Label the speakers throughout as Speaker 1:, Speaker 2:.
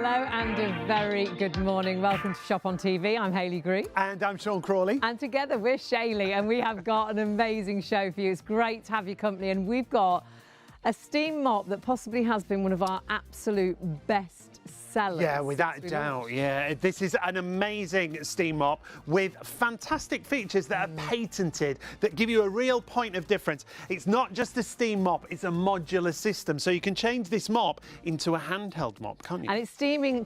Speaker 1: Hello and a very good morning. Welcome to Shop on TV. I'm Hayley Green.
Speaker 2: And I'm Sean Crawley.
Speaker 1: And together we're Shaylee, and we have got an amazing show for you. It's great to have your company, and we've got a steam mop that possibly has been one of our absolute best sellers.
Speaker 2: Yeah, without a doubt. Yeah, this is an amazing steam mop with fantastic features that are patented that give you a real point of difference. It's not just a steam mop, it's a modular system. So you can change this mop into a handheld mop, can't you?
Speaker 1: And it's steam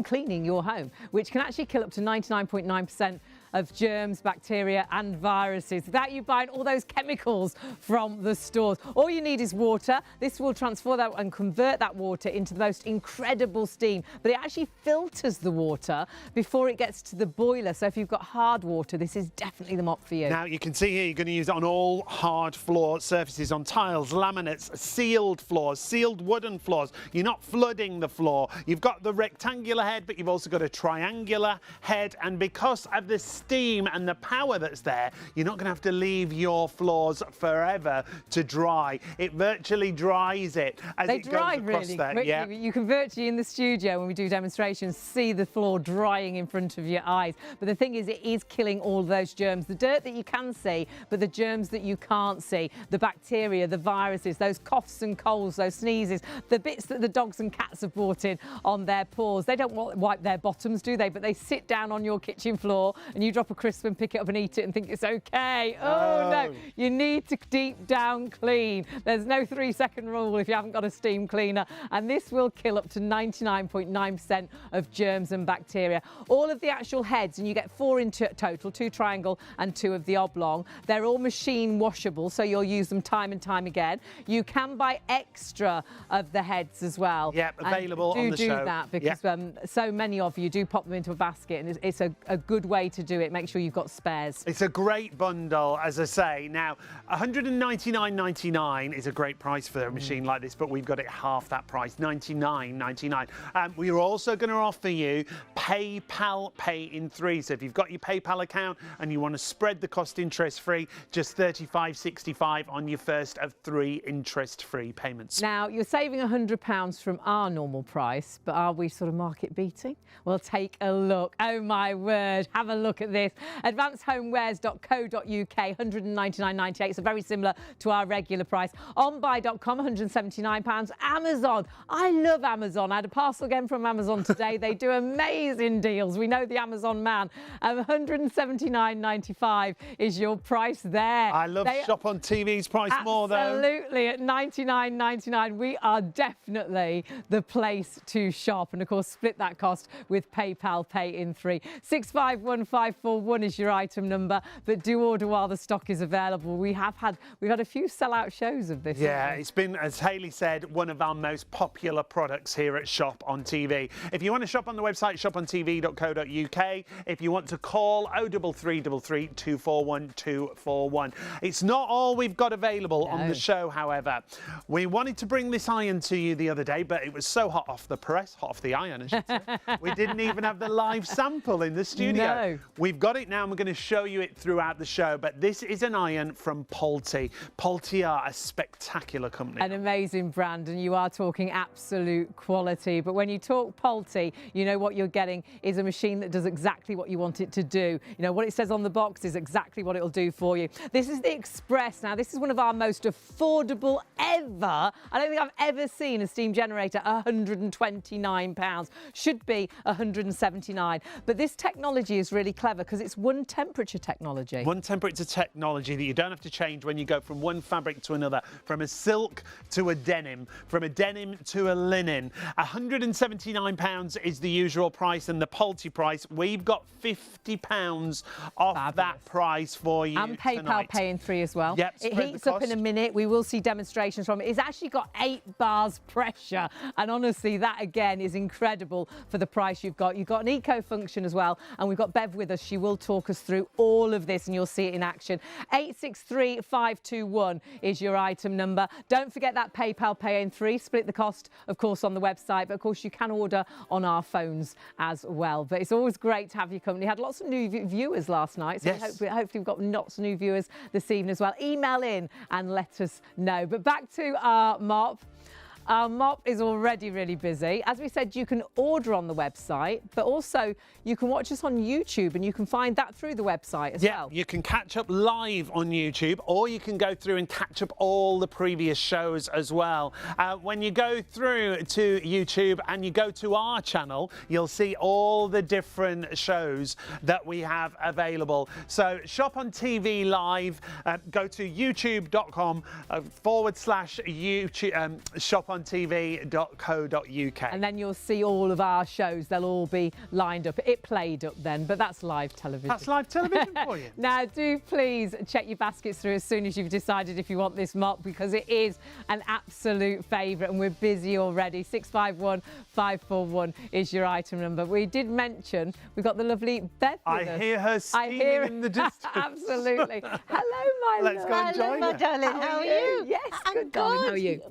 Speaker 1: cleaning your home, which can actually kill up to 99.9% of germs, bacteria and viruses without you buying all those chemicals from the stores. All you need is water. This will transfer that and convert that water into the most incredible steam, but it actually filters the water before it gets to the boiler. So if you've got hard water, this is definitely the mop for you.
Speaker 2: Now you can see here you're going to use it on all hard floor surfaces, on tiles, laminates, sealed floors, sealed wooden floors. You're not flooding the floor. You've got the rectangular head, but you've also got a triangular head, and because of the steam and the power that's there, you're not going to have to leave your floors forever to dry. It virtually dries it as it goes across
Speaker 1: really
Speaker 2: there.
Speaker 1: quickly.
Speaker 2: Yeah.
Speaker 1: You can virtually, in the studio when we do demonstrations, see the floor drying in front of your eyes. But the thing is, it is killing all those germs, the dirt that you can see, but the germs that you can't see, the bacteria, the viruses, those coughs and colds, those sneezes, the bits that the dogs and cats have brought in on their paws. They don't wipe their bottoms, do they? But they sit down on your kitchen floor and you drop a crisp and pick it up and eat it and think it's okay. Oh no, you need to deep down clean. There's no 3-second rule if you haven't got a steam cleaner, and this will kill up to 99.9% of germs and bacteria. All of the actual heads, and you get 4 in total, 2 triangle and 2 of the oblong. They're all machine washable, so you'll use them time and time again. You can buy extra of the heads as well.
Speaker 2: Yep, available on the show.
Speaker 1: Do that because so many of you do pop them into a basket, and it's a good way to do it. Make sure you've got spares.
Speaker 2: It's a great bundle, as I say. Now, $199.99 is a great price for a machine like this, but we've got it half that price, $99.99. We are also going to offer you PayPal Pay in 3. So if you've got your PayPal account and you want to spread the cost interest-free, just $35.65 on your first of 3 interest-free payments.
Speaker 1: Now, you're saving £100 from our normal price, but are we sort of market beating? Well, take a look. Oh my word, have a look at this. advancedhomewares.co.uk, £199.98, so very similar to our regular price. Onbuy.com, £179. Amazon, I love Amazon. I had a parcel again from Amazon today. They do amazing deals. We know the Amazon man. £179.95 is your price there.
Speaker 2: I love Shop on TV's price more though.
Speaker 1: Absolutely, at $99.99, we are definitely the place to shop. And of course, split that cost with PayPal Pay in 3. 651541 is your item number, but do order while the stock is available. We've had a few sellout shows of this.
Speaker 2: Yeah, it's been, as Hayley said, one of our most popular products here at Shop on TV. If you want to shop on the website, ShopOnTV.co.uk. If you want to call, 03333 241 241. It's not all we've got available on the show, however. We wanted to bring this iron to you the other day, but it was so hot off the press, hot off the iron, I should say. We didn't even have the live sample in the studio.
Speaker 1: No.
Speaker 2: We've got it now, and we're going to show you it throughout the show, but this is an iron from Pulte. Pulte are a spectacular company.
Speaker 1: An amazing brand, and you are talking absolute quality. But when you talk Pulte, you know what you're getting is a machine that does exactly what you want it to do. You know, what it says on the box is exactly what it'll do for you. This is the Express. Now, this is one of our most affordable ever. I don't think I've ever seen a steam generator £129. Should be £179. But this technology is really clever because it's one temperature technology.
Speaker 2: One temperature technology that you don't have to change when you go from one fabric to another, from a silk to a denim, from a denim to a linen. £179 is the usual price, and the Pulte price, we've got £50 off that price for you.
Speaker 1: And PayPal
Speaker 2: tonight.
Speaker 1: Pay in 3 as well.
Speaker 2: Yep,
Speaker 1: it heats up in a minute. We will see demonstrations from it. It's actually got 8 bars pressure, and honestly, that again is incredible for the price you've got. You've got an eco function as well, and we've got Bev with us. She will talk us through all of this, and you'll see it in action. 863521 is your item number. Don't forget that PayPal Pay in 3. Split the cost, of course, on the website, but of course you can order on our phones as well. But it's always great to have your company. Had lots of new viewers last night, so hopefully we've got lots of new viewers this evening as well. Email in and let us know. But back to our mop. Our mop is already really busy. As we said, you can order on the website, but also you can watch us on YouTube, and you can find that through the website as well.
Speaker 2: You can catch up live on YouTube, or you can go through and catch up all the previous shows as well. When you go through to YouTube and you go to our channel, you'll see all the different shows that we have available. So Shop on TV Live, go to youtube.com/YouTube, ShopOnTV.co.uk.
Speaker 1: And then you'll see all of our shows. They'll all be lined up. It played up then, but that's live television.
Speaker 2: That's live television for you.
Speaker 1: Now, do please check your baskets through as soon as you've decided if you want this mop, because it is an absolute favourite, and we're busy already. 651541 is your item number. We did mention we've got the lovely Beth with us.
Speaker 2: I hear her screaming in the distance.
Speaker 1: Absolutely. Hello, my love.
Speaker 2: Let's go and join
Speaker 3: my
Speaker 2: her.
Speaker 3: darling. How are you?
Speaker 1: Yes,
Speaker 3: I'm
Speaker 1: good, darling. How are you?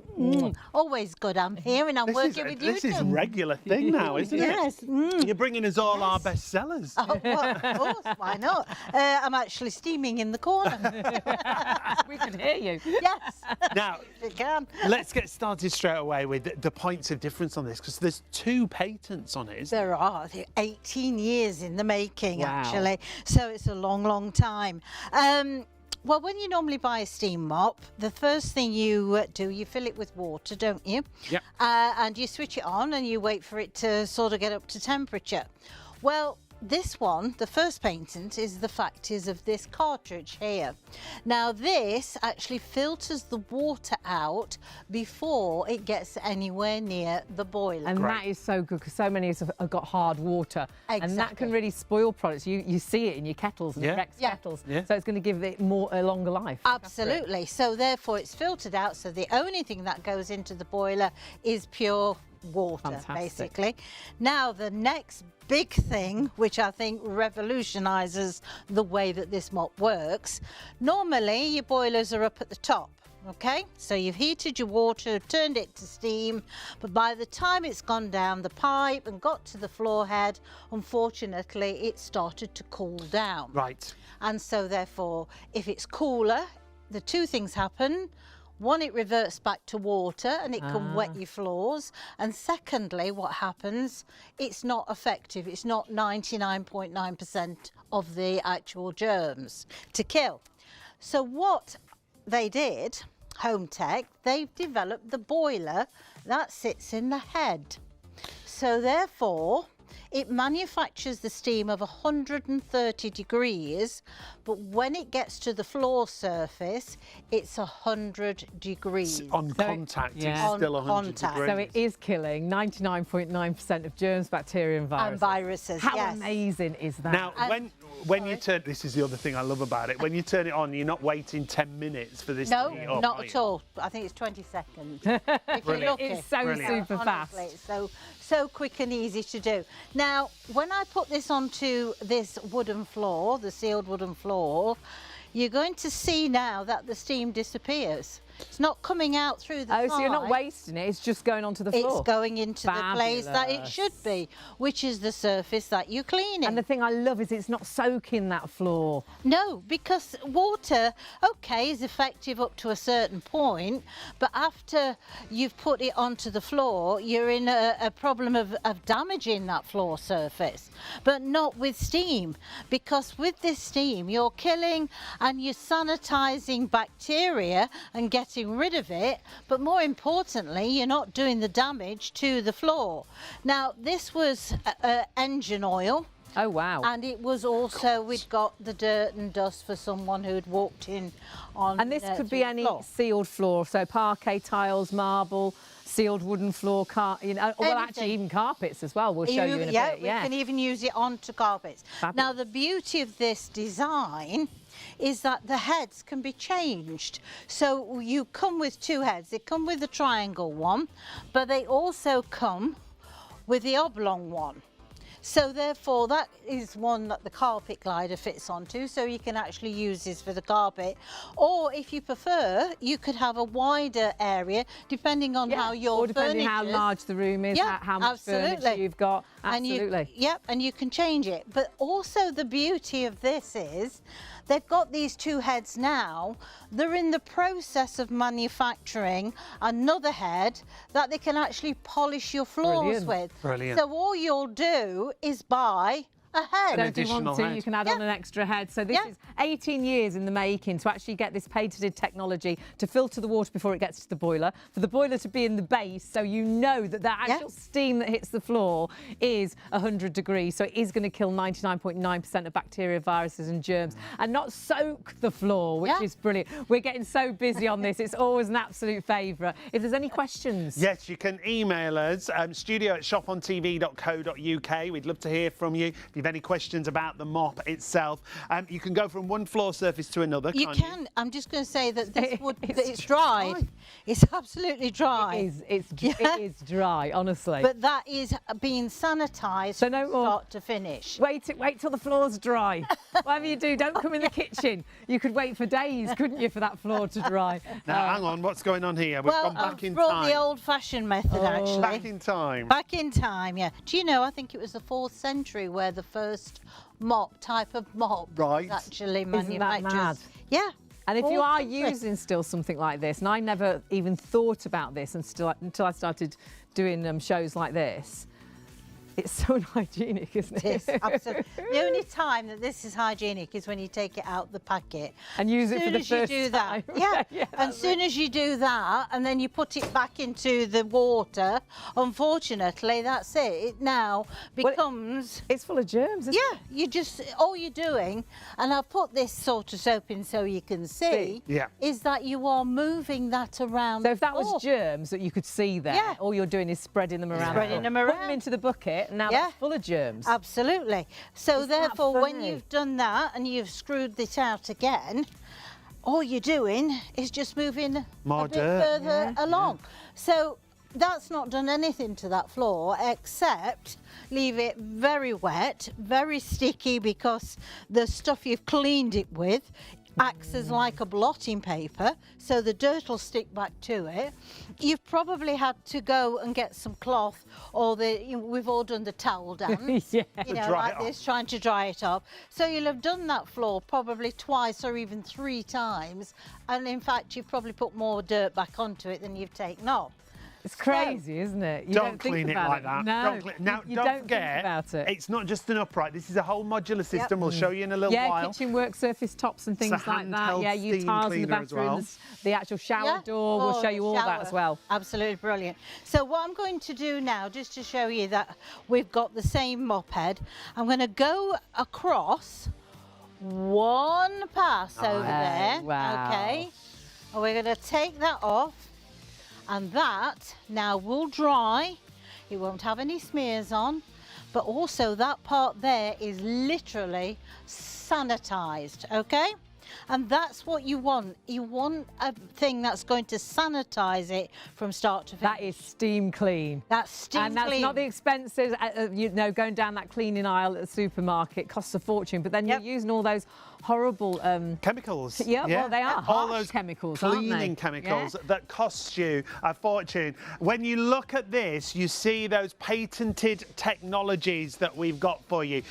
Speaker 3: Always good. I'm here and I'm working with you.
Speaker 2: This is a regular thing now, isn't
Speaker 3: Yes.
Speaker 2: it? You're bringing us all our best sellers.
Speaker 3: Oh, well, of course, why not? I'm actually steaming in the corner.
Speaker 1: We can hear you.
Speaker 3: Yes,
Speaker 2: Now,
Speaker 3: you can.
Speaker 2: let's get started straight away with the points of difference on this, because there's 2 patents on it, isn't there?
Speaker 3: There are. They're 18 years in the making,
Speaker 1: Wow.
Speaker 3: actually. So it's a long, long time. Well, when you normally buy a steam mop, the first thing you do, you fill it with water, don't you?
Speaker 2: Yep.
Speaker 3: And you switch it on and you wait for it to sort of get up to temperature. Well, this one, the first patent, is the fact is of this cartridge here. Now this actually filters the water out before it gets anywhere near the boiler.
Speaker 1: And that is so good, because so many have got hard water. And that
Speaker 3: Exactly.
Speaker 1: can really spoil products. You see it in your kettles and
Speaker 2: Yeah.
Speaker 1: Rex
Speaker 3: Yeah.
Speaker 1: kettles.
Speaker 2: Yeah.
Speaker 1: So it's going to give it a longer life.
Speaker 3: Absolutely. So therefore it's filtered out. So the only thing that goes into the boiler is pure water,
Speaker 1: Fantastic.
Speaker 3: basically. Now the next big thing, which I think revolutionizes the way that this mop works, normally your boilers are up at the top. Okay, so you've heated your water, turned it to steam, but by the time it's gone down the pipe and got to the floor head, unfortunately it started to cool down.
Speaker 2: Right.
Speaker 3: And so therefore, if it's cooler, the 2 things happen. One, it reverts back to water and it can wet your floors. And secondly, what happens, it's not effective. It's not 99.9% of the actual germs to kill. So what they did, Home Tech, they've developed the boiler that sits in the head. So therefore, it manufactures the steam of 130 degrees, but when it gets to the floor surface, it's 100 degrees.
Speaker 2: On contact,
Speaker 1: yeah.
Speaker 2: it's still
Speaker 3: On
Speaker 2: 100
Speaker 3: contact.
Speaker 2: degrees.
Speaker 1: So it is killing 99.9% of germs, bacteria and viruses.
Speaker 3: And viruses,
Speaker 1: How
Speaker 3: yes.
Speaker 1: amazing is that?
Speaker 2: Now, when you turn, this is the other thing I love about it, when you turn it on, you're not waiting 10 minutes for this
Speaker 3: No,
Speaker 2: to heat up,
Speaker 3: not
Speaker 2: are
Speaker 3: at
Speaker 2: you?
Speaker 3: all. I think it's 20 seconds. If you're lucky.
Speaker 1: It's so
Speaker 2: Brilliant.
Speaker 1: super fast.
Speaker 3: Honestly, it's so quick and easy to do. Now, when I put this onto this wooden floor, the sealed wooden floor, you're going to see now that the steam disappears. It's not coming out through the
Speaker 1: Oh, so you're not
Speaker 3: pipe.
Speaker 1: wasting it, it's just going onto the floor.
Speaker 3: It's going into the place that it
Speaker 1: Fabulous.
Speaker 3: should be, which is the surface that you're cleaning.
Speaker 1: And the thing I love is it's not soaking that floor.
Speaker 3: No, because water, okay, is effective up to a certain point, but after you've put it onto the floor, you're in a problem of damaging that floor surface, but not with steam, because with this steam, you're killing and you're sanitizing bacteria and getting rid of it, but more importantly, you're not doing the damage to the floor. Now, this was engine oil.
Speaker 1: Oh, wow.
Speaker 3: And it was also, we'd got the dirt and dust for someone who'd walked in on.
Speaker 1: And this could
Speaker 3: through
Speaker 1: be
Speaker 3: the
Speaker 1: any
Speaker 3: floor.
Speaker 1: sealed floor, so parquet, tiles, marble, sealed wooden floor, well,
Speaker 3: Anything.
Speaker 1: actually even carpets as well. We'll show you in a bit.
Speaker 3: We can even use it onto carpets.
Speaker 1: Fabulous.
Speaker 3: Now, the beauty of this design is that the heads can be changed. So you come with 2 heads. They come with the triangle one, but they also come with the oblong one. So therefore that is one that the carpet glider fits onto, so you can actually use this for the carpet. Or if you prefer, you could have a wider area depending on how your
Speaker 1: or depending how
Speaker 3: furniture's-
Speaker 1: large the room is, how much furniture you've got. Absolutely.
Speaker 3: And you can change it. But also the beauty of this is they've got these two heads now. They're in the process of manufacturing another head that they can actually polish your floors with.
Speaker 2: Brilliant.
Speaker 3: So all you'll do is buy a head.
Speaker 1: So if you want to, you can add on an extra head. So this is 18 years in the making to actually get this patented technology to filter the water before it gets to the boiler, for the boiler to be in the base, so you know that the actual steam that hits the floor is 100 degrees. So it is going to kill 99.9% of bacteria, viruses and germs, and not soak the floor, which is brilliant. We're getting so busy on this. It's always an absolute favourite. If there's any questions.
Speaker 2: Yes, you can email us, studio@shopontv.co.uk. We'd love to hear from you. If you've any questions about the mop itself, you can go from one floor surface to another.
Speaker 3: You can. I'm just going to say that this would, it's dried. It's absolutely dry.
Speaker 1: It is dry, honestly.
Speaker 3: But that is being sanitised
Speaker 1: So no
Speaker 3: from
Speaker 1: more.
Speaker 3: start to finish.
Speaker 1: Wait till the floor's dry. Whatever you do, don't come in the kitchen. You could wait for days, couldn't you, for that floor to dry?
Speaker 2: Now, hang on, what's going on here? We've gone back in
Speaker 3: brought
Speaker 2: time.
Speaker 3: the old-fashioned method, actually.
Speaker 2: Back in time.
Speaker 3: Back in time, yeah. Do you know, I think it was the 4th century where the first type of mop was actually manufactured.
Speaker 1: Isn't that mad?
Speaker 3: Yeah.
Speaker 1: And if you are using still something like this, and I never even thought about this until I started doing shows like this, it's so unhygienic, isn't it?
Speaker 3: It is, absolutely. The only time that this is hygienic is when you take it out the packet.
Speaker 1: And use it for the first
Speaker 3: time.
Speaker 1: Yeah,
Speaker 3: and as soon as you do that, and then you put it back into the water, unfortunately, that's it. It now becomes...
Speaker 1: It's full of germs, isn't it?
Speaker 3: You just, all you're doing, and I'll put this sort of soap in so you can see, is that you are moving that around.
Speaker 1: So if that was germs that you could see there, all you're doing is spreading them around.
Speaker 3: Spreading them around.
Speaker 1: Put them into the bucket. Now that's full of germs.
Speaker 3: Absolutely. So therefore, when you've done that and you've screwed it out again, all you're doing is just moving a bit further along. So that's not done anything to that floor except leave it very wet, very sticky, because the stuff you've cleaned it with acts as like a blotting paper, so the dirt will stick back to it. You've probably had to go and get some cloth, or we've all done the towel dance, like this, trying to dry it off. So you'll have done that floor probably twice or even 3 times, and in fact you've probably put more dirt back onto it than you've taken off.
Speaker 1: It's crazy, isn't it? You
Speaker 2: don't clean it like that.
Speaker 1: No,
Speaker 2: now,
Speaker 1: you
Speaker 2: don't
Speaker 1: don't
Speaker 2: forget,
Speaker 1: think about it.
Speaker 2: It's not just an upright. This is a whole modular system. We'll show you in a little while.
Speaker 1: Kitchen work surface tops and things like that. Yeah, you
Speaker 2: steam
Speaker 1: tiles in the
Speaker 2: cleaner as
Speaker 1: bathroom,
Speaker 2: well.
Speaker 1: the actual shower door. We'll show you all that as well.
Speaker 3: Absolutely brilliant. So what I'm going to do now, just to show you that we've got the same mop head, I'm going to go across one pass over there.
Speaker 1: Wow.
Speaker 3: Okay. And we're going to take that off. And that now will dry. It won't have any smears on, but also that part there is literally sanitized, okay? And that's what you want. You want a thing that's going to sanitize it from start to finish.
Speaker 1: That is steam clean.
Speaker 3: That's steam clean.
Speaker 1: And that's not the expenses, going down that cleaning aisle at the supermarket costs a fortune, but then you're using all those horrible
Speaker 2: chemicals.
Speaker 1: Yeah, well, they are
Speaker 2: all
Speaker 1: harsh
Speaker 2: those
Speaker 1: chemicals,
Speaker 2: cleaning
Speaker 1: aren't they?
Speaker 2: chemicals that cost you a fortune. When you look at this, you see those patented technologies that we've got for you.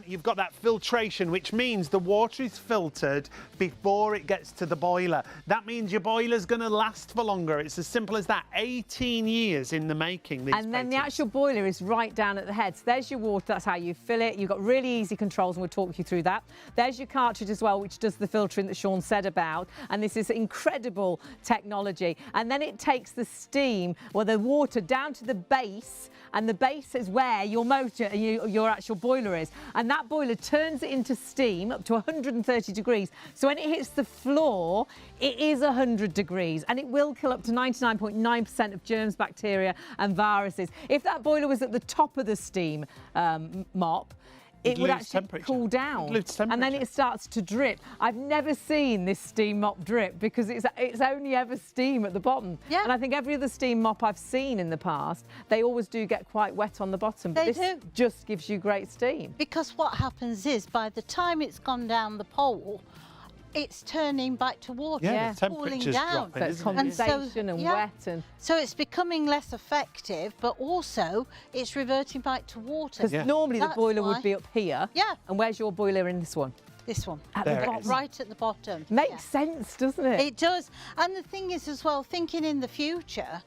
Speaker 2: You've got that filtration, which means the water is filtered before it gets to the boiler. That means your boiler's going to last for longer. It's as simple as that. 18 years in the making.
Speaker 1: And then the actual boiler is right down at the head. So there's your water. That's how you fill it. You've got really easy controls, and we'll talk you through that. There's your cartridge as well, which does the filtering that Sean said about. And this is incredible technology. And then it takes the steam, the water down to the base, and the base is where your motor, your actual boiler is. And that boiler turns it into steam up to 130 degrees. So when it hits the floor, it is 100 degrees, and it will kill up to 99.9% of germs, bacteria and viruses. If that boiler was at the top of the steam mop, it would
Speaker 2: lose
Speaker 1: actually
Speaker 2: temperature.
Speaker 1: cool down,
Speaker 2: Lose
Speaker 1: and then
Speaker 2: temperature.
Speaker 1: it starts to drip. I've never seen this steam mop drip because it's only ever steam at the bottom.
Speaker 3: Yeah.
Speaker 1: And I think every other steam mop I've seen in the past, they always do get quite wet on the bottom. But
Speaker 3: They
Speaker 1: this
Speaker 3: do.
Speaker 1: just gives you great steam.
Speaker 3: Because what happens is, by the time it's gone down the pole, it's turning back to water.
Speaker 2: Yeah,
Speaker 3: It's
Speaker 2: the
Speaker 3: cooling
Speaker 2: temperature's
Speaker 3: down.
Speaker 2: dropping,
Speaker 1: So it's
Speaker 2: isn't it?
Speaker 1: condensation and
Speaker 3: yeah.
Speaker 1: wet and.
Speaker 3: So it's becoming less effective, but also it's reverting back to water.
Speaker 1: Because normally the
Speaker 3: That's
Speaker 1: boiler
Speaker 3: why-
Speaker 1: would be up here.
Speaker 3: Yeah.
Speaker 1: And where's your boiler in this one?
Speaker 3: This one.
Speaker 1: At
Speaker 2: There
Speaker 1: the
Speaker 2: it
Speaker 1: bottom.
Speaker 2: is.
Speaker 3: Right at the bottom.
Speaker 1: Makes
Speaker 3: Yeah.
Speaker 1: sense, doesn't it?
Speaker 3: It does. And the thing is as well, thinking in the future,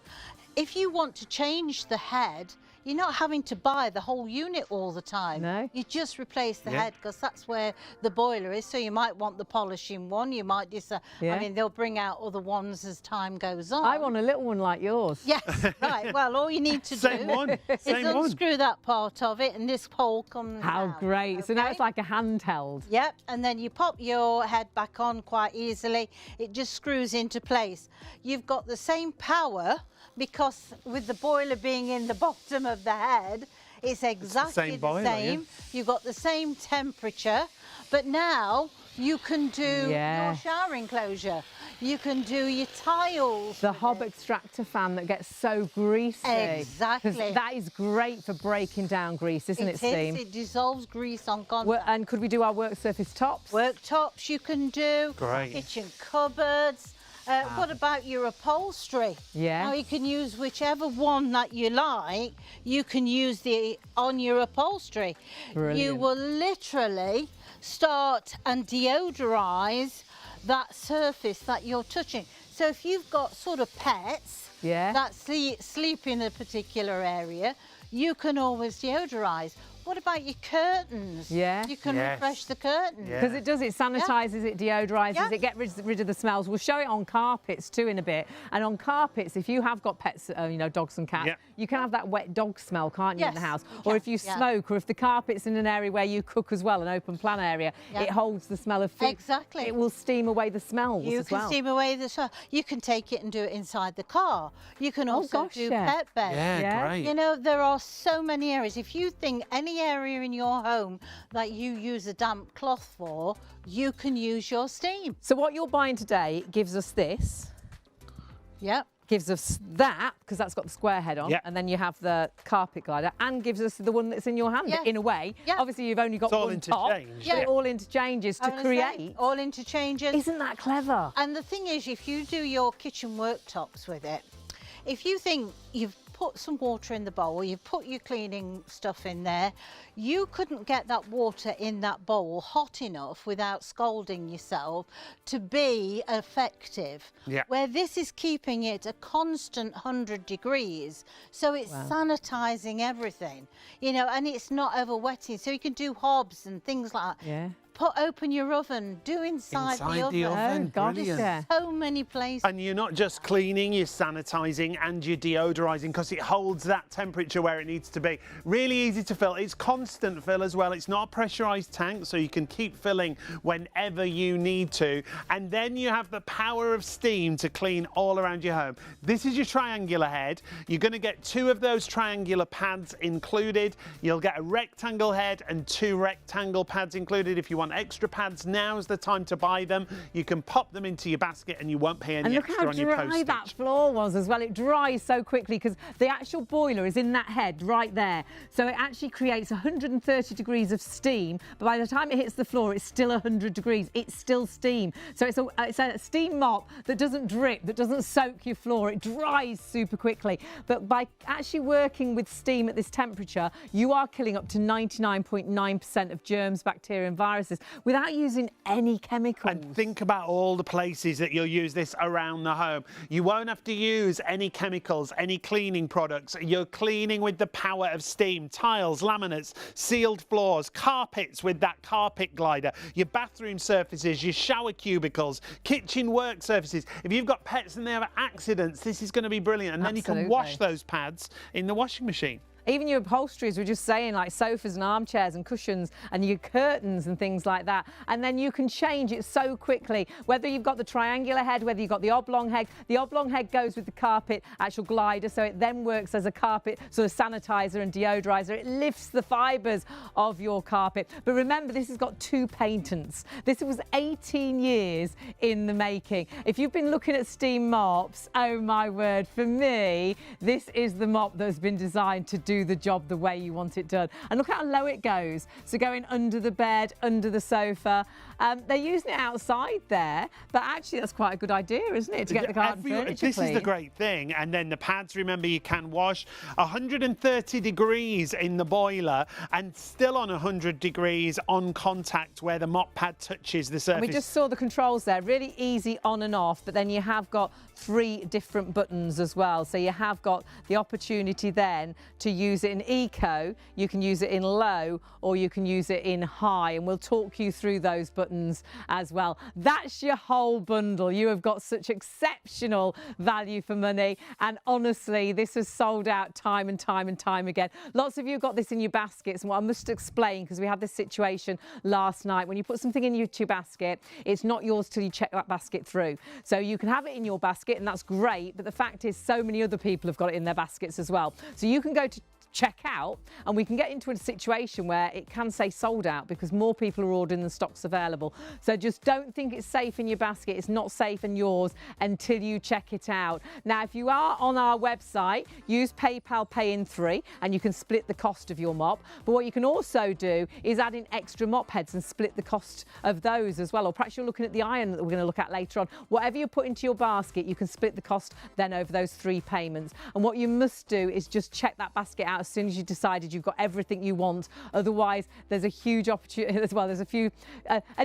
Speaker 3: if you want to change the head, you're not having to buy the whole unit all the time.
Speaker 1: No.
Speaker 3: You just replace the
Speaker 2: Yeah.
Speaker 3: head because that's where the boiler is. So you might want the polishing one. You might decide,
Speaker 1: Yeah.
Speaker 3: I mean, they'll bring out other ones as time goes on.
Speaker 1: I want a little one like yours.
Speaker 3: Yes, right. Well, all you need to
Speaker 2: Same
Speaker 3: do
Speaker 2: one.
Speaker 3: is
Speaker 2: Same one.
Speaker 3: unscrew that part of it and this hole comes
Speaker 1: How
Speaker 3: out,
Speaker 1: great. So now
Speaker 3: okay?
Speaker 1: it's like a handheld.
Speaker 3: Yep, and then you pop your head back on quite easily. It just screws into place. You've got the same power because with the boiler being in the bottom of the head, it's exactly
Speaker 2: same boiler, yeah.
Speaker 3: You've got the same temperature, but now you can do
Speaker 1: Yeah.
Speaker 3: your shower enclosure. You can do your tiles.
Speaker 1: The
Speaker 3: with
Speaker 1: hob
Speaker 3: it.
Speaker 1: extractor fan that gets so greasy. 'Cause
Speaker 3: Exactly.
Speaker 1: that is great for breaking down grease, isn't it, Steam?
Speaker 3: It dissolves grease on contact.
Speaker 1: And could we do our work surface tops?
Speaker 3: Worktops you can do,
Speaker 2: Great.
Speaker 3: kitchen cupboards. What about your upholstery?
Speaker 1: Yeah.
Speaker 3: Now you can use whichever one that you like. You can use on your upholstery. You
Speaker 1: Brilliant.
Speaker 3: will literally start and deodorize that surface that you're touching. So if you've got sort of pets
Speaker 1: Yeah.
Speaker 3: that sleep in a particular area, you can always deodorize. What about your curtains?
Speaker 1: Yeah.
Speaker 3: You can
Speaker 2: Yes.
Speaker 3: refresh the curtains.
Speaker 2: Yeah.
Speaker 1: Because it does, it sanitisers, it deodorises,
Speaker 3: Yeah.
Speaker 1: it gets rid of the smells. We'll show it on carpets too in a bit. And on carpets, if you have got pets, you know, dogs and cats,
Speaker 2: Yeah.
Speaker 1: you can have that wet dog smell, can't you, in the
Speaker 3: Yes,
Speaker 1: house?
Speaker 3: you
Speaker 1: Or
Speaker 3: can,
Speaker 1: if you
Speaker 3: yeah.
Speaker 1: smoke, or if the carpet's in an area where you cook as well, an open plan area,
Speaker 3: Yeah.
Speaker 1: it holds the smell of food.
Speaker 3: Exactly.
Speaker 1: It will steam away the smells
Speaker 3: You
Speaker 1: as
Speaker 3: can
Speaker 1: well.
Speaker 3: steam away the smell. You can take it and do it inside the car. You can also
Speaker 1: gosh,
Speaker 3: do
Speaker 1: yeah.
Speaker 3: pet beds.
Speaker 2: Yeah,
Speaker 1: Yeah.
Speaker 2: great.
Speaker 3: You know, there are so many areas. If you think any area in your home that you use a damp cloth for, you can use your steam.
Speaker 1: So what you're buying today gives us this.
Speaker 3: Yep.
Speaker 1: Gives us that, because that's got the square head on,
Speaker 2: Yeah.
Speaker 1: and then you have the carpet glider, and gives us the one that's in your hand,
Speaker 3: Yeah.
Speaker 1: in a way.
Speaker 3: Yeah.
Speaker 1: Obviously, you've only got
Speaker 2: It's all
Speaker 1: one top,
Speaker 2: interchanged,
Speaker 1: but
Speaker 3: yeah.
Speaker 1: it all interchanges
Speaker 3: I
Speaker 1: to
Speaker 3: was gonna say,
Speaker 1: create.
Speaker 3: all interchanges.
Speaker 1: Isn't that clever?
Speaker 3: And the thing is, if you do your kitchen worktops with it, if you think you've put some water in the bowl, you've put your cleaning stuff in there, you couldn't get that water in that bowl hot enough without scalding yourself to be effective.
Speaker 2: Yeah.
Speaker 3: Where this is keeping it a constant 100 degrees, so it's sanitizing everything, you know, and it's not over wetting, so you can do hobs and things like that.
Speaker 1: Yeah.
Speaker 3: Open your oven, do inside the oven.
Speaker 1: Oh, God,
Speaker 2: brilliant.
Speaker 1: yeah.
Speaker 3: So many places.
Speaker 2: And you're not just cleaning, you're sanitising and you're deodorising because it holds that temperature where it needs to be. Really easy to fill. It's constant fill as well. It's not a pressurised tank, so you can keep filling whenever you need to. And then you have the power of steam to clean all around your home. This is your triangular head. You're going to get 2 of those triangular pads included. You'll get a rectangle head and 2 rectangle pads included. If you want extra pads, now's the time to buy them. You can pop them into your basket and you won't pay any
Speaker 1: And look
Speaker 2: extra
Speaker 1: how
Speaker 2: on your
Speaker 1: dry
Speaker 2: postage.
Speaker 1: that floor was as well. It dries so quickly because the actual boiler is in that head right there. So it actually creates 130 degrees of steam, but by the time it hits the floor, it's still 100 degrees. It's still steam. So it's a steam mop that doesn't drip, that doesn't soak your floor. It dries super quickly. But by actually working with steam at this temperature, you are killing up to 99.9% of germs, bacteria and viruses without using any chemicals.
Speaker 2: And think about all the places that you'll use this around the home. You won't have to use any chemicals, any cleaning products. You're cleaning with the power of steam. Tiles, laminates, sealed floors, carpets with that carpet glider, your bathroom surfaces, your shower cubicles, kitchen work surfaces. If you've got pets and they have accidents, this is going to be brilliant. And then you can wash
Speaker 1: Absolutely.
Speaker 2: those pads in the washing machine.
Speaker 1: Even your upholsteries, we're just saying, like sofas and armchairs and cushions and your curtains and things like that. And then you can change it so quickly, whether you've got the triangular head, whether you've got the oblong head. The oblong head goes with the carpet actual glider, so it then works as a carpet sort of sanitizer and deodorizer. It lifts the fibres of your carpet. But remember, this has got 2 patents. This was 18 years in the making. If you've been looking at steam mops, oh my word, for me, this is the mop that's been designed to do the job the way you want it done. And look how low it goes. So going under the bed, under the sofa. They're using it outside there, but actually that's quite a good idea, isn't it, to get the garden furniture
Speaker 2: This
Speaker 1: clean.
Speaker 2: is the great thing. And then the pads, remember, you can wash 130 degrees in the boiler and still on 100 degrees on contact where the mop pad touches the surface.
Speaker 1: And we just saw the controls there, really easy on and off, but then you have got 3 different buttons as well. So you have got the opportunity then to use it in eco, you can use it in low, or you can use it in high, and we'll talk you through those buttons as well. That's your whole bundle. You have got such exceptional value for money, and honestly, this has sold out time and time and time again. Lots of you got this in your baskets, and what I must explain, because we had this situation last night, when you put something in your basket, it's not yours till you check that basket through. So you can have it in your basket, and that's great, but the fact is so many other people have got it in their baskets as well. So you can go to check out, and we can get into a situation where it can say sold out because more people are ordering than stock's available. So just don't think it's safe in your basket. It's not safe in yours until you check it out. Now, if you are on our website, use PayPal Pay in 3 and you can split the cost of your mop. But what you can also do is add in extra mop heads and split the cost of those as well. Or perhaps you're looking at the iron that we're going to look at later on. Whatever you put into your basket, you can split the cost then over those 3 payments. And what you must do is just check that basket out as soon as you decided you've got everything you want. Otherwise, there's a huge opportunity as well. There's a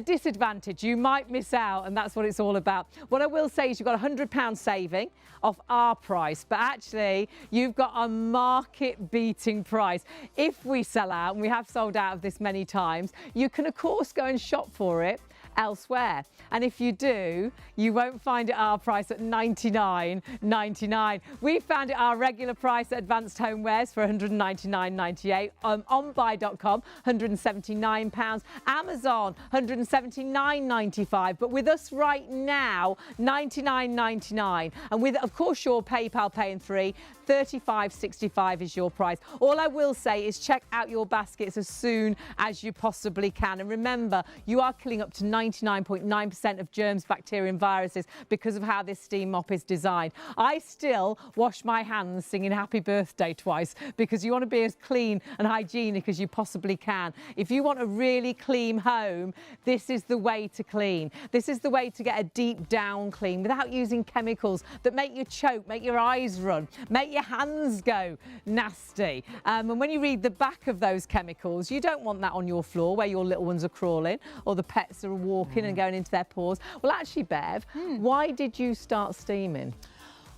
Speaker 1: disadvantage. You might miss out, and that's what it's all about. What I will say is you've got £100 saving off our price, but actually you've got a market-beating price. If we sell out, and we have sold out of this many times, you can of course go and shop for it elsewhere, and if you do, you won't find it at our price at $99.99. We found it our regular price at Advanced Homewares for $199.98, onbuy.com £179, Amazon $179.95, but with us right now $99.99, and with of course your PayPal Pay in 3 $35.65 is your price. All I will say is check out your baskets as soon as you possibly can, and remember, you are killing up to 99.9% of germs, bacteria and viruses because of how this steam mop is designed. I still wash my hands singing happy birthday twice because you want to be as clean and hygienic as you possibly can. If you want a really clean home, this is the way to clean. This is the way to get a deep down clean without using chemicals that make you choke, make your eyes run, make your hands go nasty. And when you read the back of those chemicals, you don't want that on your floor where your little ones are crawling or the pets are walking and going into their paws. Well, actually, Bev, why did you start steaming?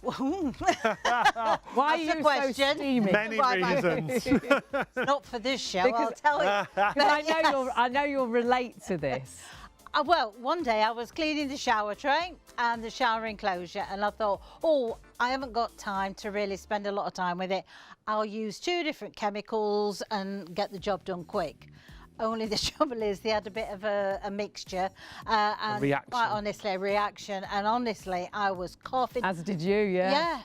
Speaker 1: Why are you so steaming?
Speaker 2: Many reasons.
Speaker 3: Not for this show, I'll tell you.
Speaker 1: Because I know you'll relate to this.
Speaker 3: Well, one day I was cleaning the shower tray and the shower enclosure, and I thought, oh, I haven't got time to really spend a lot of time with it. I'll use 2 different chemicals and get the job done quick. Only the trouble is they had a bit of a mixture and
Speaker 2: reaction.
Speaker 3: quite honestly a reaction, and honestly I was coughing.
Speaker 1: As did you, yeah.
Speaker 3: Yeah,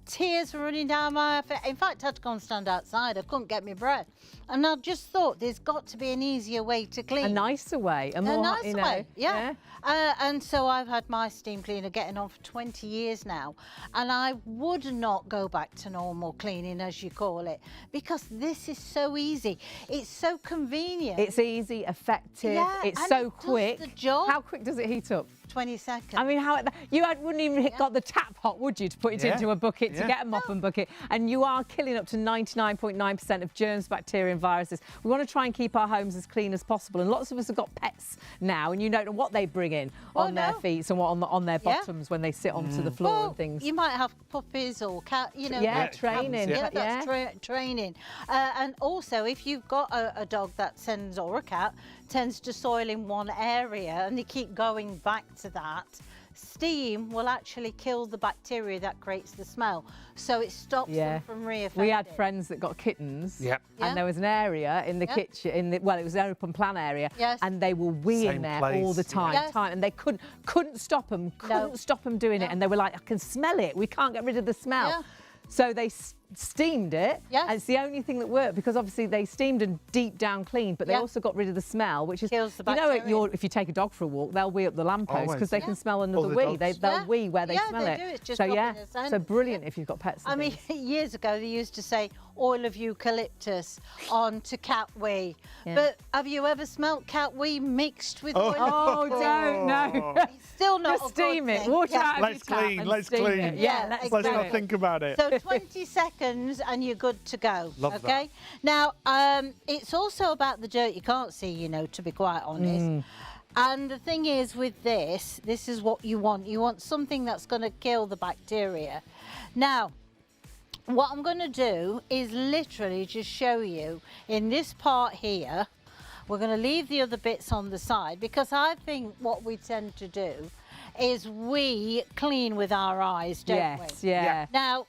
Speaker 3: tears were running down my face. In fact, I had to go and stand outside. I couldn't get my breath. And I just thought there's got to be an easier way to clean.
Speaker 1: A nicer way. A more,
Speaker 3: nicer
Speaker 1: you know,
Speaker 3: way, yeah. And so I've had my steam cleaner getting on for 20 years now. And I would not go back to normal cleaning, as you call it, because this is so easy. It's so convenient.
Speaker 1: It's easy, effective,
Speaker 3: Yeah,
Speaker 1: it's
Speaker 3: and
Speaker 1: so
Speaker 3: it does
Speaker 1: quick.
Speaker 3: the job.
Speaker 1: How quick does it heat up?
Speaker 3: 20 seconds.
Speaker 1: I mean, you wouldn't even got the tap hot, would you, to put it into a bucket to get a mop and bucket? And you are killing up to 99.9% of germs, bacteria and viruses. We want to try and keep our homes as clean as possible. And lots of us have got pets now, and you don't know what they bring in on their feet and what on their bottoms when they sit onto the floor and things.
Speaker 3: You might have puppies or cat, you know.
Speaker 1: Yeah, training.
Speaker 3: Yeah, that's training. And also, if you've got a dog that or a cat tends to soil in one area and they keep going back to that, steam will actually kill the bacteria that creates the smell. So it stops them from reoffending.
Speaker 1: We had friends that got kittens.
Speaker 2: Yep.
Speaker 1: And there was an area in the kitchen, well, it was an open plan area, and they were weeing there all the time, and they couldn't stop them, stop them doing it, and they were like, I can smell it, we can't get rid of the smell. So they steamed it, and it's the only thing that worked, because obviously they steamed and deep down cleaned, but they also got rid of the smell, which is,
Speaker 3: kills the
Speaker 1: you know,
Speaker 3: bacteria.
Speaker 1: if you take a dog for a walk, they'll wee up the lamppost because they can smell another wee. They'll wee where they smell
Speaker 3: they
Speaker 1: it.
Speaker 3: do. It's just
Speaker 1: So so brilliant if you've got pets.
Speaker 3: I mean, years ago they used to say oil of eucalyptus onto cat wee, but have you ever smelt cat wee mixed with oil?
Speaker 1: Oh, don't, no.
Speaker 3: It's still not
Speaker 1: Just steam it, water out of
Speaker 2: Let's
Speaker 1: your tap
Speaker 2: clean,
Speaker 1: and
Speaker 2: let's
Speaker 1: steam
Speaker 2: clean.
Speaker 1: it. Yeah,
Speaker 2: Let's not think about it.
Speaker 3: So 20 seconds and you're good to go.
Speaker 2: Love
Speaker 3: okay. Now, it's also about the dirt you can't see, you know, to be quite honest. And the thing is with this is what you want. You want something that's going to kill the bacteria. Now, what I'm going to do is literally just show you in this part here. We're going to leave the other bits on the side, because I think what we tend to do is we clean with our eyes, don't we?
Speaker 1: Yeah.
Speaker 3: Now,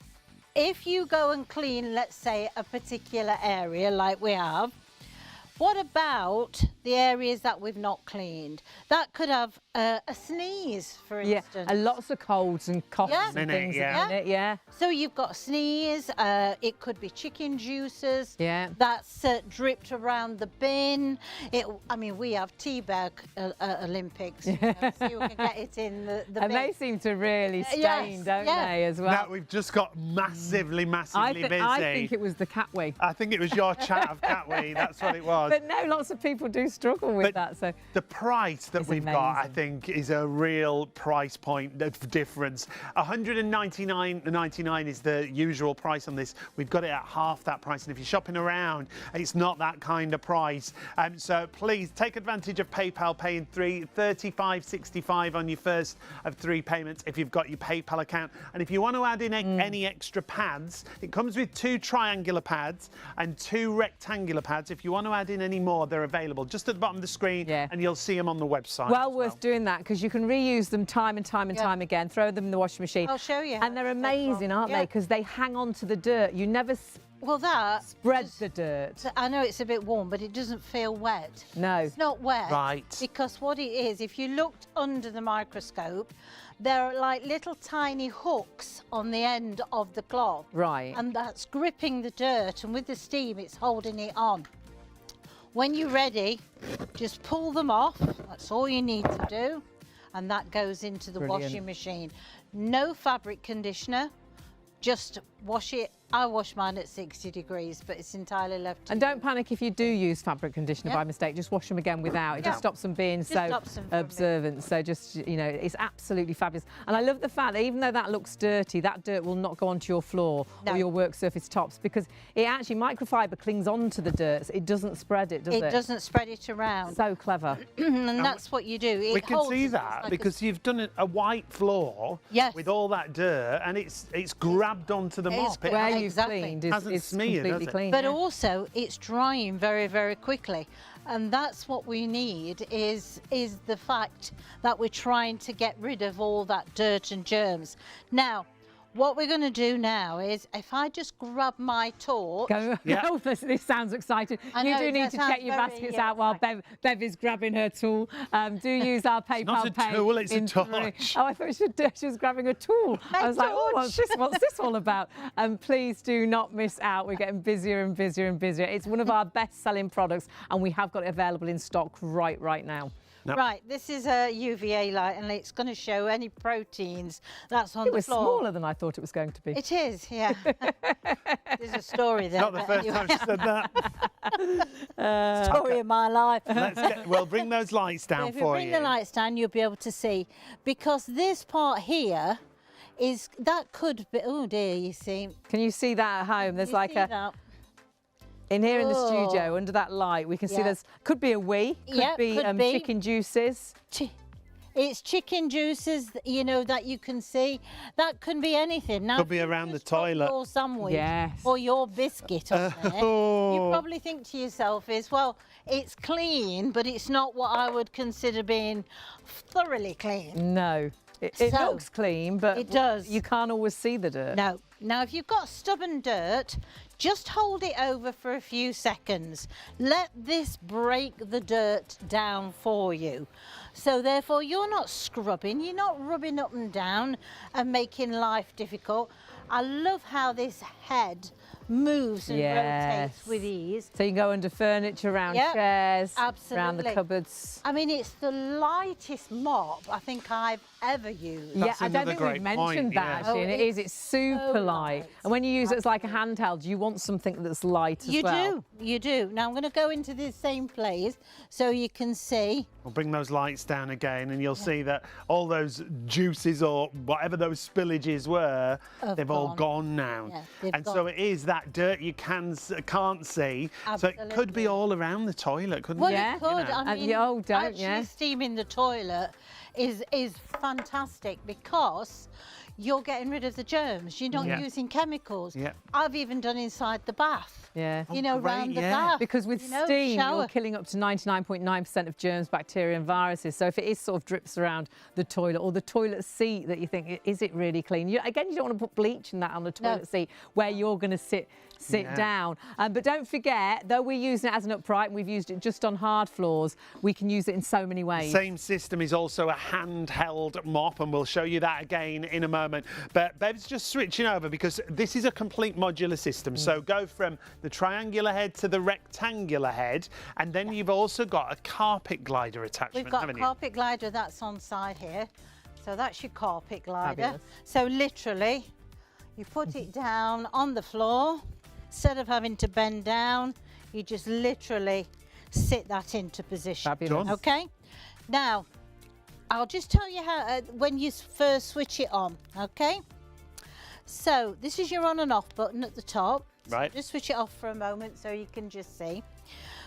Speaker 3: if you go and clean, let's say, a particular area like we have, what about the areas that we've not cleaned? That could have a sneeze, for instance.
Speaker 1: And lots of colds and coughs and things in it,
Speaker 3: So you've got a sneeze, it could be chicken juices that's dripped around the bin. I mean, we have tea bag Olympics, you know, so you can get it in the bin.
Speaker 1: And they seem to really stain, don't they, as well?
Speaker 2: Now, we've just got massively busy.
Speaker 1: I think it was the cat wee.
Speaker 2: I think it was your chat of cat wee, that's what it was.
Speaker 1: But no, lots of people do struggle with that. So
Speaker 2: the price that we've got, I think, is a real price point difference. $199.99 is the usual price on this. We've got it at half that price, and if you're shopping around, it's not that kind of price. So please take advantage of PayPal, paying $35.65 on your first of 3 payments if you've got your PayPal account. And if you want to add in any extra pads, it comes with 2 triangular pads and 2 rectangular pads. If you want to add in any more, they're available just at the bottom of the screen, and you'll see them on the website.
Speaker 1: Well worth doing that, because you can reuse them time and time and time again, throw them in the washing machine.
Speaker 3: I'll show you.
Speaker 1: And they're amazing, aren't they? Because they hang on to the dirt. You never spread the dirt.
Speaker 3: I know it's a bit warm, but it doesn't feel wet.
Speaker 1: No.
Speaker 3: It's not wet.
Speaker 2: Right.
Speaker 3: Because what it is, if you looked under the microscope, there are like little tiny hooks on the end of the cloth.
Speaker 1: Right.
Speaker 3: And that's gripping the dirt, and with the steam, it's holding it on. When you're ready, just pull them off. That's all you need to do. And that goes into the washing machine. No fabric conditioner, just wash it. I wash mine at 60 degrees, but it's entirely left to
Speaker 1: And don't panic if you do use fabric conditioner by mistake. Just wash them again without. It just stops them being so observant. So just, you know, it's absolutely fabulous. And I love the fact that even though that looks dirty, that dirt will not go onto your floor or your work surface tops, because it actually, microfiber clings onto the dirt. It doesn't spread it, does it?
Speaker 3: It doesn't spread it around.
Speaker 1: So clever.
Speaker 3: And that's what you do.
Speaker 2: We can see that because you've done a white floor with all that dirt, and it's grabbed onto the mop.
Speaker 1: Where you've cleaned is completely clean.
Speaker 3: But also, it's drying very, very quickly. And that's what we need is the fact that we're trying to get rid of all that dirt and germs. Now, what we're going to do now is, if I just grab my torch...
Speaker 1: Oh, this sounds exciting. You do need to check your baskets out while Bev is grabbing her tool. Do use our PayPal
Speaker 2: It's not a tool, it's a torch.
Speaker 1: Oh, I thought she was grabbing a tool. I was like, oh, what's this all about? Please do not miss out. We're getting busier and busier and busier. It's one of our best-selling products, and we have got it available in stock right now.
Speaker 2: Nope.
Speaker 3: Right, this is a UVA light, and it's going to show any proteins that's on the floor.
Speaker 1: It was smaller than I thought it was going to be.
Speaker 3: It is, yeah. There's a story there.
Speaker 2: Not the first time she said that.
Speaker 3: Story of my life.
Speaker 2: Well, bring those lights down
Speaker 3: if
Speaker 2: for
Speaker 3: you. Bring the lights down, you'll be able to see, because this part here that could be. Oh dear, you see.
Speaker 1: Can you see that at home? There's like in here in the studio, under that light, we can see could be a wee, could be chicken juices.
Speaker 3: It's chicken juices, you know, that you can see. That can be anything. Now,
Speaker 2: could be around the toilet.
Speaker 3: Your sandwich or your biscuit on there. You probably think to yourself well, it's clean, but it's not what I would consider being thoroughly clean.
Speaker 1: No. It
Speaker 3: So,
Speaker 1: looks clean, but
Speaker 3: it does.
Speaker 1: you can't always see the dirt.
Speaker 3: No. Now, if you've got stubborn dirt, just hold it over for a few seconds. Let this break the dirt down for you. So therefore, you're not scrubbing, you're not rubbing up and down and making life difficult. I love how this head moves and rotates with ease.
Speaker 1: So you can go under furniture, around
Speaker 3: Yep,
Speaker 1: chairs, around the
Speaker 3: absolutely.
Speaker 1: cupboards.
Speaker 3: I mean, it's the lightest mop I think I've ever used.
Speaker 1: Yeah,
Speaker 2: That's
Speaker 1: I don't
Speaker 2: another
Speaker 1: think we've
Speaker 2: great
Speaker 1: mentioned
Speaker 2: point,
Speaker 1: that
Speaker 2: yeah.
Speaker 1: actually, and
Speaker 3: Oh,
Speaker 1: it is. It's super
Speaker 3: so
Speaker 1: light.
Speaker 3: light.
Speaker 1: And when you use it as like a handheld, you want something that's light as
Speaker 3: You
Speaker 1: well.
Speaker 3: you do. Now I'm going to go into the same place so you can see.
Speaker 2: We'll bring those lights down again and you'll see that all those juices or whatever those spillages were,
Speaker 3: Have
Speaker 2: they've all
Speaker 3: gone.
Speaker 2: gone now.
Speaker 3: Yeah, they've
Speaker 2: and so
Speaker 3: gone.
Speaker 2: it is that dirt you can't see. So it could
Speaker 3: Absolutely.
Speaker 2: be all around the toilet, couldn't
Speaker 3: Well,
Speaker 2: it?
Speaker 1: Yeah.
Speaker 3: it could.
Speaker 2: know.
Speaker 3: I
Speaker 1: And
Speaker 3: mean,
Speaker 1: you- oh, don't,
Speaker 3: actually
Speaker 1: yeah.
Speaker 3: steaming the toilet is fantastic because you're getting rid of the germs. You're not
Speaker 2: Yeah.
Speaker 3: using chemicals.
Speaker 2: Yeah.
Speaker 3: I've even done inside the bath.
Speaker 1: Yeah.
Speaker 3: You know,
Speaker 2: great,
Speaker 3: round the
Speaker 2: yeah.
Speaker 3: bath.
Speaker 1: Because with
Speaker 3: you know,
Speaker 1: steam,
Speaker 3: shower.
Speaker 1: you're killing up to 99.9% of germs, bacteria and viruses. So if it is sort of drips around the toilet or the toilet seat that you think, is it really clean? Again, you don't want to put bleach in that on the toilet seat where you're going to sit
Speaker 2: Yeah.
Speaker 1: down. But don't forget, though we're using it as an upright and we've used it just on hard floors, we can use it in so many ways.
Speaker 2: Same system is also a handheld mop, and we'll show you that again in a moment. But Bev's just switching over because this is a complete modular system. So go from the triangular head to the rectangular head, and then you've also got a carpet glider attachment,
Speaker 3: We've got a
Speaker 2: haven't you?
Speaker 3: carpet glider that's on side here. So that's your carpet glider.
Speaker 1: Fabulous.
Speaker 3: So literally, you put it down on the floor. Instead of having to bend down, you just literally sit that into position.
Speaker 1: Fabulous.
Speaker 2: Done.
Speaker 3: Okay. Now, I'll just tell you how when you first switch it on. Okay. So this is your on and off button at the top. So
Speaker 2: Right.
Speaker 3: just switch it off for a moment so you can just see.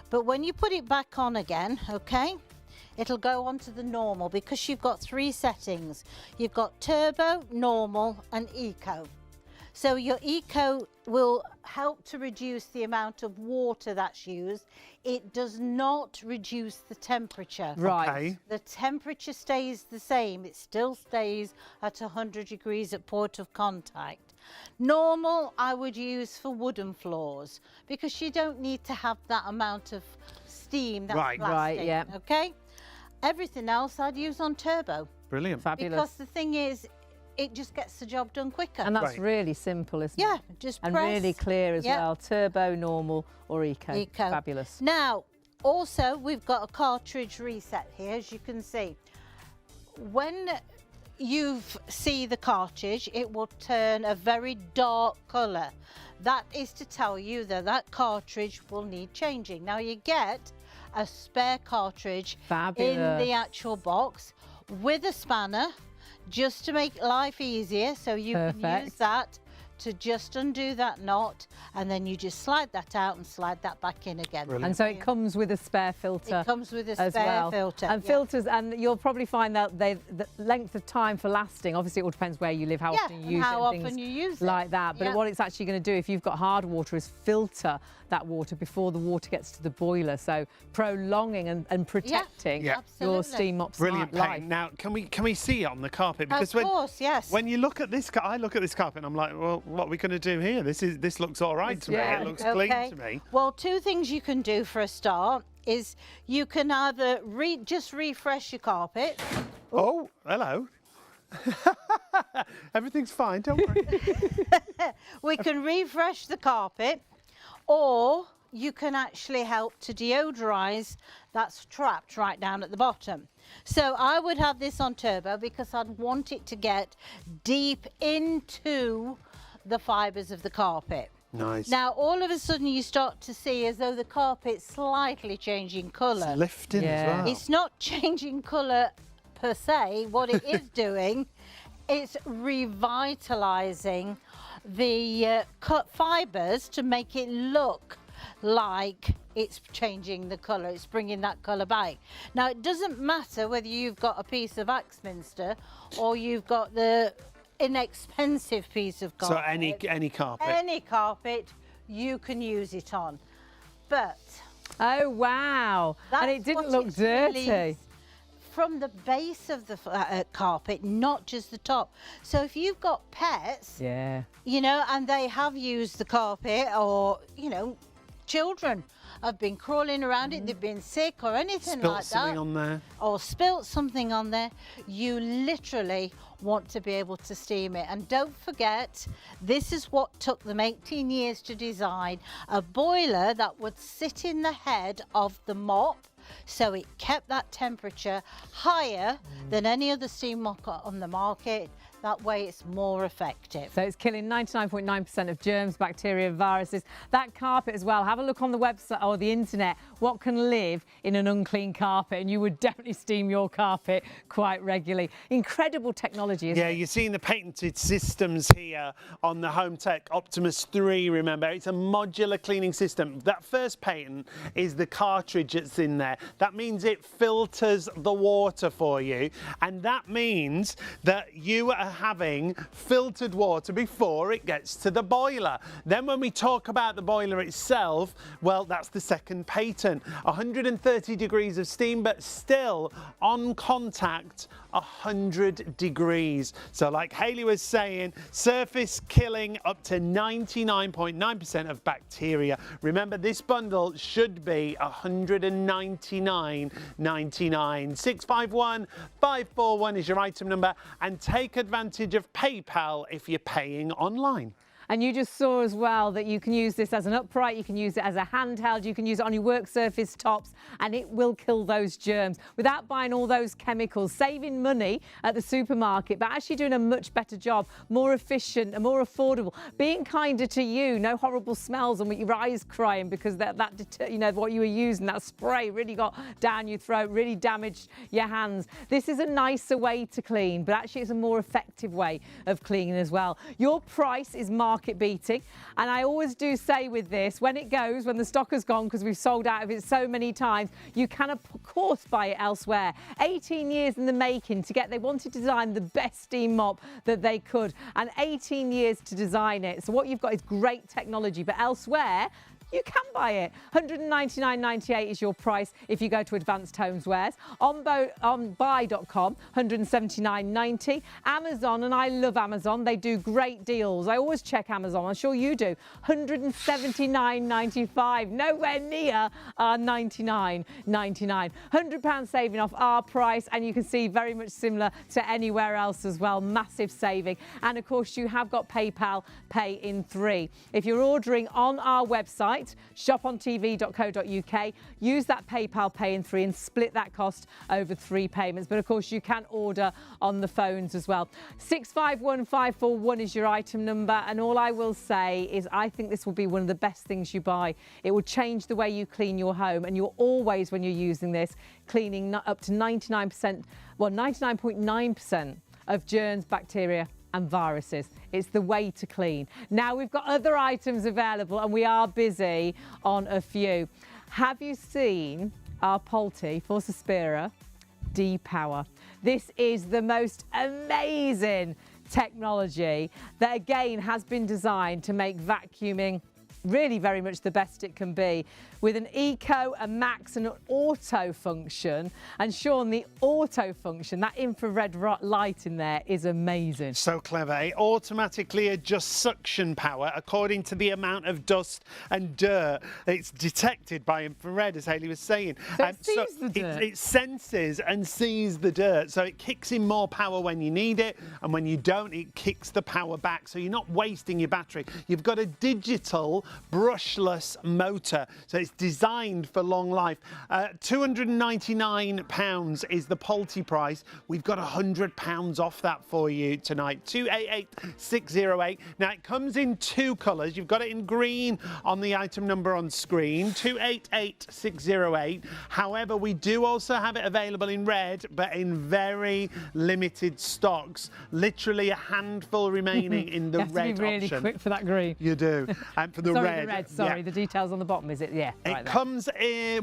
Speaker 3: But when you put it back on again, okay, it'll go on to the normal because you've got 3 settings. You've got turbo, normal, and eco. So your eco will help to reduce the amount of water that's used. It does not reduce the temperature.
Speaker 1: Right.
Speaker 2: Okay.
Speaker 3: The temperature stays the same. It still stays at 100 degrees at point of contact. Normal, I would use for wooden floors because you don't need to have that amount of steam that's
Speaker 2: Right.
Speaker 3: blasting.
Speaker 1: Right, yeah.
Speaker 3: Okay. Everything else I'd use on turbo
Speaker 2: Brilliant.
Speaker 1: Fabulous.
Speaker 3: because the thing is, it just gets the job done quicker.
Speaker 1: And that's
Speaker 2: Right.
Speaker 1: really simple, isn't
Speaker 3: yeah,
Speaker 1: it?
Speaker 3: just
Speaker 1: And
Speaker 3: press.
Speaker 1: really clear as
Speaker 3: Yeah.
Speaker 1: well. Turbo, normal or eco.
Speaker 3: Eco.
Speaker 1: Fabulous.
Speaker 3: Now, also, we've got a cartridge reset here, as you can see. When you see the cartridge, it will turn a very dark colour. That is to tell you that that cartridge will need changing. Now, you get a spare cartridge in
Speaker 1: Fabulous.
Speaker 3: the actual box with a spanner, just to make life easier, so you can use
Speaker 1: Perfect.
Speaker 3: that to just undo that knot, and then you just slide that out and slide that back in again.
Speaker 2: Brilliant.
Speaker 1: And so it comes with a spare filter.
Speaker 3: It comes with a
Speaker 1: as
Speaker 3: spare
Speaker 1: well.
Speaker 3: filter.
Speaker 1: And
Speaker 3: yeah.
Speaker 1: filters, and you'll probably find that the length of time for lasting, obviously it all depends where you live, how
Speaker 3: Yeah,
Speaker 1: often you
Speaker 3: and
Speaker 1: use
Speaker 3: how
Speaker 1: it, and
Speaker 3: often
Speaker 1: things
Speaker 3: you use it.
Speaker 1: like that. But
Speaker 3: Yeah.
Speaker 1: what it's actually going to do if you've got hard water is filter that water before the water gets to the boiler. So prolonging and protecting
Speaker 2: Yeah.
Speaker 1: your
Speaker 3: Absolutely.
Speaker 1: steam mop's
Speaker 2: Brilliant
Speaker 1: life.
Speaker 2: paint. Now, can we see it on the carpet? Because
Speaker 3: Of course, yes.
Speaker 2: when you look at this, I look at this carpet and I'm like, well, what are we going to do here? This looks all right to me.
Speaker 1: Yeah.
Speaker 2: It looks
Speaker 3: Okay.
Speaker 2: clean to me.
Speaker 3: Well, 2 things you can do for a start is you can either just refresh your carpet.
Speaker 2: Oh, hello. Everything's fine, don't worry.
Speaker 3: We can refresh the carpet, or you can actually help to deodorize that's trapped right down at the bottom. So I would have this on turbo because I'd want it to get deep into the fibers of the carpet.
Speaker 2: Nice.
Speaker 3: Now, all of a sudden, you start to see as though the carpet's slightly changing colour.
Speaker 2: It's lifting
Speaker 1: Yeah.
Speaker 2: as well.
Speaker 3: It's not changing colour per se. What it is doing, it's revitalising the cut fibres to make it look like it's changing the colour. It's bringing that colour back. Now, it doesn't matter whether you've got a piece of Axminster or you've got the inexpensive piece of carpet.
Speaker 2: So any carpet.
Speaker 3: Any carpet you can use it on. But
Speaker 1: Oh, wow. And it
Speaker 3: that's
Speaker 1: didn't
Speaker 3: what
Speaker 1: look
Speaker 3: it's
Speaker 1: dirty.
Speaker 3: really from the base of the carpet, not just the top. So if you've got pets,
Speaker 1: Yeah.
Speaker 3: you know, and they have used the carpet, or, you know, children have been crawling around it, they've been sick or anything
Speaker 2: Spilt
Speaker 3: like
Speaker 2: something
Speaker 3: that,
Speaker 2: on there.
Speaker 3: or spilt something on there, you literally want to be able to steam it. And don't forget, this is what took them 18 years to design, a boiler that would sit in the head of the mop, so it kept that temperature higher than any other steam mop on the market. That way it's more effective.
Speaker 1: So it's killing 99.9% of germs, bacteria, viruses. That carpet as well, have a look on the website or the internet, what can live in an unclean carpet, and you would definitely steam your carpet quite regularly. Incredible technology, isn't it?
Speaker 2: Yeah, you're seeing the patented systems here on the Home Tech Optimus 3, remember. It's a modular cleaning system. That first patent is the cartridge that's in there. That means it filters the water for you, and that means that you are having filtered water before it gets to the boiler. Then when we talk about the boiler itself, well, that's the second patent. 130 degrees of steam, but still on contact 100 degrees. So like Hayley was saying, surface killing up to 99.9% of bacteria. Remember, this bundle should be $199.99. 651 541 is your item number, and take advantage of PayPal if you're paying online.
Speaker 1: And you just saw as well that you can use this as an upright, you can use it as a handheld, you can use it on your work surface tops, and it will kill those germs without buying all those chemicals, saving money at the supermarket, but actually doing a much better job, more efficient and more affordable, being kinder to you, no horrible smells and with your eyes crying because that you know, what you were using, that spray really got down your throat, really damaged your hands. This is a nicer way to clean, but actually it's a more effective way of cleaning as well. Your price is market beating, and I always do say with this, when it goes, when the stock has gone, because we've sold out of it so many times, you can of course buy it elsewhere. 18 years in the making to get, they wanted to design the best steam mop that they could, and 18 years to design it. So what you've got is great technology, but elsewhere you can buy it. $199.98 is your price if you go to Advanced Homewares. On buy.com, $179.90. Amazon, and I love Amazon, they do great deals. I always check Amazon, I'm sure you do. $179.95, nowhere near our $99.99. £100 saving off our price, and you can see very much similar to anywhere else as well. Massive saving. And of course, you have got PayPal Pay in 3. If you're ordering on our website, ShopOnTV.co.uk, use that PayPal Pay in 3 and split that cost over 3 payments. But of course, you can order on the phones as well. 651 541 is your item number, and all I will say is I think this will be one of the best things you buy. It will change the way you clean your home, and you're always, when you're using this, cleaning up to 99%, well, 99.9% of germs, bacteria and viruses. It's the way to clean. Now we've got other items available, and we are busy on a few. Have you seen our Polti for Suspira D-Power? This is the most amazing technology that again has been designed to make vacuuming really very much the best it can be, with an eco, a max and an auto function. And Sean, the auto function, that infrared light in there is amazing.
Speaker 2: So clever. It automatically adjusts suction power according to the amount of dust and dirt it's detected by infrared, as Hayley was saying.
Speaker 1: So it sees the dirt.
Speaker 2: It senses and sees the dirt, so it kicks in more power when you need it, and when you don't, it kicks the power back, so you're not wasting your battery. You've got a digital brushless motor, so it's designed for long life. £299 is the Polti price. We've got £100 off that for you tonight. 288608. Now it comes in 2 colours. You've got it in green on the item number on screen, 288608. However, we do also have it available in red, but in very limited stocks. Literally a handful remaining in the red option.
Speaker 1: You have to be really quick for that green.
Speaker 2: You do. And for the
Speaker 1: Sorry,
Speaker 2: red.
Speaker 1: Sorry,
Speaker 2: Yeah.
Speaker 1: the details on the bottom, is it? Yeah.
Speaker 2: It comes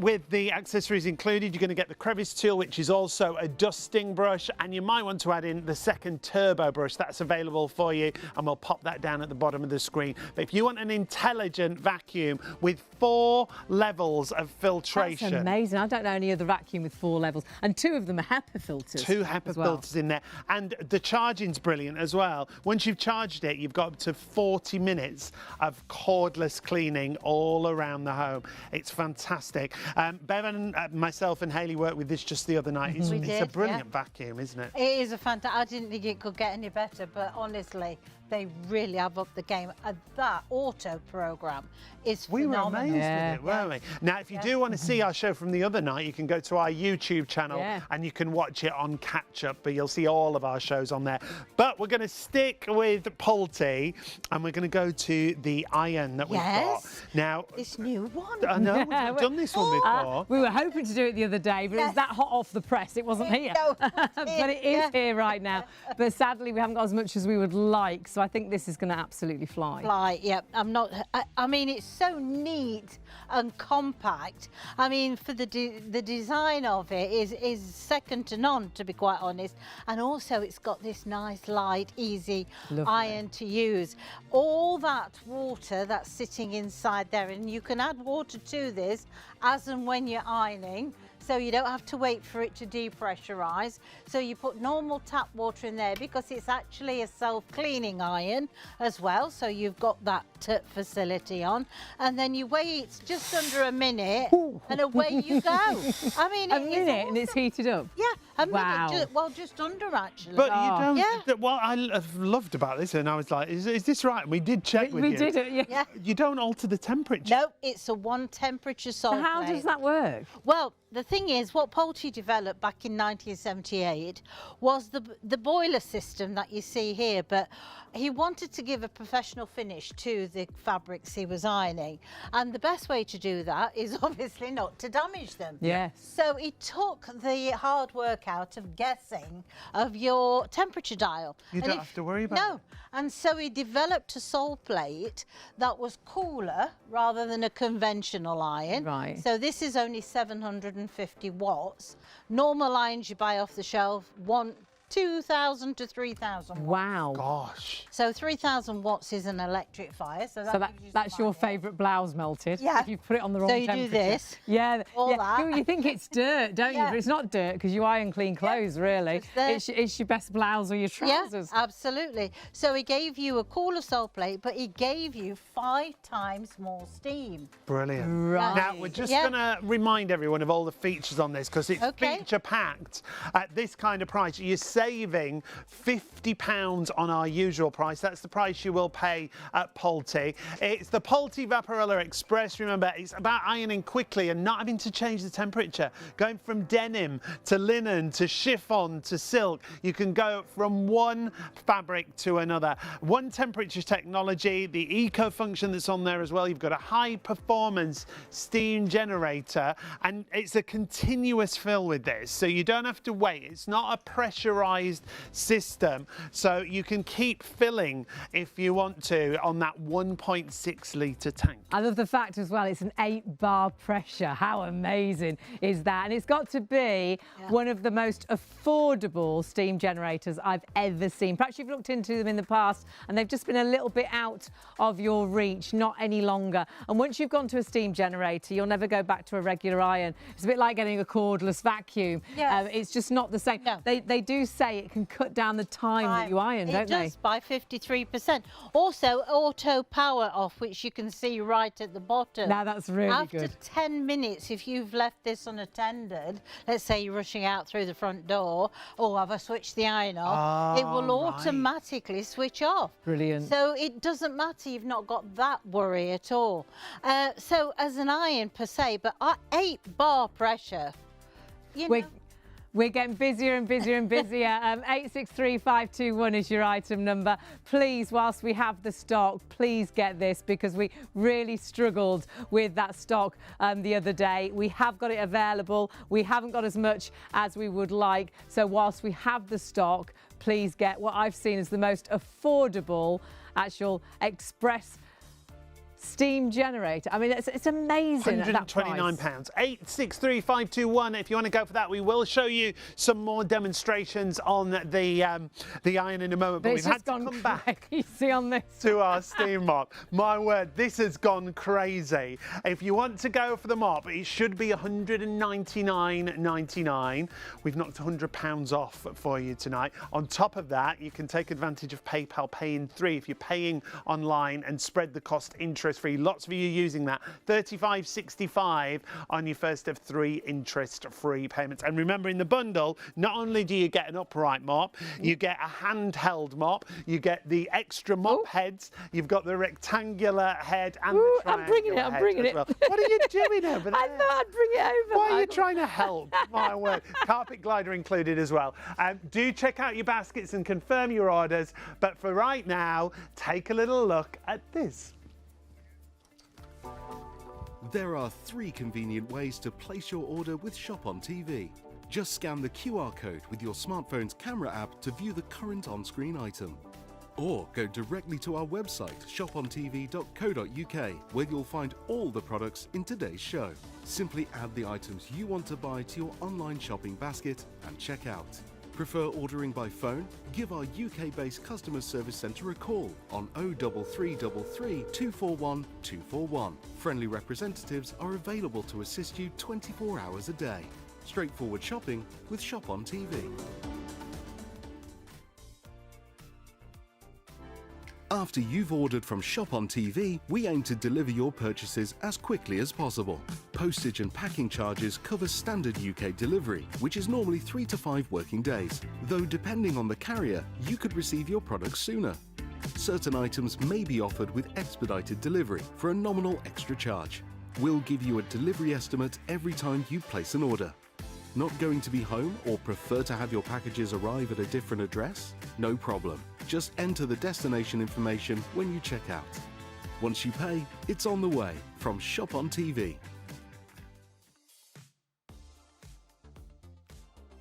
Speaker 2: with the accessories included. You're going to get the crevice tool, which is also a dusting brush, and you might want to add in the second turbo brush. That's available for you, and we'll pop that down at the bottom of the screen. But if you want an intelligent vacuum with 4 levels of filtration.
Speaker 1: That's amazing. I don't know any other vacuum with 4 levels, and 2 of them are HEPA filters.
Speaker 2: 2 HEPA filters in there, and the charging's brilliant as well. Once you've charged it, you've got up to 40 minutes of cordless cleaning all around the home. It's fantastic. Bevan, myself and Hayley worked with this just the other night. It's a brilliant vacuum, isn't it?
Speaker 3: It is a fantastic. I didn't think it could get any better, but honestly, they really have upped the game. That auto program is phenomenal.
Speaker 2: We were amazed with it, weren't we? Now, if you do want to see our show from the other night, you can go to our YouTube channel and you can watch it on catch up, but you'll see all of our shows on there. But we're going to stick with Pulte, and we're going to go to the iron that we've got. Now,
Speaker 3: this new one.
Speaker 2: I know, we've not done this one before.
Speaker 1: We were hoping to do it the other day, but it was that hot off the press, it wasn't here.
Speaker 3: No,
Speaker 1: but it is here right now. But sadly, we haven't got as much as we would like, so I think this is going to absolutely fly.
Speaker 3: Yeah. I mean, it's so neat and compact. I mean, for the design of it is second to none, to be quite honest. And also, it's got this nice, light, easy iron to use. All that water that's sitting inside there, and you can add water to this as and when you're ironing. So you don't have to wait for it to depressurize. So you put normal tap water in there because it's actually a self-cleaning iron as well. So you've got that facility on. And then you wait just under a minute and away you go. I mean,
Speaker 1: a minute awesome. And it's heated up?
Speaker 3: Yeah, a
Speaker 1: wow.
Speaker 3: minute. Well, just under actually.
Speaker 2: But you don't, what I've loved about this, and I was like, is this right? And we did check with you.
Speaker 1: We did it, yeah.
Speaker 2: You don't alter the temperature.
Speaker 3: No, it's a 1 temperature salt
Speaker 1: So how
Speaker 3: plate.
Speaker 1: does that work?
Speaker 3: Well, the thing is, what Pulte developed back in 1978 was the boiler system that you see here, but he wanted to give a professional finish to the fabrics he was ironing. And the best way to do that is obviously not to damage them.
Speaker 1: Yes.
Speaker 3: So he took the hard work out of guessing of your temperature dial.
Speaker 2: You don't have to worry about it.
Speaker 3: No. And so he developed a salt plate that was cooler rather than a conventional iron.
Speaker 1: Right.
Speaker 3: So this is only 750 watts. Normal irons you buy off the shelf want 2,000 to 3,000 watts.
Speaker 1: Wow.
Speaker 2: Gosh.
Speaker 3: So 3,000 watts is an electric fire. So,
Speaker 1: that's your favourite blouse melted.
Speaker 3: Yeah.
Speaker 1: If you put it on the wrong
Speaker 3: so you
Speaker 1: temperature.
Speaker 3: do this.
Speaker 1: Yeah.
Speaker 3: That.
Speaker 1: You think it's dirt, don't you? But it's not dirt because you iron clean clothes, really. It's your best blouse or your trousers.
Speaker 3: Yeah, absolutely. So he gave you a cooler salt plate, but he gave you 5 times more steam.
Speaker 2: Brilliant.
Speaker 1: Right.
Speaker 2: Now, we're just going to remind everyone of all the features on this because it's feature packed at this kind of price. You're saving £50 on our usual price. That's the price you will pay at Pulte. It's the Pulte Vaporella Express. Remember, it's about ironing quickly and not having to change the temperature. Going from denim to linen to chiffon to silk. You can go from one fabric to another. 1 temperature technology, the eco function that's on there as well. You've got a high performance steam generator, and it's a continuous fill with this. So you don't have to wait. It's not a pressurized system, so you can keep filling if you want to on that 1.6 litre tank.
Speaker 1: I love the fact as well it's an 8-bar pressure. How amazing is that? And it's got to be one of the most affordable steam generators I've ever seen. Perhaps you've looked into them in the past and they've just been a little bit out of your reach, not any longer. And once you've gone to a steam generator, you'll never go back to a regular iron. It's a bit like getting a cordless vacuum.
Speaker 3: Yes.
Speaker 1: It's just not the same.
Speaker 3: No.
Speaker 1: They do say it can cut down the time that you iron, don't they?
Speaker 3: It does by 53%. Also, auto power off, which you can see right at the bottom.
Speaker 1: Now that's really good.
Speaker 3: After 10 minutes, if you've left this unattended, let's say you're rushing out through the front door, or have I switched the iron off, it will automatically switch off.
Speaker 1: Brilliant.
Speaker 3: So it doesn't matter, you've not got that worry at all. So as an iron per se, but 8-bar pressure, you know.
Speaker 1: We're getting busier and busier and busier. 863521 is your item number. Please, whilst we have the stock, please get this because we really struggled with that stock the other day. We have got it available. We haven't got as much as we would like. So whilst we have the stock, please get what I've seen as the most affordable actual express steam generator. I mean, it's amazing at that price.
Speaker 2: £129. 863521. If you want to go for that, we will show you some more demonstrations on the iron in a moment. But we've had to come back
Speaker 1: on this
Speaker 2: to our steam mop. My word, this has gone crazy. If you want to go for the mop, it should be £199.99. We've knocked £100 off for you tonight. On top of that, you can take advantage of PayPal Pay in 3 if you're paying online and spread the cost interest-free. Lots of you using that. $35.65 on your first of 3 interest-free payments. And remember, in the bundle, not only do you get an upright mop, you get a handheld mop, you get the extra mop heads, you've got the rectangular head and the triangular head.
Speaker 1: I'm bringing it.
Speaker 2: Well. What are you doing over there?
Speaker 1: I thought I'd bring it over.
Speaker 2: Why are you trying to help? My word. Carpet glider included as well. Do check out your baskets and confirm your orders. But for right now, take a little look at this.
Speaker 4: There are 3 convenient ways to place your order with ShopOnTV. Just scan the QR code with your smartphone's camera app to view the current on-screen item. Or go directly to our website, shopontv.co.uk, where you'll find all the products in today's show. Simply add the items you want to buy to your online shopping basket and check out. Prefer ordering by phone? Give our UK-based customer service centre a call on 03333 241 241. Friendly representatives are available to assist you 24 hours a day. Straightforward shopping with ShopOnTV. After you've ordered from ShopOnTV, we aim to deliver your purchases as quickly as possible. Postage and packing charges cover standard UK delivery, which is normally 3 to 5 working days, though depending on the carrier, you could receive your products sooner. Certain items may be offered with expedited delivery for a nominal extra charge. We'll give you a delivery estimate every time you place an order. Not going to be home or prefer to have your packages arrive at a different address? No problem. Just enter the destination information when you check out. Once you pay, it's on the way from ShopOnTV.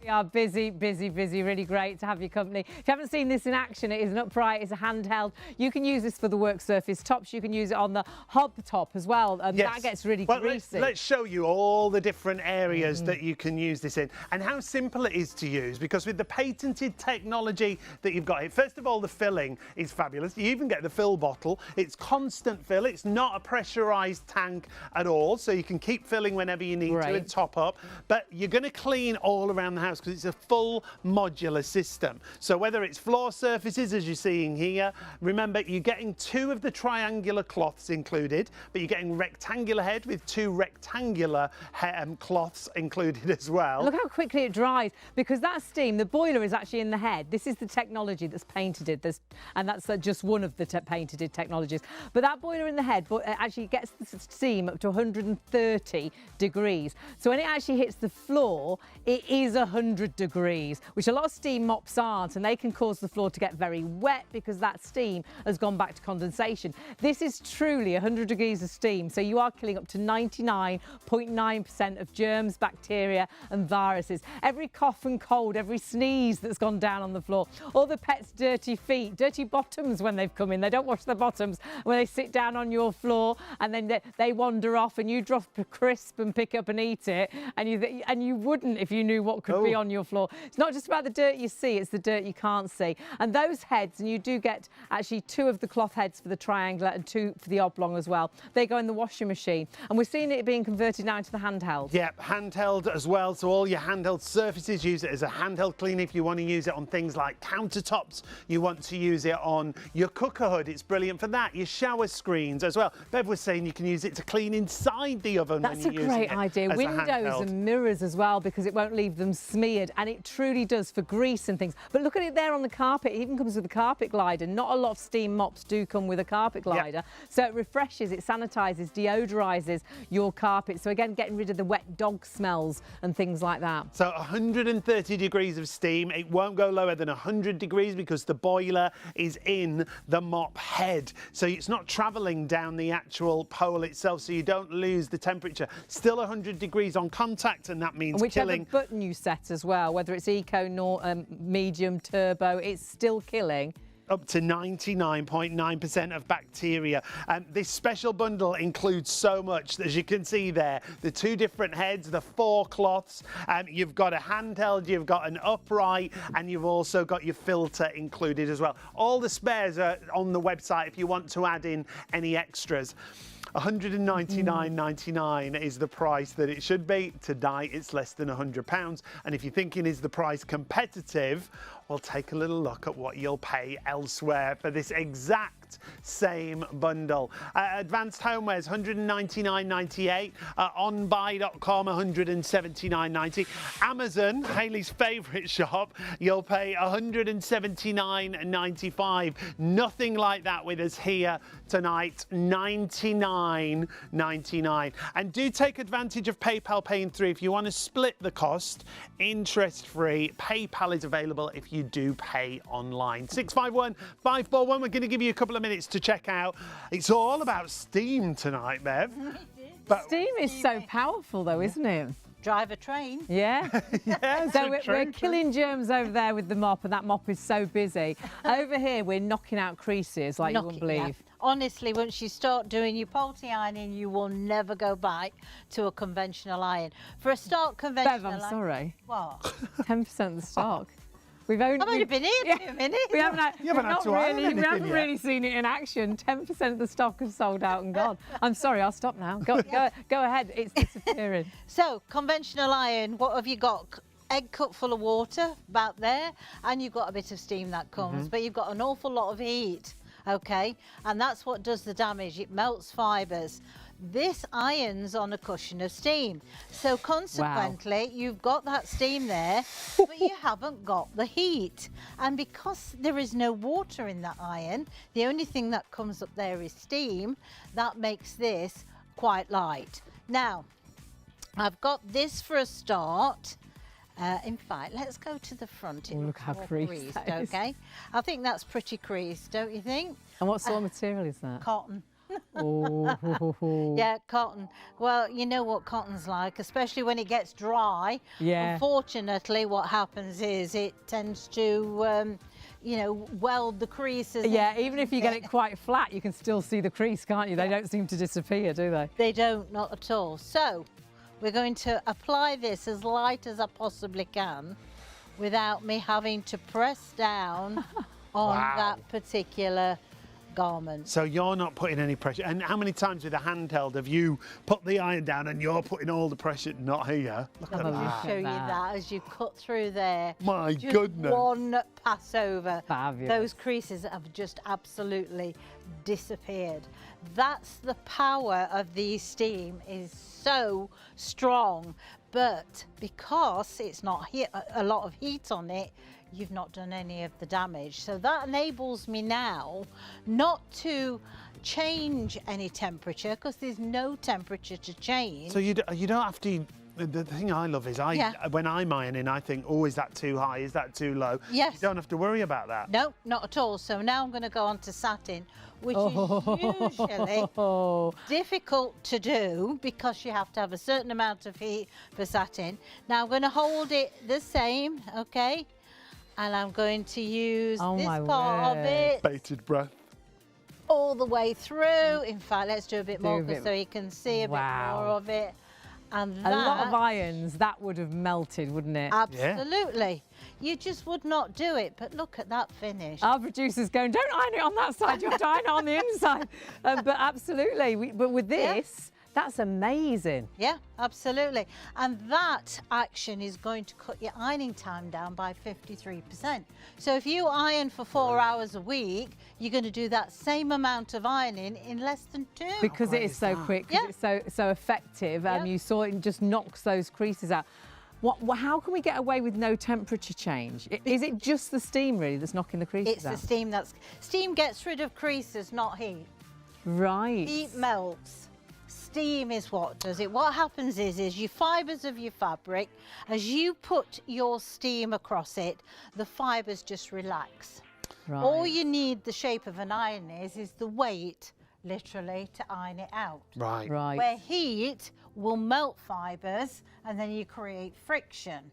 Speaker 1: We are busy, really great to have your company. If you haven't seen this in action, it is an upright, it's a handheld. You can use this for the work surface tops, you can use it on the hob top as well, and that gets really greasy.
Speaker 2: Let's show you all the different areas that you can use this in and how simple it is to use, because with the patented technology that you've got here, first of all, the filling is fabulous. You even get the fill bottle. It's constant fill. It's not a pressurized tank at all, so you can keep filling whenever you need to and top up. But you're going to clean all around the house because it's a full modular system. So whether it's floor surfaces, as you're seeing here, remember you're getting 2 of the triangular cloths included, but you're getting rectangular head with 2 rectangular cloths included as well.
Speaker 1: Look how quickly it dries, because that steam, the boiler is actually in the head. This is the technology that's painted it, and that's just one of the patented technologies. But that boiler in the head actually gets the steam up to 130 degrees. So when it actually hits the floor, it is 100 degrees, which a lot of steam mops aren't, and they can cause the floor to get very wet because that steam has gone back to condensation. This is truly 100 degrees of steam, so you are killing up to 99.9% of germs, bacteria and viruses. Every cough and cold, every sneeze that's gone down on the floor, all the pets' dirty feet, dirty bottoms when they've come in, they don't wash their bottoms when they sit down on your floor, and then they wander off and you drop a crisp and pick up and eat it, and you wouldn't if you knew what could be on your floor. It's not just about the dirt you see, it's the dirt you can't see. And those heads, and you do get actually 2 of the cloth heads for the triangular and 2 for the oblong as well. They go in the washing machine, and we're seeing it being converted now into the handheld.
Speaker 2: Yep, handheld as well. So all your handheld surfaces, use it as a handheld cleaner. If you want to use it on things like countertops, you want to use it on your cooker hood, it's brilliant for that. Your shower screens as well. Bev was saying you can use it to clean inside the oven.
Speaker 1: That's a great idea. Windows and mirrors as well, because it won't leave them smeared, and it truly does for grease and things. But look at it there on the carpet. It even comes with a carpet glider. Not a lot of steam mops do come with a carpet glider. So it refreshes, it sanitizes, deodorizes your carpet. So again, getting rid of the wet dog smells and things like that.
Speaker 2: So 130 degrees of steam. It won't go lower than 100 degrees because the boiler is in the mop head. So it's not traveling down the actual pole itself, so you don't lose the temperature. Still 100 degrees on contact, and that means killing.
Speaker 1: Whichever button you set as well, whether it's eco, medium, turbo, it's still killing
Speaker 2: up to 99.9% of bacteria. This special bundle includes so much, as you can see there. The 2 different heads, the 4 cloths, you've got a handheld, you've got an upright, and you've also got your filter included as well. All the spares are on the website if you want to add in any extras. £199.99 is the price that it should be. Today it's less than £100. And if you're thinking, is the price competitive? Well, take a little look at what you'll pay elsewhere for this exact same bundle. Advanced Homeware's £199.98. Onbuy.com £179.90. Amazon, Hayley's favourite shop, you'll pay £179.95. Nothing like that with us here tonight. £99.99. And do take advantage of PayPal Pay in 3 if you want to split the cost, interest-free. PayPal is available if you do pay online. 651 541. We're going to give you a couple of minutes to check out. It's all about steam tonight, Bev.
Speaker 1: But steam is so powerful, though, isn't it?
Speaker 3: Drive a train.
Speaker 1: Yeah.
Speaker 2: Yeah.
Speaker 1: So we're killing germs over there with the mop, and that mop is so busy. Over here, we're knocking out creases like you wouldn't believe.
Speaker 3: Yeah. Honestly, once you start doing your multi ironing, you will never go back to a conventional iron. For a start, conventional
Speaker 1: Bev, I'm sorry.
Speaker 3: What?
Speaker 1: 10% of the stock. I've
Speaker 3: only been here 2 minutes.
Speaker 1: We haven't had,
Speaker 2: You haven't had
Speaker 1: not
Speaker 2: to iron
Speaker 1: really, we
Speaker 2: anything
Speaker 1: haven't
Speaker 2: yet.
Speaker 1: really seen it in action. 10% of the stock has sold out and gone. I'm sorry, I'll stop now. Go ahead. It's disappearing.
Speaker 3: So, conventional iron, what have you got? Egg cup full of water, about there, and you've got a bit of steam that comes, but you've got an awful lot of heat, okay? And that's what does the damage. It melts fibres. This irons on a cushion of steam. So consequently, you've got that steam there, but you haven't got the heat. And because there is no water in that iron, the only thing that comes up there is steam. That makes this quite light. Now, I've got this for a start. In fact, let's go to the front. It
Speaker 1: Look how creased that is.
Speaker 3: okay? I think that's pretty creased, don't you think?
Speaker 1: And what sort of material is that?
Speaker 3: Cotton.
Speaker 1: Oh.
Speaker 3: Yeah, cotton. Well, you know what cotton's like, especially when it gets dry.
Speaker 1: Yeah.
Speaker 3: Unfortunately, what happens is it tends to, you know, weld the creases.
Speaker 1: Yeah, even if you get it quite flat, you can still see the crease, can't you? They don't seem to disappear, do they?
Speaker 3: They don't, not at all. So, we're going to apply this as light as I possibly can without me having to press down on that particular garment.
Speaker 2: So you're not putting any pressure. And how many times with a handheld have you put the iron down and you're putting all the pressure? Not here. Look at
Speaker 3: I'll
Speaker 2: that.
Speaker 3: just show you that as you cut through there.
Speaker 2: My
Speaker 3: Just
Speaker 2: goodness.
Speaker 3: one pass over.
Speaker 1: Fabulous.
Speaker 3: Those creases have just absolutely disappeared. That's the power of these steam, is so strong, but because it's not a lot of heat on it, you've not done any of the damage. So that enables me now not to change any temperature, because there's no temperature to change.
Speaker 2: So you don't have to. The thing I love is when I'm ironing, I think, oh, is that too high? Is that too low?
Speaker 3: Yes.
Speaker 2: You don't have to worry about that.
Speaker 3: No, not at all. So now I'm going to go on to satin, which is usually difficult to do because you have to have a certain amount of heat for satin. Now I'm going to hold it the same, okay? And I'm going to use this part of it
Speaker 2: Bated breath.
Speaker 3: all the way through. In fact, let's do a bit more
Speaker 1: bit
Speaker 3: so you can see a bit more of it. And
Speaker 1: a lot of irons, that would have melted, wouldn't it?
Speaker 3: Absolutely. You just would not do it, but look at that finish.
Speaker 1: Our producer's going, don't iron it on that side, you have to iron it on the inside. But absolutely, but with this, that's amazing.
Speaker 3: Yeah, absolutely. And that action is going to cut your ironing time down by 53%. So if you iron for 4 hours a week, you're going to do that same amount of ironing in less than 2.
Speaker 1: Because it is so quick, it's so effective, and you saw it just knocks those creases out. How can we get away with no temperature change? Is it just the steam really that's knocking the creases out?
Speaker 3: It's the steam steam gets rid of creases, not heat.
Speaker 1: Right.
Speaker 3: Heat melts. Steam is what does it. What happens is your fibres of your fabric, as you put your steam across it, the fibres just relax.
Speaker 1: Right.
Speaker 3: All you need the shape of an iron is the weight, literally, to iron it out.
Speaker 2: Right.
Speaker 1: Right.
Speaker 3: Where heat will melt fibres and then you create friction.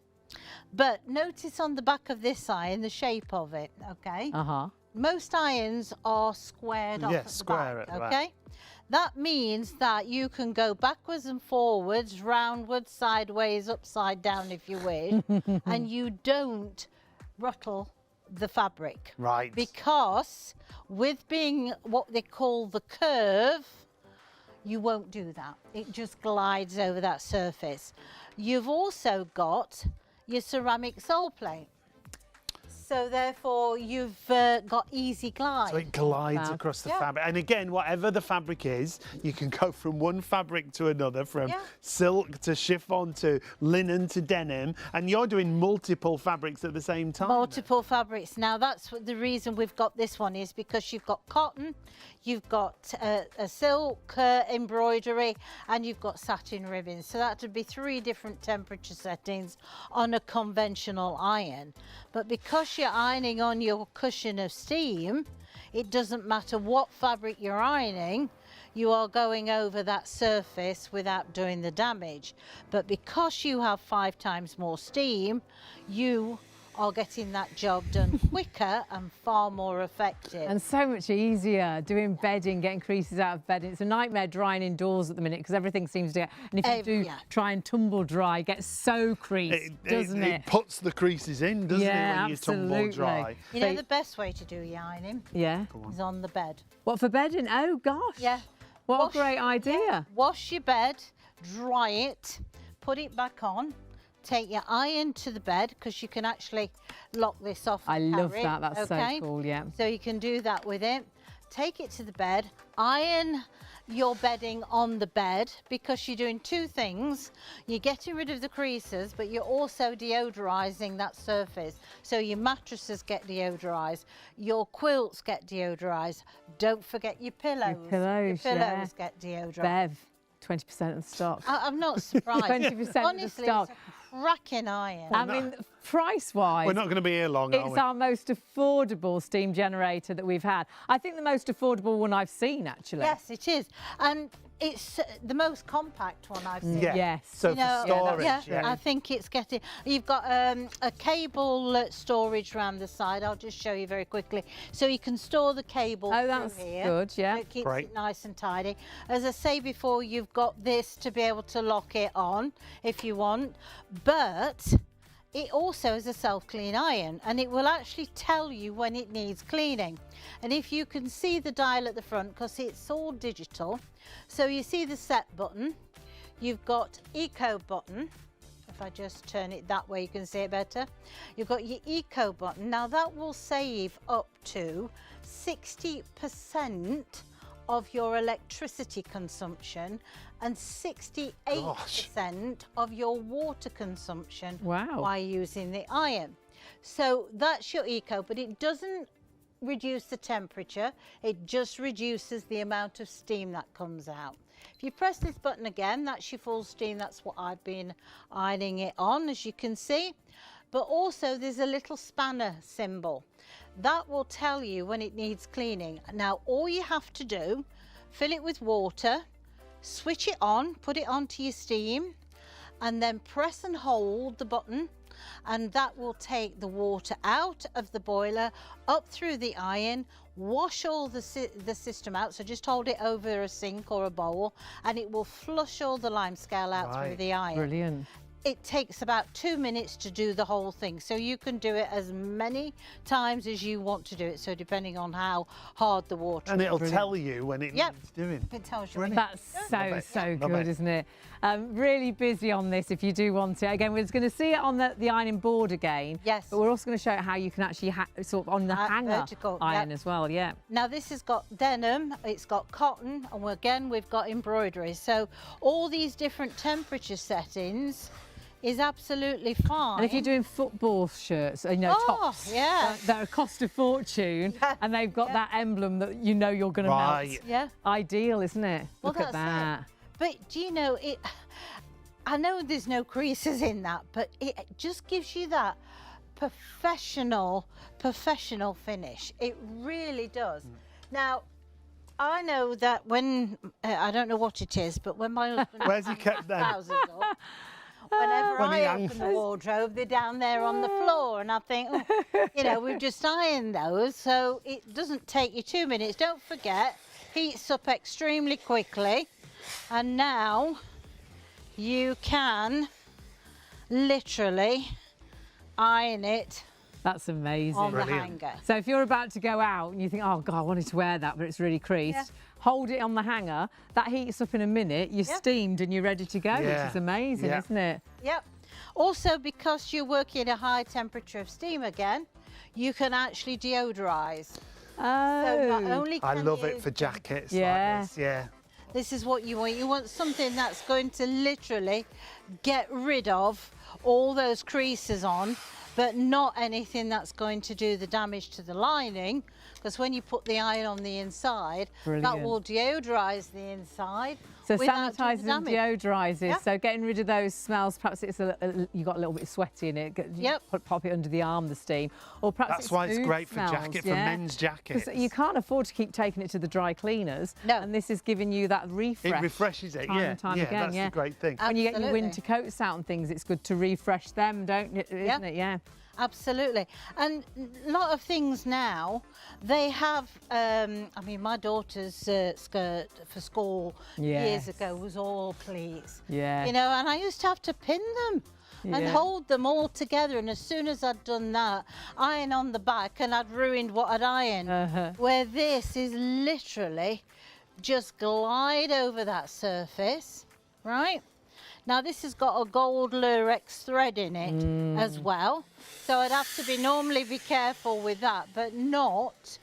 Speaker 3: But notice on the back of this iron the shape of it, okay?
Speaker 1: Uh-huh.
Speaker 3: most irons are squared off
Speaker 2: Yeah,
Speaker 3: at the
Speaker 2: square
Speaker 3: back,
Speaker 2: at the back.
Speaker 3: okay? That means that you can go backwards and forwards, roundwards, sideways, upside down if you wish, and you don't ruffle the fabric.
Speaker 2: Right.
Speaker 3: Because with being what they call the curve, you won't do that. It just glides over that surface. You've also got your ceramic sole plate. So therefore you've got easy glide.
Speaker 2: So it glides across the fabric. And again, whatever the fabric is, you can go from one fabric to another, from silk to chiffon to linen to denim, and you're doing multiple fabrics at the same time.
Speaker 3: Multiple fabrics. Now that's what the reason we've got this one is because you've got cotton, you've got a silk embroidery, and you've got satin ribbons. So that would be 3 different temperature settings on a conventional iron. But because you're ironing on your cushion of steam, it doesn't matter what fabric you're ironing, you are going over that surface without doing the damage. But because you have 5 times more steam, you are getting that job done quicker and far more effective.
Speaker 1: And so much easier doing bedding, getting creases out of bedding. It's a nightmare drying indoors at the minute because everything seems to get, and if you do try and tumble dry, it gets so creased, doesn't it?
Speaker 2: It puts the creases in, doesn't it, when you tumble dry?
Speaker 3: You know the best way to do your ironing?
Speaker 1: Yeah.
Speaker 3: Is on the bed.
Speaker 1: What, for bedding? Oh gosh.
Speaker 3: Yeah.
Speaker 1: What a great idea.
Speaker 3: Yeah. Wash your bed, dry it, put it back on. Take your iron to the bed because you can actually lock this off.
Speaker 1: I love that. That's so cool. Yeah.
Speaker 3: So you can do that with it. Take it to the bed. Iron your bedding on the bed because you're doing 2 things. You're getting rid of the creases, but you're also deodorizing that surface. So your mattresses get deodorized, your quilts get deodorized. Don't forget your pillows. Your pillows get deodorized.
Speaker 1: Bev, 20% of the stock.
Speaker 3: I'm not surprised.
Speaker 1: 20%
Speaker 3: Honestly,
Speaker 1: of the stock.
Speaker 3: it's a cracking iron.
Speaker 1: I mean, price-wise,
Speaker 2: We're not going to be here long, are
Speaker 1: it's
Speaker 2: we?
Speaker 1: our most affordable steam generator that we've had. I think the most affordable one I've seen, actually.
Speaker 3: Yes, it is. And it's the most compact one I've seen.
Speaker 2: Yeah.
Speaker 1: Yes.
Speaker 2: So
Speaker 3: You know,
Speaker 2: for storage,
Speaker 3: I think it's getting. You've got a cable storage around the side. I'll just show you very quickly, so you can store the cable.
Speaker 1: Oh, that's
Speaker 3: through here.
Speaker 1: good. Yeah.
Speaker 3: It keeps
Speaker 2: Great.
Speaker 3: it nice and tidy. As I say before, you've got this to be able to lock it on if you want, but it also is a self-clean iron, and it will actually tell you when it needs cleaning. And if you can see the dial at the front, because it's all digital, so you see the set button, you've got eco button. If I just turn it that way, you can see it better. You've got your eco button. Now that will save up to 60% of your electricity consumption and 68% of your water consumption by using the iron. So that's your eco, but it doesn't reduce the temperature, it just reduces the amount of steam that comes out. If you press this button again, that's your full steam. That's what I've been ironing it on, as you can see. But also there's a little spanner symbol that will tell you when it needs cleaning. Now all you have to do, fill it with water, switch it on, put it onto your steam, and then press and hold the button, and that will take the water out of the boiler, up through the iron, wash all the system out. So just hold it over a sink or a bowl, and it will flush all the limescale out through the iron.
Speaker 1: Brilliant.
Speaker 3: It takes about 2 minutes to do the whole thing, so you can do it as many times as you want to do it, so depending on how hard the water is.
Speaker 2: And it'll tell you when it needs doing.
Speaker 3: It tells you.
Speaker 1: That's so good, isn't it? Really busy on this if you do want it. Again, we're just going to see it on the ironing board again.
Speaker 3: Yes.
Speaker 1: But we're also going to show you how you can actually sort of on the hanger
Speaker 3: vertical,
Speaker 1: iron as well. Yeah.
Speaker 3: Now this has got denim, it's got cotton, and again we've got embroidery. So all these different temperature settings is absolutely fine.
Speaker 1: And if you're doing football shirts, you know, tops, that cost a fortune, and they've got that emblem that you know you're going to melt.
Speaker 3: Yeah.
Speaker 1: Ideal, isn't it?
Speaker 3: Well,
Speaker 1: Look at that.
Speaker 3: But do you know, I know there's no creases in that, but it just gives you that professional finish. It really does. Now, I know that when, I don't know what it is, but when my husband
Speaker 2: Where's he kept them?
Speaker 3: trousers up, Whenever
Speaker 2: When he
Speaker 3: I
Speaker 2: hangs.
Speaker 3: open the wardrobe, they're down there on the floor, and I think, oh, you know, we've just ironed those, so it doesn't take you 2 minutes. Don't forget, heats up extremely quickly, and now you can literally iron it
Speaker 1: That's amazing.
Speaker 3: on
Speaker 2: Brilliant.
Speaker 3: the hanger.
Speaker 1: So if you're about to go out and you think, oh God, I wanted to wear that, but it's really creased,
Speaker 3: Yeah.
Speaker 1: hold it on the hanger. That heats up in a minute. You're
Speaker 3: Yeah.
Speaker 1: steamed and you're ready to go,
Speaker 2: Yeah.
Speaker 1: which is amazing,
Speaker 2: Yeah.
Speaker 1: isn't it?
Speaker 3: Yep. Also, because you're working at a high temperature of steam again, you can actually deodorize.
Speaker 1: Oh.
Speaker 3: So not only
Speaker 2: I
Speaker 3: can
Speaker 2: love
Speaker 3: you,
Speaker 2: it for jackets
Speaker 1: Yeah.
Speaker 2: like this. Yeah.
Speaker 3: this is what you want. You want something that's going to literally get rid of all those creases on, but not anything that's going to do the damage to the lining, because when you put the iron on the inside, that
Speaker 1: Brilliant.
Speaker 3: will deodorize the inside.
Speaker 1: So
Speaker 3: without doing
Speaker 1: sanitising
Speaker 3: the
Speaker 1: and
Speaker 3: damage.
Speaker 1: deodorizes.
Speaker 3: Yeah.
Speaker 1: So getting rid of those smells. Perhaps it's you got a little bit sweaty in it. You
Speaker 3: Yep.
Speaker 1: pop it under the arm, the steam, or perhaps
Speaker 2: That's why it's
Speaker 1: food
Speaker 2: great for
Speaker 1: smells,
Speaker 2: jacket, for
Speaker 1: yeah.
Speaker 2: men's jackets.
Speaker 1: 'Cause you can't afford to keep taking it to the dry cleaners.
Speaker 3: No.
Speaker 1: And this is giving you that refresh.
Speaker 2: It refreshes it,
Speaker 1: time
Speaker 2: yeah.
Speaker 1: and time
Speaker 2: yeah,
Speaker 1: again,
Speaker 2: that's
Speaker 1: yeah.
Speaker 2: the great thing.
Speaker 1: When you get your
Speaker 3: Absolutely.
Speaker 1: winter coats out and things, it's good to refresh them, don't you? Isn't it? Yeah.
Speaker 3: Absolutely. And a lot of things now, they have, I mean, my daughter's skirt for school years
Speaker 1: Yes.
Speaker 3: ago was all pleats.
Speaker 1: Yeah.
Speaker 3: You know, and I used to have to pin them and
Speaker 1: Yeah.
Speaker 3: hold them all together. And as soon as I'd done that, iron on the back, and I'd ruined what I'd ironed.
Speaker 1: Uh-huh.
Speaker 3: Where this is literally just glide over that surface, right? Now this has got a gold lurex thread in it as well. So I'd have to normally be careful with that, but not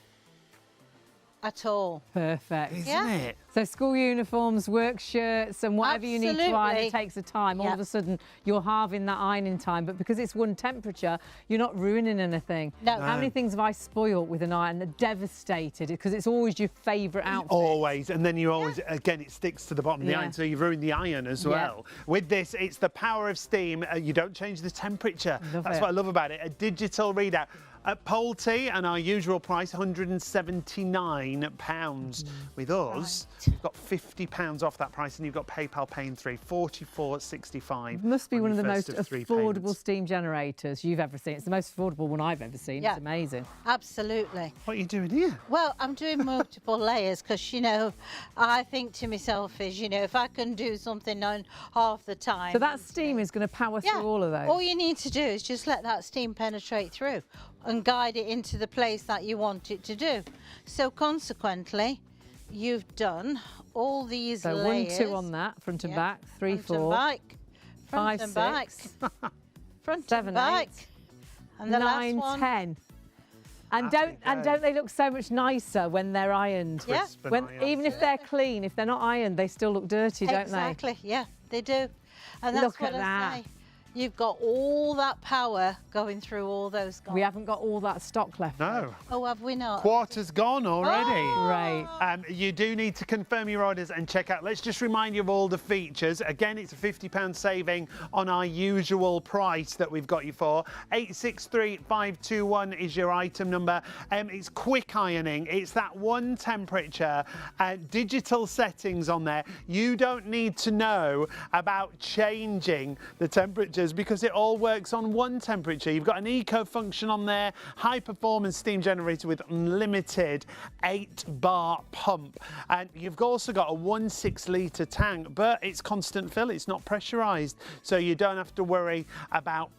Speaker 3: at all.
Speaker 1: Perfect.
Speaker 2: Isn't
Speaker 3: Yeah.
Speaker 2: it?
Speaker 1: So school uniforms, work shirts and whatever you need to iron,
Speaker 3: Absolutely.
Speaker 1: it takes a time. All of
Speaker 3: Yep.
Speaker 1: a sudden you're halving that ironing time, but because it's one temperature, you're not ruining anything.
Speaker 3: No.
Speaker 1: How many things have I spoilt with an iron? They're devastated because it's always your favourite outfit.
Speaker 2: Always, and then you always, again, it sticks to the bottom of the
Speaker 1: Yeah.
Speaker 2: iron, so you ruin the iron as
Speaker 1: Yeah.
Speaker 2: well. With this, it's the power of steam. You don't change the temperature.
Speaker 1: Love
Speaker 2: That's
Speaker 1: it.
Speaker 2: what I love about it. A digital readout. At Poulty, and our usual price, £179. With us, you've got £50 off that price, and you've got PayPal paying 3, £44.65.
Speaker 1: It must be
Speaker 2: on
Speaker 1: one of
Speaker 2: your
Speaker 1: the
Speaker 2: first
Speaker 1: most
Speaker 2: three
Speaker 1: affordable
Speaker 2: payments.
Speaker 1: steam generators you've ever seen. It's the most affordable one I've ever seen.
Speaker 3: Yeah.
Speaker 1: It's amazing.
Speaker 3: Absolutely.
Speaker 2: What are you doing here?
Speaker 3: Well, I'm doing multiple layers because, you know, I think to myself is, you know, if I can do something on half the time.
Speaker 1: So that steam is going to power through all of those.
Speaker 3: All you need to do is just let that steam penetrate through and guide it into the place that you want it to do. So consequently, you've done all these
Speaker 1: So
Speaker 3: layers.
Speaker 1: 1, 2 on that, front and
Speaker 3: Yeah.
Speaker 1: back, 3,
Speaker 3: Front
Speaker 1: 4,
Speaker 3: and back. Front
Speaker 1: 5,
Speaker 3: and back.
Speaker 1: 6,
Speaker 3: Front
Speaker 1: 7,
Speaker 3: and back.
Speaker 1: 8,
Speaker 3: And the
Speaker 1: 9,
Speaker 3: last one.
Speaker 1: 10. And
Speaker 2: Happy
Speaker 1: don't
Speaker 2: day.
Speaker 1: they look so much nicer when they're ironed?
Speaker 3: Yeah.
Speaker 2: Crisp and
Speaker 1: When,
Speaker 2: ironed.
Speaker 1: even if they're clean, if they're not ironed, they still look dirty, don't
Speaker 3: Exactly, yeah, they do. And that's
Speaker 1: Look
Speaker 3: what
Speaker 1: at
Speaker 3: I
Speaker 1: that.
Speaker 3: say. You've got all that power going through all those
Speaker 1: they? We haven't got all that stock left.
Speaker 2: No.
Speaker 3: Oh, have we not?
Speaker 2: Quarter's gone already.
Speaker 3: Oh.
Speaker 1: Right.
Speaker 2: You do need to confirm your orders and check out. Let's just remind you of all the features. Again, it's a £50 saving on our usual price that we've got you for. 863521 is your item number. It's quick ironing. It's that one temperature. Digital settings on there. You don't need to know about changing the temperatures because it all works on one temperature. You've got an eco function on there, high performance steam generator with unlimited 8-bar pump. And you've also got a 1.6 litre tank, but it's constant fill, it's not pressurised. So you don't have to worry about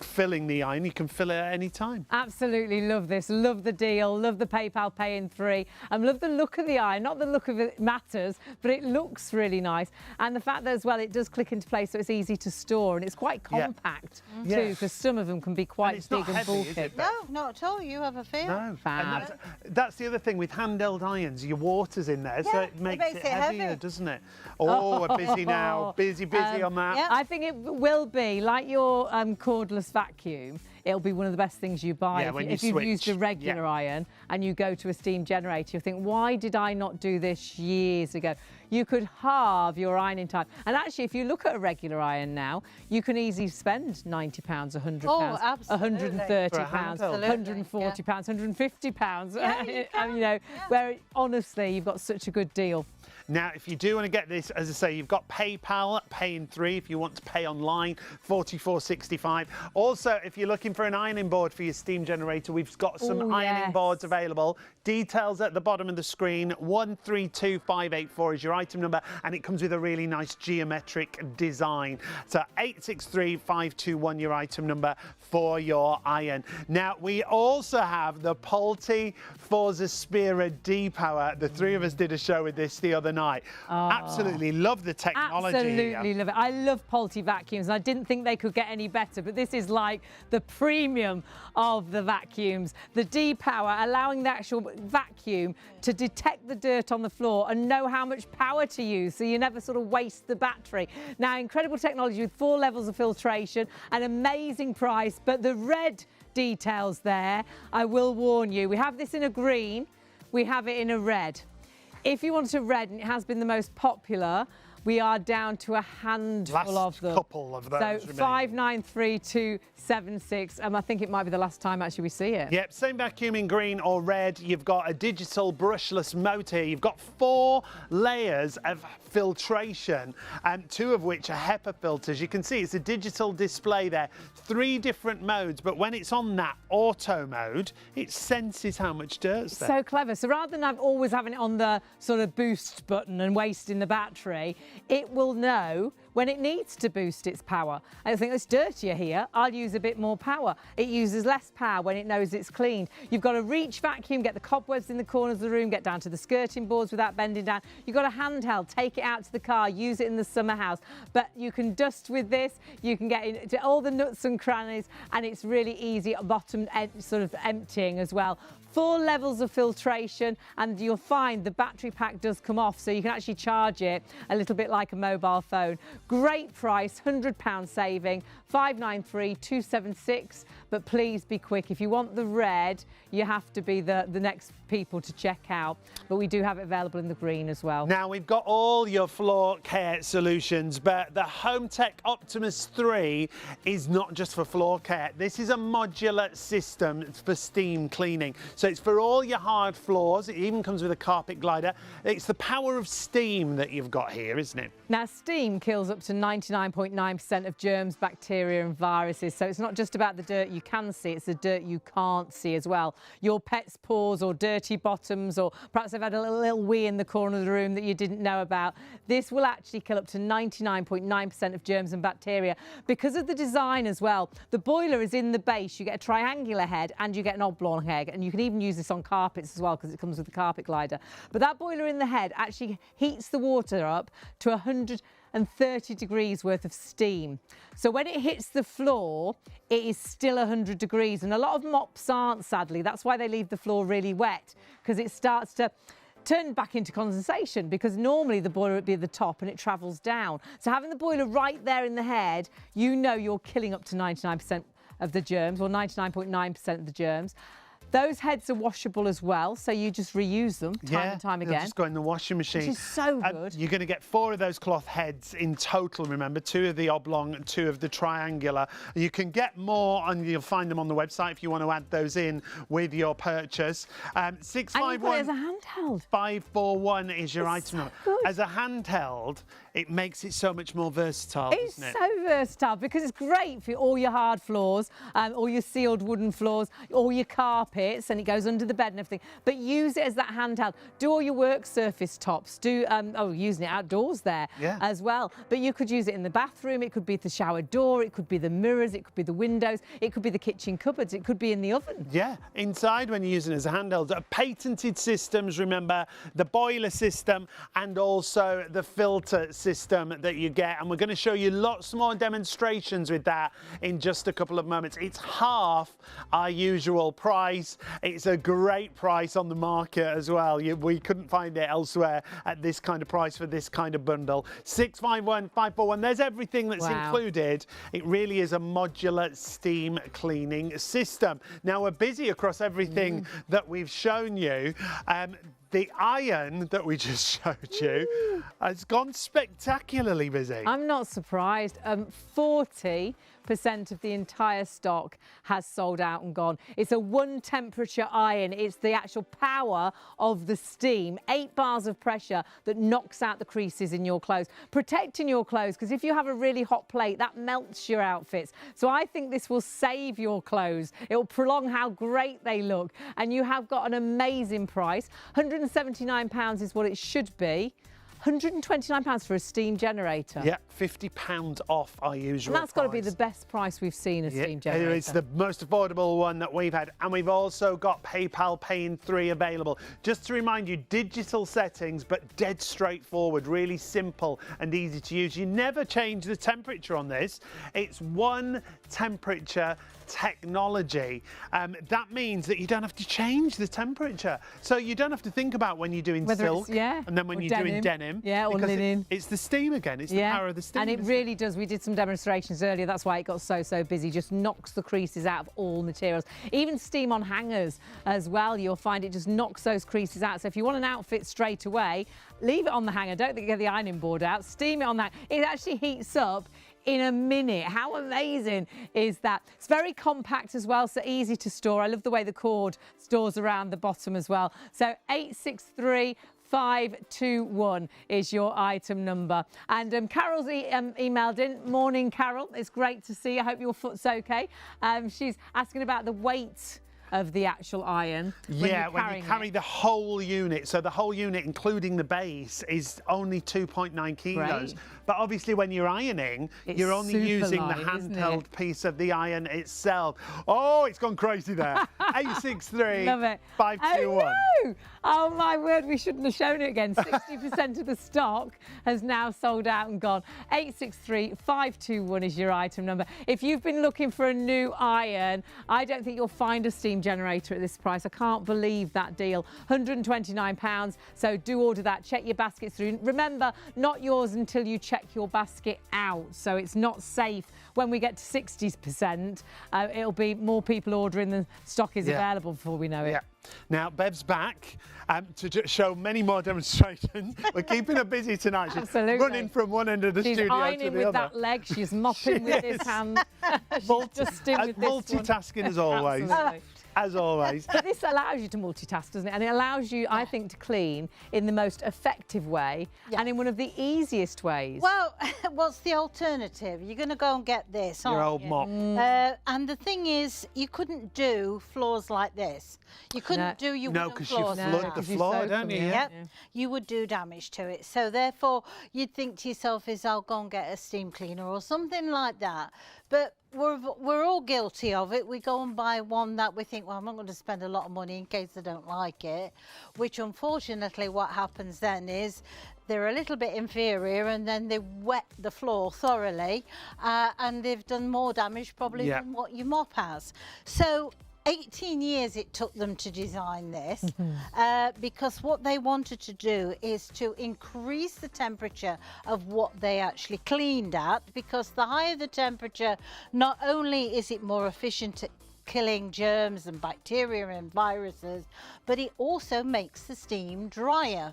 Speaker 2: filling the iron. You can fill it at any time.
Speaker 1: Absolutely love this. Love the deal. Love the PayPal pay in 3. And love the look of the iron. Not the look of it matters, but it looks really nice. And the fact that as well it does click into place so it's easy to store and it's quite
Speaker 2: Yeah.
Speaker 1: compact
Speaker 2: Yeah.
Speaker 1: too, because some of them can be
Speaker 2: And
Speaker 1: quite
Speaker 2: it's
Speaker 1: big
Speaker 2: not
Speaker 1: and
Speaker 2: heavy,
Speaker 1: bulky.
Speaker 2: is it?
Speaker 3: No, not at all. You have a feel.
Speaker 2: No,
Speaker 1: Fab.
Speaker 2: and that's the other thing with handheld irons. Your water's in there, so
Speaker 3: Yeah,
Speaker 2: it makes it heavier,
Speaker 3: heavy.
Speaker 2: doesn't it? Oh, we're busy now. Busy on that.
Speaker 3: yeah.
Speaker 1: I think it will be like your cordless vacuum. It'll be one of the best things you buy.
Speaker 2: Yeah,
Speaker 1: if,
Speaker 2: when
Speaker 1: you,
Speaker 2: you
Speaker 1: if you've used a
Speaker 2: switch.
Speaker 1: regular
Speaker 2: Yeah.
Speaker 1: iron and you go to a steam generator, you'll think, why did I not do this years ago? You could halve your ironing time. And actually, if you look at a regular iron now, you can easily spend £90, £100,
Speaker 3: Oh, absolutely.
Speaker 1: £130,
Speaker 2: For a handheld.
Speaker 1: £140, £150.
Speaker 3: Yeah, you
Speaker 1: And,
Speaker 3: can.
Speaker 1: you know, where honestly, you've got such a good deal.
Speaker 2: Now, if you do want to get this, as I say, you've got PayPal, pay in 3 if you want to pay online, $44.65. Also, if you're looking for an ironing board for your steam generator, we've got some ironing boards available. Details at the bottom of the screen. 132584 is your item number, and it comes with a really nice geometric design. So 863521 your item number for your iron. Now, we also have the Pulte Forza Spira D-Power. The three of us did a show with this the other night. Absolutely love the technology.
Speaker 1: Absolutely love it. I love Pulte vacuums, and I didn't think they could get any better, but this is like the premium of the vacuums. The D-Power, allowing the actual vacuum to detect the dirt on the floor and know how much power to use, so you never sort of waste the battery. Now, incredible technology with 4 levels of filtration, an amazing price, but the red details there, I will warn you, we have this in a green, we have it in a red. If you want a red, and it has been the most popular, we are down to a handful of them.
Speaker 2: Couple of those.
Speaker 1: So 593276. I think it might be the last time actually we see it.
Speaker 2: Yep, same vacuum in green or red. You've got a digital brushless motor. You've got 4 layers of filtration, 2 of which are HEPA filters. You can see it's a digital display there. 3 different modes, but when it's on that auto mode, it senses how much dirt's there.
Speaker 1: So clever. So rather than always having it on the sort of boost button and wasting the battery, it will know when it needs to boost its power. I think it's dirtier here, I'll use a bit more power. It uses less power when it knows it's cleaned. You've got a reach vacuum, get the cobwebs in the corners of the room, get down to the skirting boards without bending down. You've got a handheld, take it out to the car, use it in the summer house. But you can dust with this, you can get into all the nooks and crannies, and it's really easy at bottom sort of emptying as well. 4 levels of filtration, and you'll find the battery pack does come off, so you can actually charge it a little bit like a mobile phone. Great price, £100 saving, 593276. But please be quick. If you want the red, you have to be the next people to check out. But we do have it available in the green as well.
Speaker 2: Now, we've got all your floor care solutions, but the HomeTech Optimus 3 is not just for floor care. This is a modular system for steam cleaning. So it's for all your hard floors. It even comes with a carpet glider. It's the power of steam that you've got here, isn't it?
Speaker 1: Now, steam kills up to 99.9% of germs, bacteria and viruses. So it's not just about the dirt you can see, it's the dirt you can't see as well. Your pet's paws or dirty bottoms, or perhaps they've had a little wee in the corner of the room that you didn't know about. This will actually kill up to 99.9% of germs and bacteria because of the design as well. The boiler is in the base. You get a triangular head and you get an oblong head, and you can even use this on carpets as well because it comes with the carpet glider. But that boiler in the head actually heats the water up to 130 degrees worth of steam. So when it hits the floor, it is still 100 degrees. And a lot of mops aren't, sadly. That's why they leave the floor really wet, because it starts to turn back into condensation, because normally the boiler would be at the top and it travels down. So having the boiler right there in the head, you know you're killing up to 99% of the germs, or 99.9% of the germs. Those heads are washable as well, so you just reuse them time and time again.
Speaker 2: Just go in the washing machine.
Speaker 1: Which is so good.
Speaker 2: You're going to get 4 of those cloth heads in total, remember, 2 of the oblong and 2 of the triangular. You can get more, and you'll find them on the website if you want to add those in with your purchase. 651
Speaker 1: as a handheld.
Speaker 2: 541 is your item number.
Speaker 1: Good.
Speaker 2: As a handheld, it makes it so much more versatile, doesn't it?
Speaker 1: It's so versatile because it's great for all your hard floors, all your sealed wooden floors, all your carpets, and it goes under the bed and everything. But use it as that handheld. Do all your work surface tops. Do using it outdoors there as well. But you could use it in the bathroom. It could be the shower door. It could be the mirrors. It could be the windows. It could be the kitchen cupboards. It could be in the oven.
Speaker 2: Yeah, inside when you're using it as a handheld. Patented systems, remember, the boiler system and also the filter system that you get. And we're going to show you lots more demonstrations with that in just a couple of moments. It's half our usual price. It's a great price on the market as well. We couldn't find it elsewhere at this kind of price for this kind of bundle. 651 541. There's everything that's included. It really is a modular steam cleaning system. Now, we're busy across everything that we've shown you. the iron that we just showed you has gone spectacularly busy.
Speaker 1: I'm not surprised. 40% of the entire stock has sold out and gone. It's a 1 temperature iron. It's the actual power of the steam. 8 bars of pressure that knocks out the creases in your clothes, protecting your clothes, because if you have a really hot plate, that melts your outfits. So I think this will save your clothes. It will prolong how great they look. And you have got an amazing price. £179 is what it should be. £129 for a steam generator.
Speaker 2: Yeah, £50 off our usual
Speaker 1: And that's got to be
Speaker 2: price.
Speaker 1: the best price we've seen a steam generator.
Speaker 2: It's the most affordable one that we've had. And we've also got PayPal Pay in 3 available. Just to remind you, digital settings, but dead straightforward, really simple and easy to use. You never change the temperature on this. It's 1 temperature technology. That means that you don't have to change the temperature. So you don't have to think about when you're doing
Speaker 1: Whether
Speaker 2: silk
Speaker 1: it's,
Speaker 2: and then when
Speaker 1: or
Speaker 2: you're doing denim.
Speaker 1: Yeah, or
Speaker 2: because
Speaker 1: linen.
Speaker 2: It's the steam again. It's the power of the steam.
Speaker 1: And it really does. We did some demonstrations earlier. That's why it got so busy. Just knocks the creases out of all materials. Even steam on hangers as well. You'll find it just knocks those creases out. So if you want an outfit straight away, leave it on the hanger. Don't get the ironing board out. Steam it on that. It actually heats up in a minute. How amazing is that? It's very compact as well, so easy to store. I love the way the cord stores around the bottom as well. So 863521 is your item number. And Carol's emailed in. Morning, Carol. It's great to see you. I hope your foot's okay. She's asking about the weight of the actual iron.
Speaker 2: When you carry the whole unit. So the whole unit, including the base, is only 2.9 kilos.
Speaker 1: Great.
Speaker 2: But obviously when you're ironing, you're only
Speaker 1: super
Speaker 2: using
Speaker 1: light,
Speaker 2: the
Speaker 1: isn't
Speaker 2: handheld
Speaker 1: it?
Speaker 2: piece of the iron itself. Oh, it's gone crazy there. 863
Speaker 1: Love it.
Speaker 2: 521.
Speaker 1: Oh, no! Oh, my word, we shouldn't have shown it again. 60% of the stock has now sold out and gone. 863521 is your item number. If you've been looking for a new iron, I don't think you'll find a steam generator at this price. I can't believe that deal. £129. So do order that. Check your baskets through. Remember, not yours until you check your basket out. So it's not safe. When we get to 60%, it'll be more people ordering than stock is available before we know it.
Speaker 2: Yeah. Now, Bev's back to show many more demonstrations. We're keeping her busy tonight. She's
Speaker 1: Absolutely.
Speaker 2: running from one end of the
Speaker 1: She's
Speaker 2: studio to
Speaker 1: ironing
Speaker 2: the
Speaker 1: with
Speaker 2: other.
Speaker 1: that leg. She's mopping with this hand. She's dusting with this one.
Speaker 2: Multitasking as always.
Speaker 1: Absolutely.
Speaker 2: As always.
Speaker 1: But this allows you to multitask, doesn't it? And it allows you, I think, to clean in the most effective way and in one of the easiest ways.
Speaker 3: Well, what's the alternative? You're going to go and get this,
Speaker 2: Your
Speaker 3: aren't
Speaker 2: old
Speaker 3: you?
Speaker 2: mop.
Speaker 3: And the thing is, you couldn't do floors like this. You couldn't do your
Speaker 2: No,
Speaker 3: wooden
Speaker 2: because you
Speaker 3: floors like
Speaker 2: flood
Speaker 3: that.
Speaker 2: the
Speaker 1: you
Speaker 2: floor,
Speaker 1: soak
Speaker 2: don't
Speaker 1: them,
Speaker 2: you?
Speaker 1: yeah.
Speaker 3: Yep. You would do damage to it. So therefore, you'd think to yourself, I'll go and get a steam cleaner or something like that. But we're all guilty of it. We go and buy one that we think, well, I'm not going to spend a lot of money in case I don't like it, which unfortunately what happens then is they're a little bit inferior and then they wet the floor thoroughly and they've done more damage probably than what your mop has. So 18 years it took them to design this because what they wanted to do is to increase the temperature of what they actually cleaned at, because the higher the temperature, not only is it more efficient at killing germs and bacteria and viruses, but it also makes the steam drier.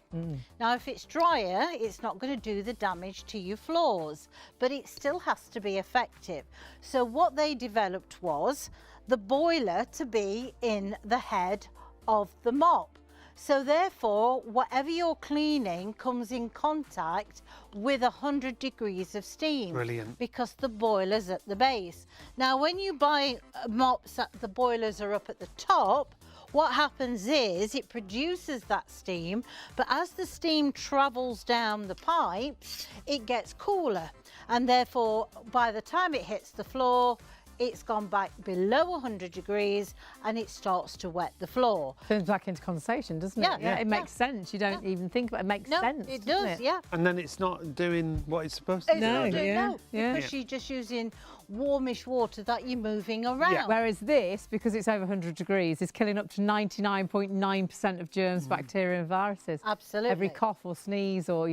Speaker 3: Now, if it's drier, it's not going to do the damage to your floors, but it still has to be effective. So what they developed was the boiler to be in the head of the mop. So therefore, whatever you're cleaning comes in contact with 100 degrees of steam.
Speaker 2: Brilliant.
Speaker 3: Because the boiler's at the base. Now, when you buy mops that the boilers are up at the top, what happens is it produces that steam, but as the steam travels down the pipes, it gets cooler. And therefore, by the time it hits the floor, it's gone back below 100 degrees and it starts to wet the floor.
Speaker 1: Turns back into conversation, doesn't it?
Speaker 3: Yeah,
Speaker 1: It makes sense. You don't even think about it. It makes sense.
Speaker 3: It
Speaker 1: doesn't
Speaker 3: does,
Speaker 1: it?
Speaker 3: yeah.
Speaker 2: And then it's not doing what it's supposed to do.
Speaker 1: No,
Speaker 2: is it?
Speaker 1: yeah.
Speaker 3: Because you're just using warmish water that you're moving around.
Speaker 1: Whereas this, because it's over 100 degrees, is killing up to 99.9% of germs, bacteria and viruses.
Speaker 3: Absolutely.
Speaker 1: Every cough or sneeze or,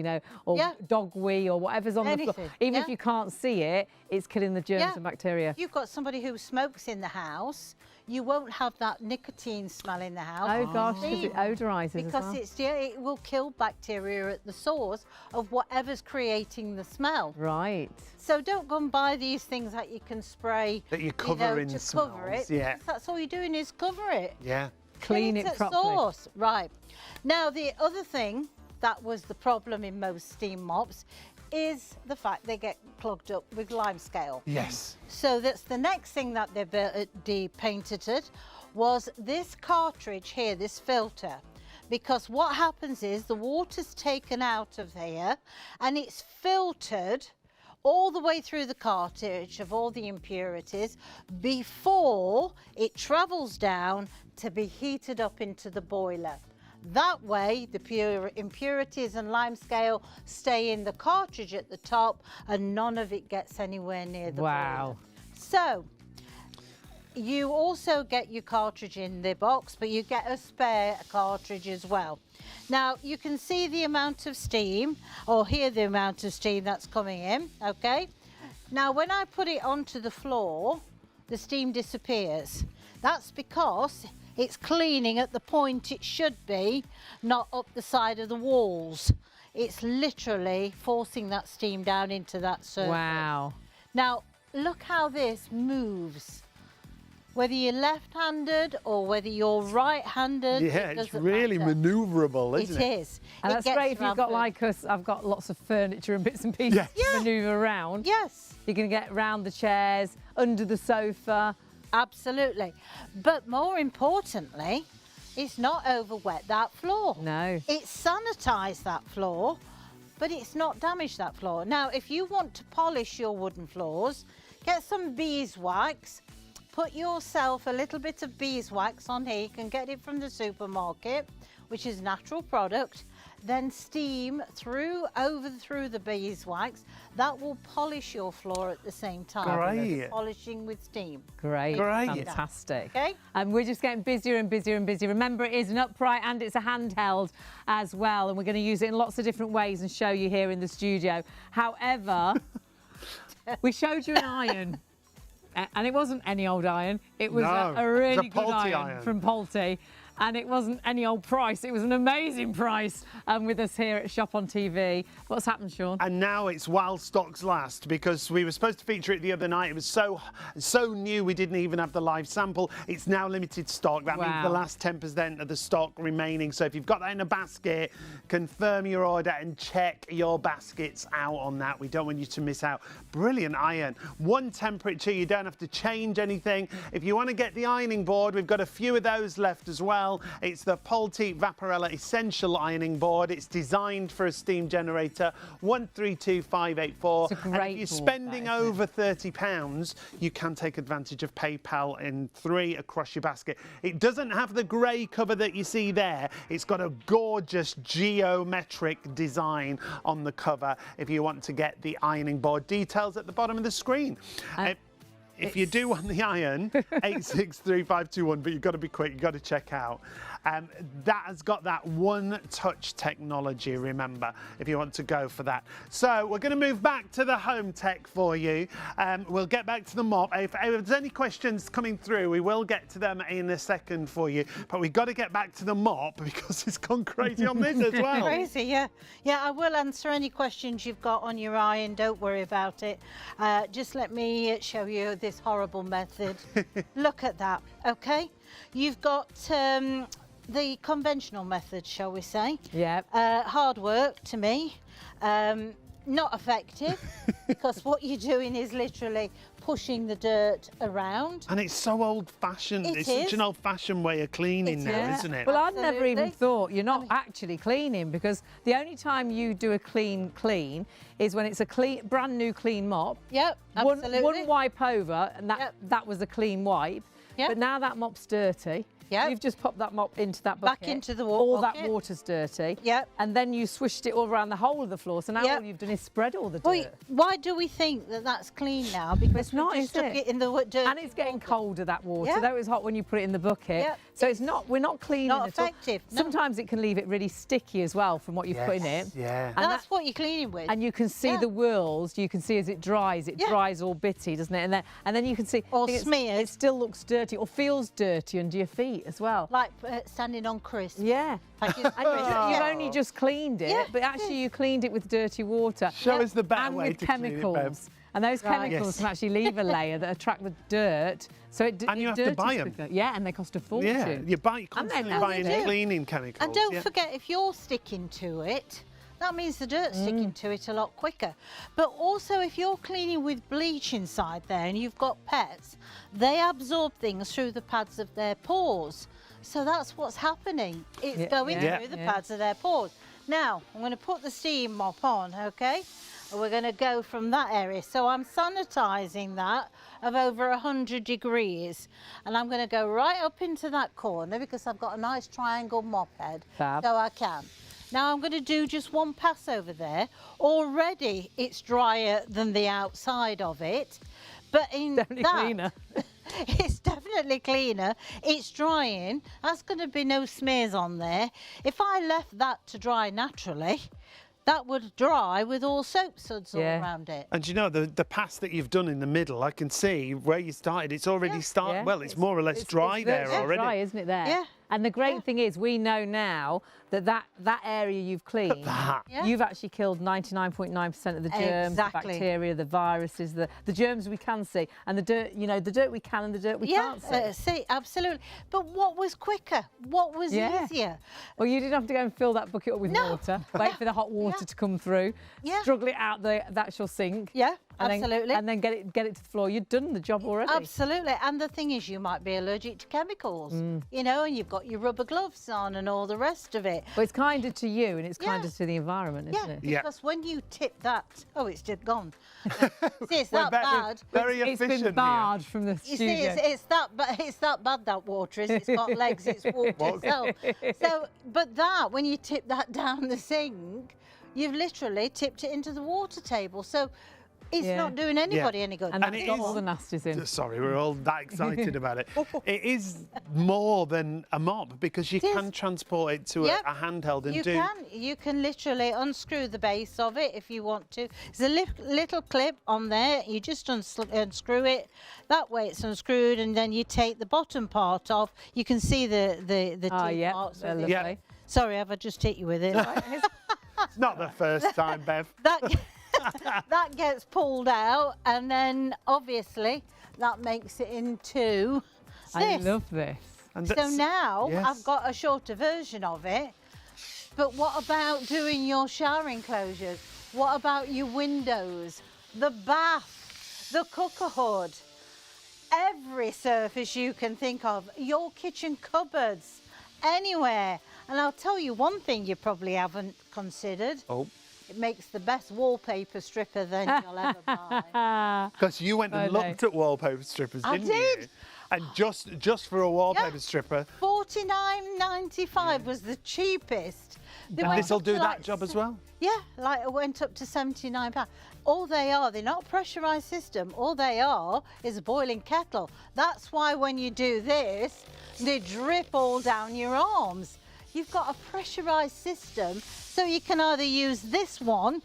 Speaker 1: or dog wee or whatever's on the floor.
Speaker 3: Anything,
Speaker 1: Even if you can't see it, it's killing the germs and bacteria.
Speaker 3: If you've got somebody who smokes in the house, you won't have that nicotine smell in the house.
Speaker 1: Oh gosh, because
Speaker 3: Steam.
Speaker 1: it odorises as
Speaker 3: Because
Speaker 1: well.
Speaker 3: it will kill bacteria at the source of whatever's creating the smell.
Speaker 1: Right.
Speaker 3: So don't go and buy these things that you can spray.
Speaker 2: That you cover in
Speaker 3: to
Speaker 2: smells,
Speaker 3: cover it.
Speaker 2: yeah.
Speaker 3: Because that's all you're doing is cover it.
Speaker 2: Yeah.
Speaker 1: Clean it
Speaker 3: at
Speaker 1: properly.
Speaker 3: source. Right. Now the other thing that was the problem in most steam mops is the fact they get clogged up with limescale.
Speaker 2: Yes.
Speaker 3: So that's the next thing that they painted it was this cartridge here, this filter. Because what happens is the water's taken out of here and it's filtered all the way through the cartridge of all the impurities before it travels down to be heated up into the boiler. That way, the pure impurities and limescale stay in the cartridge at the top and none of it gets anywhere near the boiler. So, you also get your cartridge in the box, but you get a spare cartridge as well. Now, you can see the amount of steam, or hear the amount of steam that's coming in, okay? Now, when I put it onto the floor, the steam disappears. That's because it's cleaning at the point it should be, not up the side of the walls. It's literally forcing that steam down into that circle.
Speaker 1: Wow.
Speaker 3: Now, look how this moves. Whether you're left-handed or whether you're right-handed,
Speaker 2: Yeah,
Speaker 3: it
Speaker 2: it's
Speaker 3: doesn't
Speaker 2: really
Speaker 3: matter.
Speaker 2: maneuverable, isn't it?
Speaker 3: It is.
Speaker 1: And
Speaker 3: It
Speaker 1: that's
Speaker 3: gets
Speaker 1: great if you've got
Speaker 3: around
Speaker 1: like us. I've got lots of furniture and bits and pieces
Speaker 2: Yes.
Speaker 1: to manoeuvre around.
Speaker 3: Yes,
Speaker 1: You can get around the chairs, under the sofa.
Speaker 3: absolutely. But more importantly, it's not over-wet that floor.
Speaker 1: No.
Speaker 3: It's sanitised that floor, but it's not damaged that floor. Now, if you want to polish your wooden floors, get some beeswax. Put yourself a little bit of beeswax on here. You can get it from the supermarket, which is natural product. Then steam through the beeswax. That will polish your floor at the same time.
Speaker 2: Great.
Speaker 3: Polishing with steam.
Speaker 1: Great.
Speaker 2: Great.
Speaker 1: Fantastic.
Speaker 3: Okay.
Speaker 1: And we're just getting busier and busier and busier. Remember, it is an upright and it's a handheld as well. And we're going to use it in lots of different ways and show you here in the studio. However, we showed you an iron. And it wasn't any old iron. It was
Speaker 2: No,
Speaker 1: a really
Speaker 2: it's a
Speaker 1: good
Speaker 2: Pulte
Speaker 1: iron
Speaker 2: iron.
Speaker 1: from Pulte. And it wasn't any old price. It was an amazing price. With us here at Shop on TV. What's happened, Sean?
Speaker 2: And now it's while stocks last, because we were supposed to feature it the other night. It was so new we didn't even have the live sample. It's now limited stock. That means the last 10% of the stock remaining. So if you've got that in a basket, confirm your order and check your baskets out on that. We don't want you to miss out. Brilliant iron. One temperature, you don't have to change anything. If you want to get the ironing board, we've got a few of those left as well. It's the Pulte Vaporella Essential Ironing Board. It's designed for a steam generator, 132584.
Speaker 1: It's a great
Speaker 2: and if you're
Speaker 1: board,
Speaker 2: spending
Speaker 1: that, isn't
Speaker 2: over £30, you can take advantage of PayPal in 3 across your basket. It doesn't have the grey cover that you see there. It's got a gorgeous geometric design on the cover if you want to get the ironing board. Details at the bottom of the screen. If you do want the iron, 863521, but you've got to be quick, you've got to check out. That has got that one-touch technology, remember, if you want to go for that. So we're going to move back to the home tech for you. We'll get back to the mop. If there's any questions coming through, we will get to them in a second for you. But we've got to get back to the mop because it's gone crazy on this as well.
Speaker 3: Crazy, yeah. Yeah, I will answer any questions you've got on your iron. Don't worry about it. Just let me show you this horrible method. Look at that, okay? You've got the conventional method, shall we say.
Speaker 1: Yeah.
Speaker 3: Hard work to me. Not effective because what you're doing is literally pushing the dirt around.
Speaker 2: And it's so old-fashioned. It's such an old-fashioned way of cleaning now, isn't it?
Speaker 1: Well, I'd never even
Speaker 3: Absolutely.
Speaker 1: thought you're not actually cleaning, because the only time you do a clean is when it's a brand new clean mop.
Speaker 3: Yep, absolutely.
Speaker 1: One wipe over, and that was a clean wipe.
Speaker 3: Yep.
Speaker 1: But now that mop's dirty,
Speaker 3: Yep.
Speaker 1: You've just popped that mop into that bucket.
Speaker 3: Back into the
Speaker 1: All
Speaker 3: bucket.
Speaker 1: that water's dirty.
Speaker 3: Yep.
Speaker 1: And then you swished it all around the whole of the floor. So now
Speaker 3: Yep.
Speaker 1: all you've done is spread all the dirt.
Speaker 3: Well, why do we think that that's clean now? Because
Speaker 1: It's not,
Speaker 3: we just
Speaker 1: is
Speaker 3: stuck
Speaker 1: it?
Speaker 3: it in the dirt.
Speaker 1: And it's getting colder, that water.
Speaker 3: Yeah.
Speaker 1: Though it's hot when you put it in the bucket.
Speaker 3: Yeah.
Speaker 1: So it's not, we're not cleaning
Speaker 3: Not
Speaker 1: at all.
Speaker 3: effective, no.
Speaker 1: Sometimes it can leave it really sticky as well from what you've put in it.
Speaker 2: Yeah.
Speaker 1: And
Speaker 3: That's what you're cleaning with.
Speaker 1: And you can see
Speaker 3: Yeah.
Speaker 1: the whorls, you can see as it dries, it
Speaker 3: Yeah.
Speaker 1: dries all bitty, doesn't it? And then you can see
Speaker 3: Or
Speaker 1: I think
Speaker 3: smears.
Speaker 1: it still looks dirty or feels dirty under your feet as well.
Speaker 3: Like standing on crisp.
Speaker 1: Yeah.
Speaker 3: Like you-
Speaker 1: And you've only just cleaned it,
Speaker 3: Yeah,
Speaker 1: but actually you cleaned it with dirty water.
Speaker 2: Show us the better
Speaker 1: and
Speaker 2: way
Speaker 1: with
Speaker 2: to clean it, Bev.
Speaker 1: chemicals. And those chemicals
Speaker 2: Yes.
Speaker 1: can actually leave a layer that attract the dirt. So it
Speaker 2: And you have to
Speaker 1: dirties
Speaker 2: buy 'em.
Speaker 1: quicker. Yeah, and they cost a fortune.
Speaker 2: Yeah, you're constantly
Speaker 1: now
Speaker 2: buying
Speaker 3: they do.
Speaker 2: cleaning chemicals.
Speaker 3: And don't
Speaker 2: yeah.
Speaker 3: forget, if you're sticking to it, that means the dirt's sticking to it a lot quicker. But also, if you're cleaning with bleach inside there and you've got pets, they absorb things through the pads of their paws. So that's what's happening. It's
Speaker 1: Yeah,
Speaker 3: going
Speaker 1: yeah,
Speaker 3: through the
Speaker 1: yeah.
Speaker 3: pads of their paws. Now, I'm going to put the steam mop on, okay? And we're going to go from that area. So I'm sanitising that of over 100 degrees. And I'm going to go right up into that corner because I've got a nice triangle mop head.
Speaker 1: Fab.
Speaker 3: So I can. Now I'm going to do just one pass over there. Already it's drier than the outside of it. But in
Speaker 1: Definitely
Speaker 3: that,
Speaker 1: cleaner.
Speaker 3: it's definitely cleaner. It's drying. That's going to be no smears on there. If I left that to dry naturally, that would dry with all soap suds all
Speaker 1: Yeah.
Speaker 3: around it.
Speaker 2: And you know, the pass that you've done in the middle, I can see where you started. It's already started.
Speaker 1: Yeah.
Speaker 2: Well, it's more or less dry
Speaker 1: it's
Speaker 2: there
Speaker 1: virtually
Speaker 2: already.
Speaker 1: dry, isn't it, there?
Speaker 3: Yeah.
Speaker 1: And the great thing is, we know now that area you've cleaned,
Speaker 2: that.
Speaker 3: Yeah.
Speaker 1: you've actually killed 99.9% of the germs,
Speaker 3: Exactly.
Speaker 1: the bacteria, the viruses, the germs we can see, and the dirt, you know, the dirt we can and the dirt we can't see.
Speaker 3: See, absolutely. But what was quicker? What was
Speaker 1: Yeah.
Speaker 3: easier?
Speaker 1: Well, you didn't have to go and fill that bucket up with
Speaker 3: No.
Speaker 1: water, wait for the hot water
Speaker 3: Yeah.
Speaker 1: to come through,
Speaker 3: Yeah.
Speaker 1: struggle it out the actual sink.
Speaker 3: Yeah,
Speaker 1: and
Speaker 3: absolutely.
Speaker 1: Then, and then get it to the floor. You've done the job already.
Speaker 3: Absolutely. And the thing is, you might be allergic to chemicals, you know, and you've got your rubber gloves on and all the rest of it.
Speaker 1: But it's kinder to you and it's
Speaker 3: Yeah.
Speaker 1: kinder to the environment, isn't
Speaker 3: Yeah,
Speaker 1: it?
Speaker 2: Yeah.
Speaker 3: because when you tip that, oh, it's just gone. See, it's
Speaker 2: We're
Speaker 3: that bad.
Speaker 2: very
Speaker 1: It's
Speaker 2: efficient
Speaker 1: been
Speaker 2: here.
Speaker 1: barred from the
Speaker 3: You
Speaker 1: studio.
Speaker 3: see, it's that bad, that water is. It's got legs, it's walked itself. So, but that, when you tip that down the sink, you've literally tipped it into the water table. So it's
Speaker 1: Yeah.
Speaker 3: not doing anybody any good.
Speaker 1: And
Speaker 2: And
Speaker 1: that's
Speaker 2: it
Speaker 1: got
Speaker 2: is-
Speaker 1: all the nasties in.
Speaker 2: Sorry, we're all that excited about it. It is more than a mop because you
Speaker 3: It is.
Speaker 2: can transport it to
Speaker 3: Yep.
Speaker 2: a handheld and
Speaker 3: You can literally unscrew the base of it if you want to. There's a little clip on there. You just unscrew it. That way it's unscrewed, and then you take the bottom part off. You can see the
Speaker 1: Oh,
Speaker 3: teeth
Speaker 1: yeah,
Speaker 3: marks.
Speaker 1: they're
Speaker 3: of
Speaker 1: lovely.
Speaker 3: it. Sorry, have I just hit you with it?
Speaker 2: It's not the first time, Bev.
Speaker 3: that that gets pulled out, and then obviously that makes it into
Speaker 1: I
Speaker 3: this.
Speaker 1: love this.
Speaker 2: And
Speaker 3: So
Speaker 2: that's-
Speaker 3: now
Speaker 2: yes.
Speaker 3: I've got a shorter version of it. But what about doing your shower enclosures? What about your windows, the bath, the cooker hood? Every surface you can think of, your kitchen cupboards, anywhere. And I'll tell you one thing you probably haven't considered.
Speaker 2: Oh,
Speaker 3: It makes the best wallpaper stripper then you'll ever buy.
Speaker 2: because you went and
Speaker 1: Oh, no.
Speaker 2: looked at wallpaper strippers,
Speaker 3: I
Speaker 2: didn't you?
Speaker 3: did.
Speaker 2: And just for a wallpaper
Speaker 3: Yeah.
Speaker 2: stripper,
Speaker 3: $49.95 was the cheapest. They
Speaker 2: and
Speaker 3: went
Speaker 2: this will
Speaker 3: up to
Speaker 2: do
Speaker 3: like
Speaker 2: that job as well.
Speaker 3: Yeah, like it went up to £79. All they are, they're not a pressurised system. All they are is a boiling kettle. That's why when you do this, they drip all down your arms. You've got a pressurised system, so you can either use this one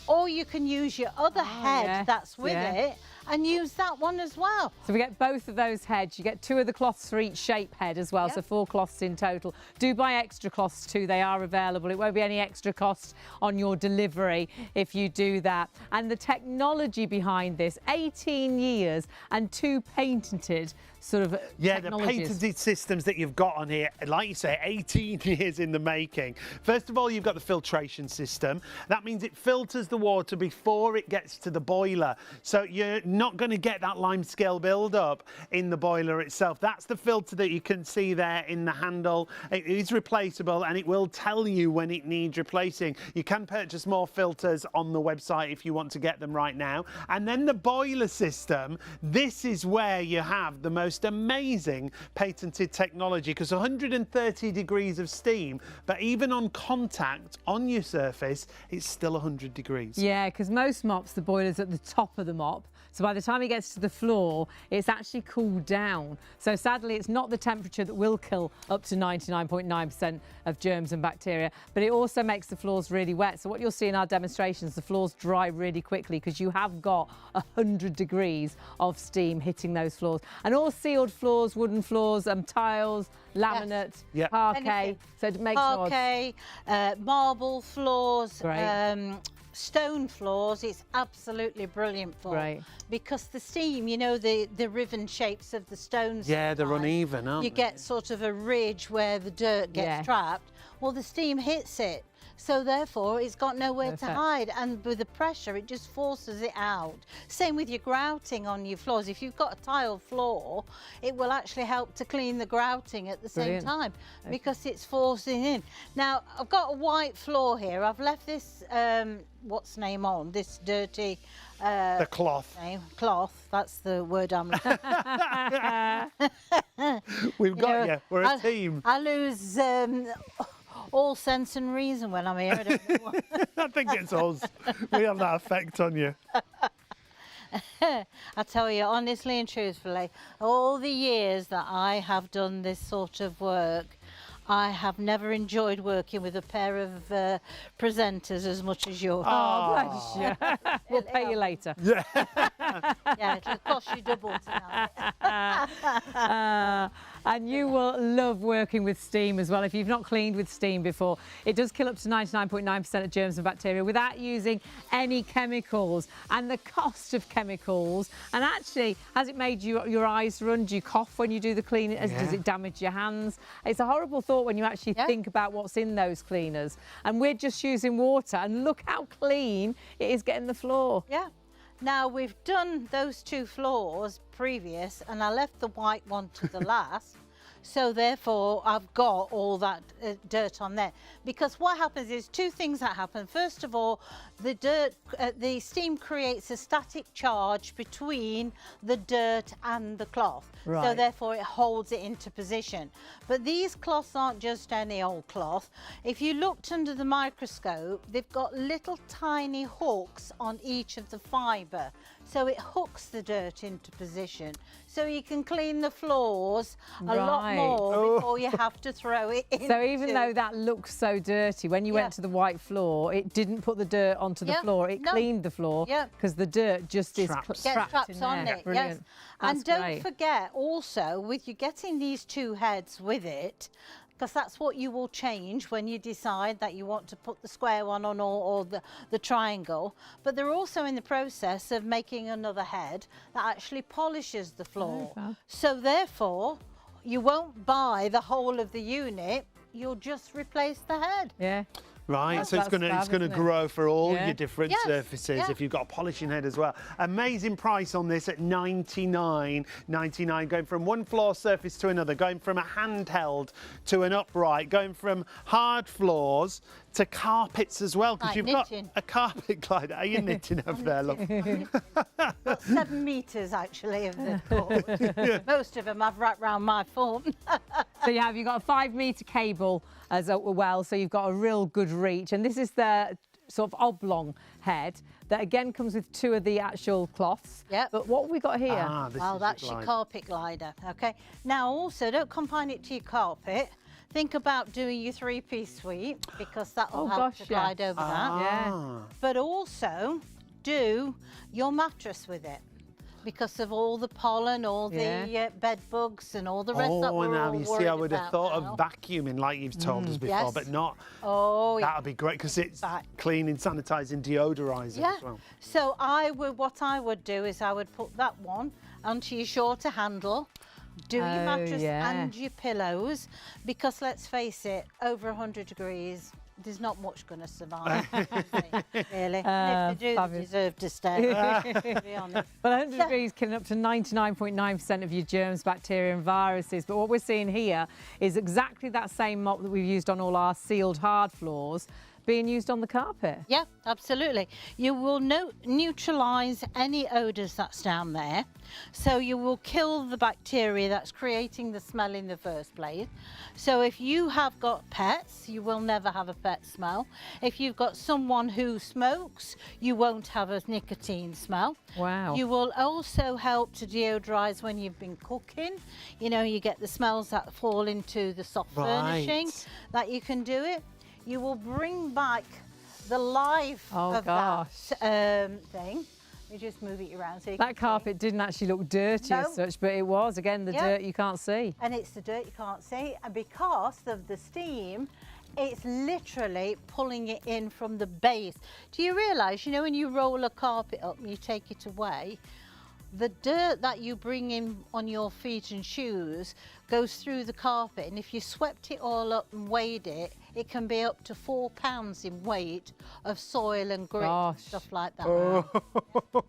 Speaker 3: or you can use your other head
Speaker 1: yes,
Speaker 3: that's with
Speaker 1: yeah.
Speaker 3: it and use that one as well.
Speaker 1: So we get both of those heads. You get 2 of the cloths for each shape head as well,
Speaker 3: Yep.
Speaker 1: so 4 cloths in total. Do buy extra cloths too, they are available. It won't be any extra cost on your delivery if you do that. And the technology behind this, 18 years and 2 patented sort of
Speaker 2: Yeah, the
Speaker 1: technologies.
Speaker 2: patented systems that you've got on here, like you say, 18 years in the making. First of all, you've got the filtration system. That means it filters the water before it gets to the boiler. So you're not going to get that limescale build-up in the boiler itself. That's the filter that you can see there in the handle. It is replaceable and it will tell you when it needs replacing. You can purchase more filters on the website if you want to get them right now. And then the boiler system, this is where you have the most most amazing patented technology, because 130 degrees of steam, but even on contact on your surface, it's still 100 degrees.
Speaker 1: Yeah, because most mops, the boiler's at the top of the mop. So by the time it gets to the floor, it's actually cooled down. So sadly, it's not the temperature that will kill up to 99.9% of germs and bacteria, but it also makes the floors really wet. So what you'll see in our demonstrations, the floors dry really quickly because you have got 100 degrees of steam hitting those floors. And all sealed floors, wooden floors, tiles, laminate,
Speaker 2: Yep.
Speaker 1: parquet.
Speaker 3: Anything.
Speaker 1: So it makes
Speaker 3: Parquet, marble floors,
Speaker 1: Great.
Speaker 3: stone floors, it's absolutely brilliant for.
Speaker 1: Right.
Speaker 3: Because the steam, you know, the ribbon shapes of the stones.
Speaker 2: Yeah, they're
Speaker 3: sometimes,
Speaker 2: uneven, aren't
Speaker 3: you
Speaker 2: they?
Speaker 3: get sort of a ridge where the dirt gets
Speaker 1: Yeah.
Speaker 3: trapped. Well, the steam hits it. So therefore, it's got nowhere to
Speaker 1: Perfect.
Speaker 3: hide, and with the pressure, it just forces it out. Same with your grouting on your floors. If you've got a tile floor, it will actually help to clean the grouting at the
Speaker 1: Brilliant.
Speaker 3: same time because it's forcing in. Now, I've got a white floor here. I've left this, what's name on, this dirty
Speaker 2: The cloth.
Speaker 3: cloth. That's the word I'm looking for.
Speaker 2: We've got
Speaker 3: know,
Speaker 2: you. We're a team.
Speaker 3: I lose all sense and reason when I'm here. I don't know what.
Speaker 2: I think it's us. We have that effect on you.
Speaker 3: I tell you, honestly and truthfully, all the years that I have done this sort of work, I have never enjoyed working with a pair of presenters as much as yours.
Speaker 1: Oh, bless you. We'll pay you later.
Speaker 2: Yeah.
Speaker 3: Yeah, it'll cost you double tonight.
Speaker 1: And you will love working with steam as well. If you've not cleaned with steam before, it does kill up to 99.9% of germs and bacteria without using any chemicals. And the cost of chemicals, and actually, has it made your eyes run? Do you cough when you do the cleaning? Does it damage your hands? It's a horrible thought when you actually think about what's in those cleaners. And we're just using water, and look how clean it is getting the floor.
Speaker 3: Yeah. Now, we've done those two floors previous, and I left the white one to the last. So therefore, I've got all that dirt on there. Because what happens is two things that happen. First of all, the steam creates a static charge between the dirt and the cloth.
Speaker 1: Right.
Speaker 3: So therefore, it holds it into position. But these cloths aren't just any old cloth. If you looked under the microscope, they've got little tiny hooks on each of the fibre. So it hooks the dirt into position. So you can clean the floors a lot more before you have to throw it in.
Speaker 1: So even though that looks so dirty, when you went to the white floor, it didn't put the dirt onto the floor. It cleaned the floor because the dirt just is trapped in
Speaker 3: on
Speaker 1: there.
Speaker 3: it.
Speaker 1: Brilliant.
Speaker 3: Yes.
Speaker 1: That's
Speaker 3: And don't
Speaker 1: great.
Speaker 3: forget also, with you getting these two heads with it, because that's what you will change when you decide that you want to put the square one on or the triangle. But they're also in the process of making another head that actually polishes the floor. So therefore, you won't buy the whole of the unit, you'll just replace the head.
Speaker 1: Yeah.
Speaker 2: Right, so it's
Speaker 1: That's
Speaker 2: going
Speaker 1: fab,
Speaker 2: to
Speaker 1: isn't it?
Speaker 2: grow for all
Speaker 1: Yeah.
Speaker 2: your different
Speaker 3: Yes,
Speaker 2: surfaces
Speaker 3: yeah.
Speaker 2: if you've got a polishing head as well. Amazing price on this at $99.99, going from one floor surface to another, going from a handheld to an upright, going from hard floors to carpets as well, because
Speaker 3: Like
Speaker 2: you've
Speaker 3: knitting.
Speaker 2: got a carpet glider. Are you knitting over there, love?
Speaker 3: Got 7 metres actually of the cord. Most of them I've wrapped round my phone.
Speaker 1: So you've got a 5-metre cable as well, so you've got a real good reach. And this is the sort of oblong head that again comes with 2 of the actual cloths.
Speaker 3: Yep.
Speaker 1: But what have we got here?
Speaker 2: This
Speaker 3: Well,
Speaker 2: is
Speaker 3: that's
Speaker 2: your
Speaker 3: your
Speaker 2: glider.
Speaker 3: carpet glider, okay? Now also, don't confine it to your carpet. Think about doing your 3-piece suite because that will help to glide over that.
Speaker 1: Yeah.
Speaker 3: But also do your mattress with it because of all the pollen, all the bed bugs and all the rest that
Speaker 2: Oh,
Speaker 3: we're
Speaker 2: now
Speaker 3: all
Speaker 2: you see,
Speaker 3: worried
Speaker 2: I would have
Speaker 3: about
Speaker 2: thought
Speaker 3: now.
Speaker 2: of vacuuming like you've told us before,
Speaker 3: Yes.
Speaker 2: but not.
Speaker 3: Oh, yeah.
Speaker 2: That would be great because it's
Speaker 3: Back.
Speaker 2: cleaning, sanitising, deodorising
Speaker 3: Yeah.
Speaker 2: as well.
Speaker 3: So what I would do is I would put that one onto your shorter handle, do your mattress and your pillows, because let's face it, over 100 degrees, there's not much going to survive, really. And if they do, they deserve to stay, to be honest.
Speaker 1: Well, 100 degrees killing up to 99.9% of your germs, bacteria and viruses. But what we're seeing here is exactly that same mop that we've used on all our sealed hard floors. being used on the carpet.
Speaker 3: Yeah, absolutely. You will neutralise any odours that's down there. So you will kill the bacteria that's creating the smell in the first place. So if you have got pets, you will never have a pet smell. If you've got someone who smokes, you won't have a nicotine smell.
Speaker 1: Wow.
Speaker 3: You will also help to deodorise when you've been cooking. You know, you get the smells that fall into the soft furnishing, that you can do it. You will bring back the life of that thing. You just move it around. So
Speaker 1: that carpet didn't actually look dirty as such, but it was, again, the dirt you can't see.
Speaker 3: And it's the dirt you can't see. And because of the steam, it's literally pulling it in from the base. Do you realise, you know, when you roll a carpet up and you take it away, the dirt that you bring in on your feet and shoes goes through the carpet, and if you swept it all up and weighed it, it can be up to 4 pounds in weight of soil and grit and stuff like that.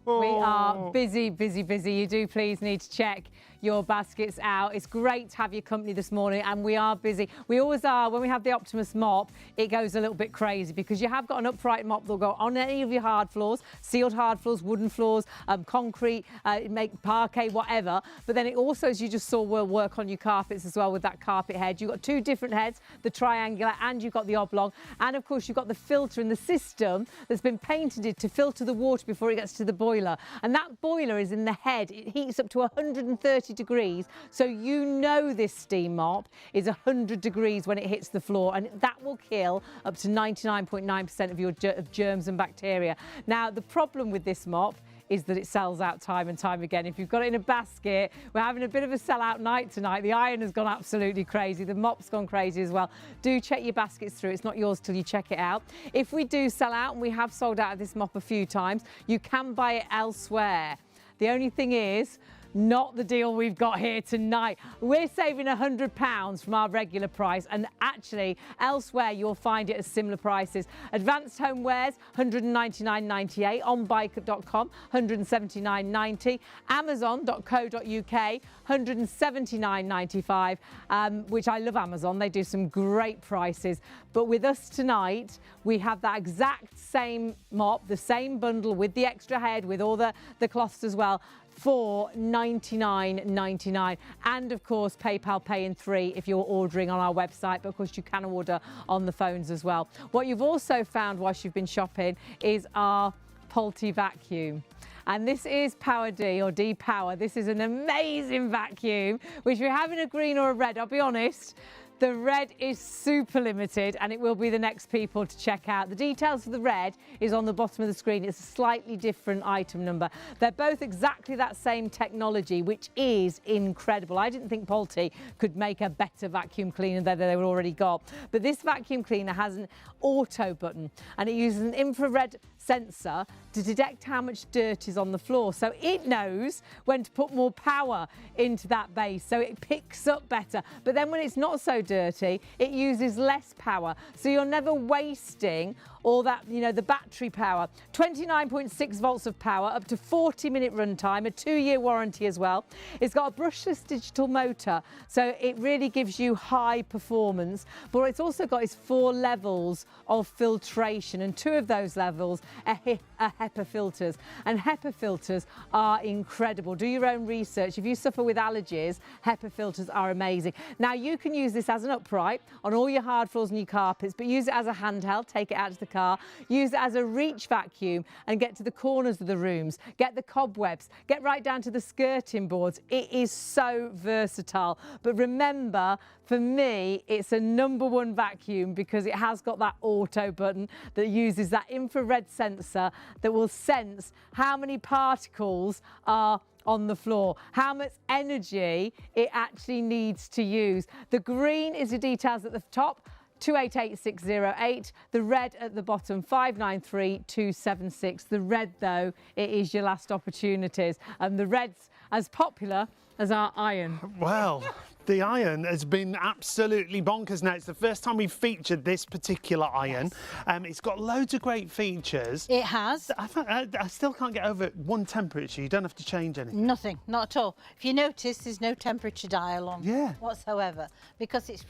Speaker 1: We are busy, busy, busy. You do please need to check your baskets out. It's great to have your company this morning, and we are busy. We always are. When we have the Optimus mop, it goes a little bit crazy because you have got an upright mop that'll go on any of your hard floors, sealed hard floors, wooden floors, concrete, make parquet, whatever. But then it also, as you just saw, will work on your carpets as well with that carpet head. You've got 2 different heads, the triangular and you've got the oblong. And of course, you've got the filter in the system that's been painted to filter the water before it gets to the boiler. And that boiler is in the head. It heats up to 130 degrees. So you know this steam mop is 100 degrees when it hits the floor, and that will kill up to 99.9% of your germs and bacteria. Now, the problem with this mop is that it sells out time and time again. If you've got it in a basket, we're having a bit of a sell-out night tonight. The iron has gone absolutely crazy. The mop's gone crazy as well. Do check your baskets through. It's not yours till you check it out. If we do sell out, and we have sold out of this mop a few times, you can buy it elsewhere. The only thing is, not the deal we've got here tonight. We're saving £100 from our regular price, and actually elsewhere you'll find it at similar prices. Advanced Homewares, £199.98, onbike.com, £179.90, amazon.co.uk, £179.95, which I love Amazon. They do some great prices. But with us tonight, we have that exact same mop, the same bundle with the extra head, with all the cloths as well, for £99.99, and of course PayPal Pay in 3 if you're ordering on our website, but of course you can order on the phones as well. What you've also found whilst you've been shopping is our Pulte vacuum. And this is Power D, or D Power. This is an amazing vacuum, which we have in a green or a red. I'll be honest, the red is super limited, and it will be the next people to check out. The details of the red is on the bottom of the screen. It's a slightly different item number. They're both exactly that same technology, which is incredible. I didn't think Pulte could make a better vacuum cleaner than they already got. But this vacuum cleaner has an auto button, and it uses an infrared sensor to detect how much dirt is on the floor. So it knows when to put more power into that base, so it picks up better. But then when it's not so dirty, it uses less power. So you're never wasting all that, you know, the battery power. 29.6 volts of power, up to 40-minute runtime, a 2-year warranty as well. It's got a brushless digital motor, so it really gives you high performance. But it's also got its 4 levels of filtration, and 2 of those levels are HEPA filters. And HEPA filters are incredible. Do your own research. If you suffer with allergies, HEPA filters are amazing. Now, you can use this as an upright on all your hard floors and your carpets, but use it as a handheld, take it out to the car, use it as a reach vacuum and get to the corners of the rooms, get the cobwebs, get right down to the skirting boards. It is so versatile. But remember, for me, it's a #1 vacuum because it has got that auto button that uses that infrared sensor that will sense how many particles are on the floor, how much energy it actually needs to use. The green is the details at the top, 288608. The red at the bottom, 593276. The red, though, it is your last opportunities. And the red's as popular as our iron.
Speaker 2: Well, The iron has been absolutely bonkers now. It's the first time we've featured this particular iron. It's got loads of great features.
Speaker 3: It has.
Speaker 2: I still can't get over one temperature. You don't have to change anything.
Speaker 3: Nothing, not at all. If you notice, there's no temperature dial on whatsoever because it's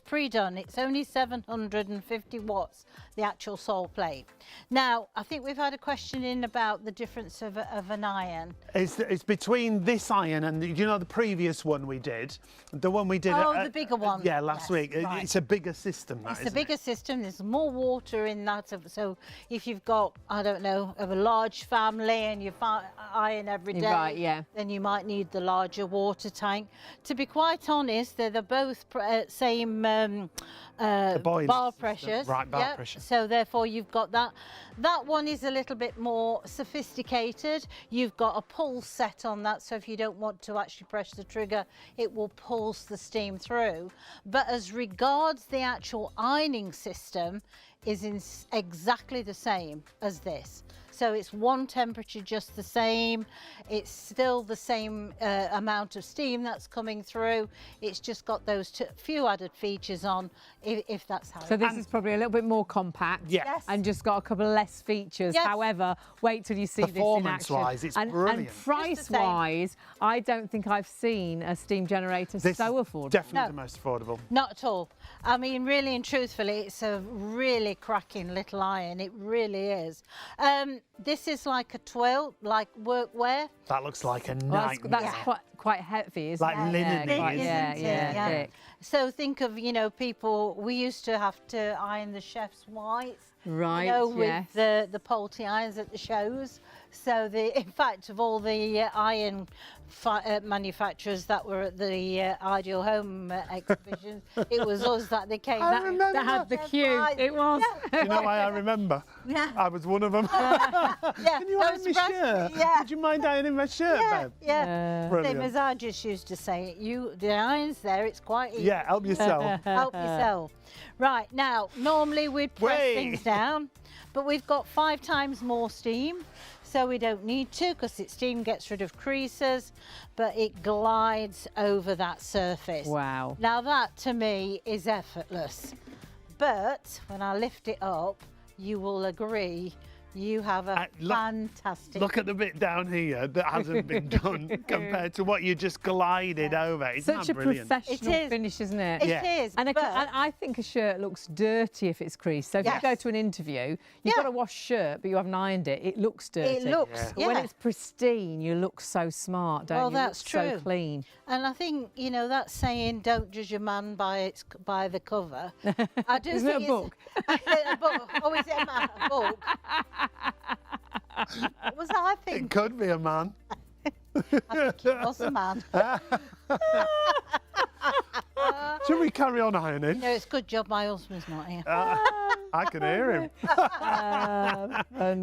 Speaker 3: pre-done. It's only 750 watts, the actual sole plate. Now, I think we've had a question in about the difference of an iron.
Speaker 2: It's between this iron and the previous one we did. The one we did.
Speaker 3: The bigger one.
Speaker 2: Yeah, last week.
Speaker 3: Right.
Speaker 2: It's a bigger system.
Speaker 3: It's a bigger system. There's more water in that. So if you've got, I don't know, a large family and you iron every day,
Speaker 1: Right,
Speaker 3: then you might need the larger water tank. To be quite honest, they're both same bar pressures.
Speaker 2: Right, bar pressure.
Speaker 3: So therefore you've got that. That one is a little bit more sophisticated. You've got a pulse set on that, so if you don't want to actually press the trigger, it will pulse the steam through. But as regards the actual ironing system, is exactly the same as this. So it's one temperature, just the same. It's still the same amount of steam that's coming through. It's just got those few added features on, if that's how.
Speaker 1: So this is probably a little bit more compact.
Speaker 2: Yes.
Speaker 1: And just got a couple of less features.
Speaker 3: Yes.
Speaker 1: However, wait till you see this in action.
Speaker 2: Performance-wise, it's
Speaker 1: and,
Speaker 2: brilliant.
Speaker 1: And price-wise, I don't think I've seen a steam generator so affordable.
Speaker 2: Definitely the most affordable.
Speaker 3: Not at all. I mean, really and truthfully, it's a really cracking little iron. It really is. This is like a twill, like workwear.
Speaker 2: That looks like a
Speaker 1: Well,
Speaker 2: nightmare.
Speaker 1: that's quite heavy, isn't
Speaker 2: Like
Speaker 1: it?
Speaker 2: linen.
Speaker 1: Yeah, thick.
Speaker 3: So think of, people, we used to have to iron the chef's whites.
Speaker 1: Right,
Speaker 3: With the Poultry irons at the shows. So in fact, of all the iron manufacturers that were at the Ideal Home exhibitions, it was us that they came.
Speaker 1: That had the queue. It was.
Speaker 2: You know why I remember?
Speaker 3: Yeah.
Speaker 2: I was one of them.
Speaker 3: Yeah.
Speaker 2: Can you iron my shirt?
Speaker 3: Yeah.
Speaker 2: Would you mind ironing my shirt, babe?
Speaker 3: Yeah.
Speaker 2: Brilliant.
Speaker 3: Same as I just used to say. The iron's there. It's quite easy.
Speaker 2: Yeah, help yourself.
Speaker 3: Help yourself. Right, now, normally we'd press things down, but we've got 5 times more steam, so we don't need to because steam gets rid of creases, but it glides over that surface.
Speaker 1: Wow.
Speaker 3: Now that, to me, is effortless. But when I lift it up, you will agree you have a fantastic...
Speaker 2: Look at the bit down here that hasn't been done compared to what you just glided over. Isn't
Speaker 1: Such
Speaker 2: that
Speaker 1: a
Speaker 2: brilliant?
Speaker 1: professional finish, isn't it?
Speaker 3: It is.
Speaker 1: And I think a shirt looks dirty if it's creased. So if you go to an interview, you've got to wash shirt, but you haven't ironed it. It looks dirty.
Speaker 3: It looks,
Speaker 1: But when it's pristine, you look so smart, don't you?
Speaker 3: Well, that's
Speaker 1: look
Speaker 3: true.
Speaker 1: So clean.
Speaker 3: And I think, that saying, don't judge a man by the cover. I do
Speaker 1: Isn't it
Speaker 3: think
Speaker 1: a book?
Speaker 3: A book. Oh, is it a book? What was I
Speaker 2: It
Speaker 3: thinking?
Speaker 2: could be a man.
Speaker 3: I think it was a man.
Speaker 2: Should we carry on ironing?
Speaker 3: It's a good job my husband's not here.
Speaker 2: I can hear him.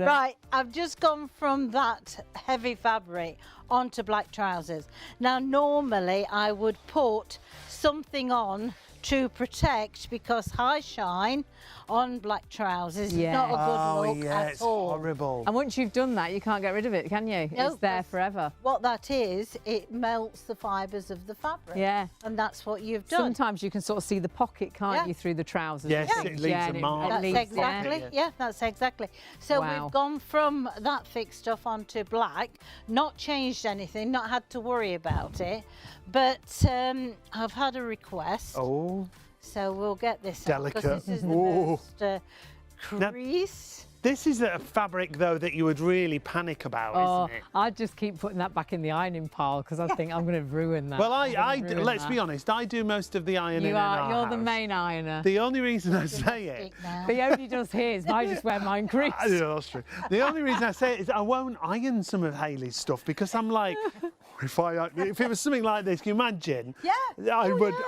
Speaker 3: Right, I've just gone from that heavy fabric onto black trousers. Now, normally I would put something on to protect because high shine on black trousers is not a good look at
Speaker 2: it's
Speaker 3: all.
Speaker 2: horrible.
Speaker 1: And once you've done that, you can't get rid of it, can you?
Speaker 3: No,
Speaker 1: It's there forever.
Speaker 3: What that is, it melts the fibres of the fabric.
Speaker 1: Yeah.
Speaker 3: And that's what you've done.
Speaker 1: Sometimes you can sort of see the pocket, can't you, through the trousers?
Speaker 2: Yes,
Speaker 1: and
Speaker 2: it
Speaker 1: things.
Speaker 2: leaves
Speaker 1: and
Speaker 2: a mark.
Speaker 3: That's
Speaker 1: leaves,
Speaker 3: exactly, that's exactly. So
Speaker 1: Wow.
Speaker 3: we've gone from that thick stuff onto black, not changed anything, not had to worry about it, but I've had a request.
Speaker 2: Oh.
Speaker 3: So we'll get this
Speaker 2: Delicate.
Speaker 3: out, 'cause this is the
Speaker 2: Ooh.
Speaker 3: most crease.
Speaker 2: This is a fabric, though, that you would really panic about, isn't it?
Speaker 1: I'd just keep putting that back in the ironing pile because I think I'm going to ruin that.
Speaker 2: Well, let's be honest, I do most of the ironing in our
Speaker 1: You're the
Speaker 2: house.
Speaker 1: main ironer.
Speaker 2: The only reason I say it...
Speaker 1: He only does his. I just wear mine creased.
Speaker 2: Yeah, that's true. The only reason I say it is I won't iron some of Hayley's stuff because I'm like, if it was something like this, can you imagine?
Speaker 3: Yeah.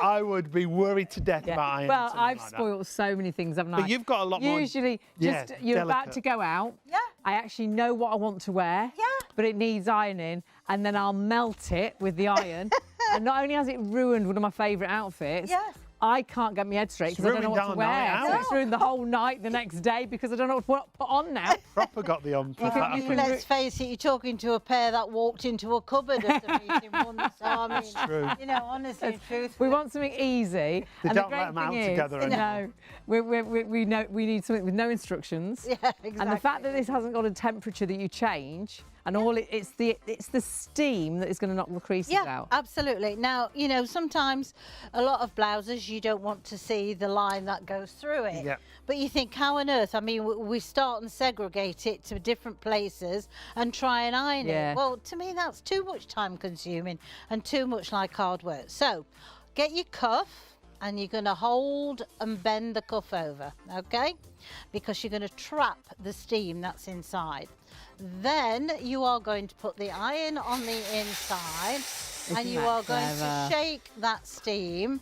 Speaker 2: I would be worried to death about ironing.
Speaker 1: Well,
Speaker 2: something
Speaker 1: I've
Speaker 2: like that.
Speaker 1: spoiled so many things, haven't I?
Speaker 2: But you've got a lot more.
Speaker 1: Usually,
Speaker 2: Yeah,
Speaker 1: just you're about
Speaker 2: delicate.
Speaker 1: to go out.
Speaker 3: Yeah.
Speaker 1: I actually know what I want to wear.
Speaker 3: Yeah.
Speaker 1: But it needs ironing, and then I'll melt it with the iron. And not only has it ruined one of my favourite outfits,
Speaker 3: Yes.
Speaker 1: I can't get my head straight because I don't know what to wear. So it's ruined the whole night the next day because I don't know what to put on now.
Speaker 2: Proper got the on.
Speaker 3: Let's face it, you're talking to a pair that walked into a cupboard at the meeting once. So, I mean,
Speaker 2: true.
Speaker 3: you know, honestly, truth.
Speaker 1: We want something easy.
Speaker 2: They
Speaker 1: and
Speaker 2: don't
Speaker 1: the
Speaker 2: let
Speaker 1: great
Speaker 2: them
Speaker 1: thing
Speaker 2: out together
Speaker 1: is,
Speaker 2: anymore.
Speaker 1: no, we need something with no instructions.
Speaker 3: Yeah, exactly.
Speaker 1: And the fact that this hasn't got a temperature that you change, and all it's the steam that is going to knock the creases out.
Speaker 3: Absolutely. Now, you know, sometimes a lot of blouses you don't want to see the line that goes through it.
Speaker 2: Yeah.
Speaker 3: But you think, how on earth? I mean, we start and segregate it to different places and try and iron it. Well, to me, that's too much time consuming and too much like hard work. So, get your cuff. And you're going to hold and bend the cuff over, okay? Because you're going to trap the steam that's inside. Then you are going to put the iron on the inside and you are going to shake that steam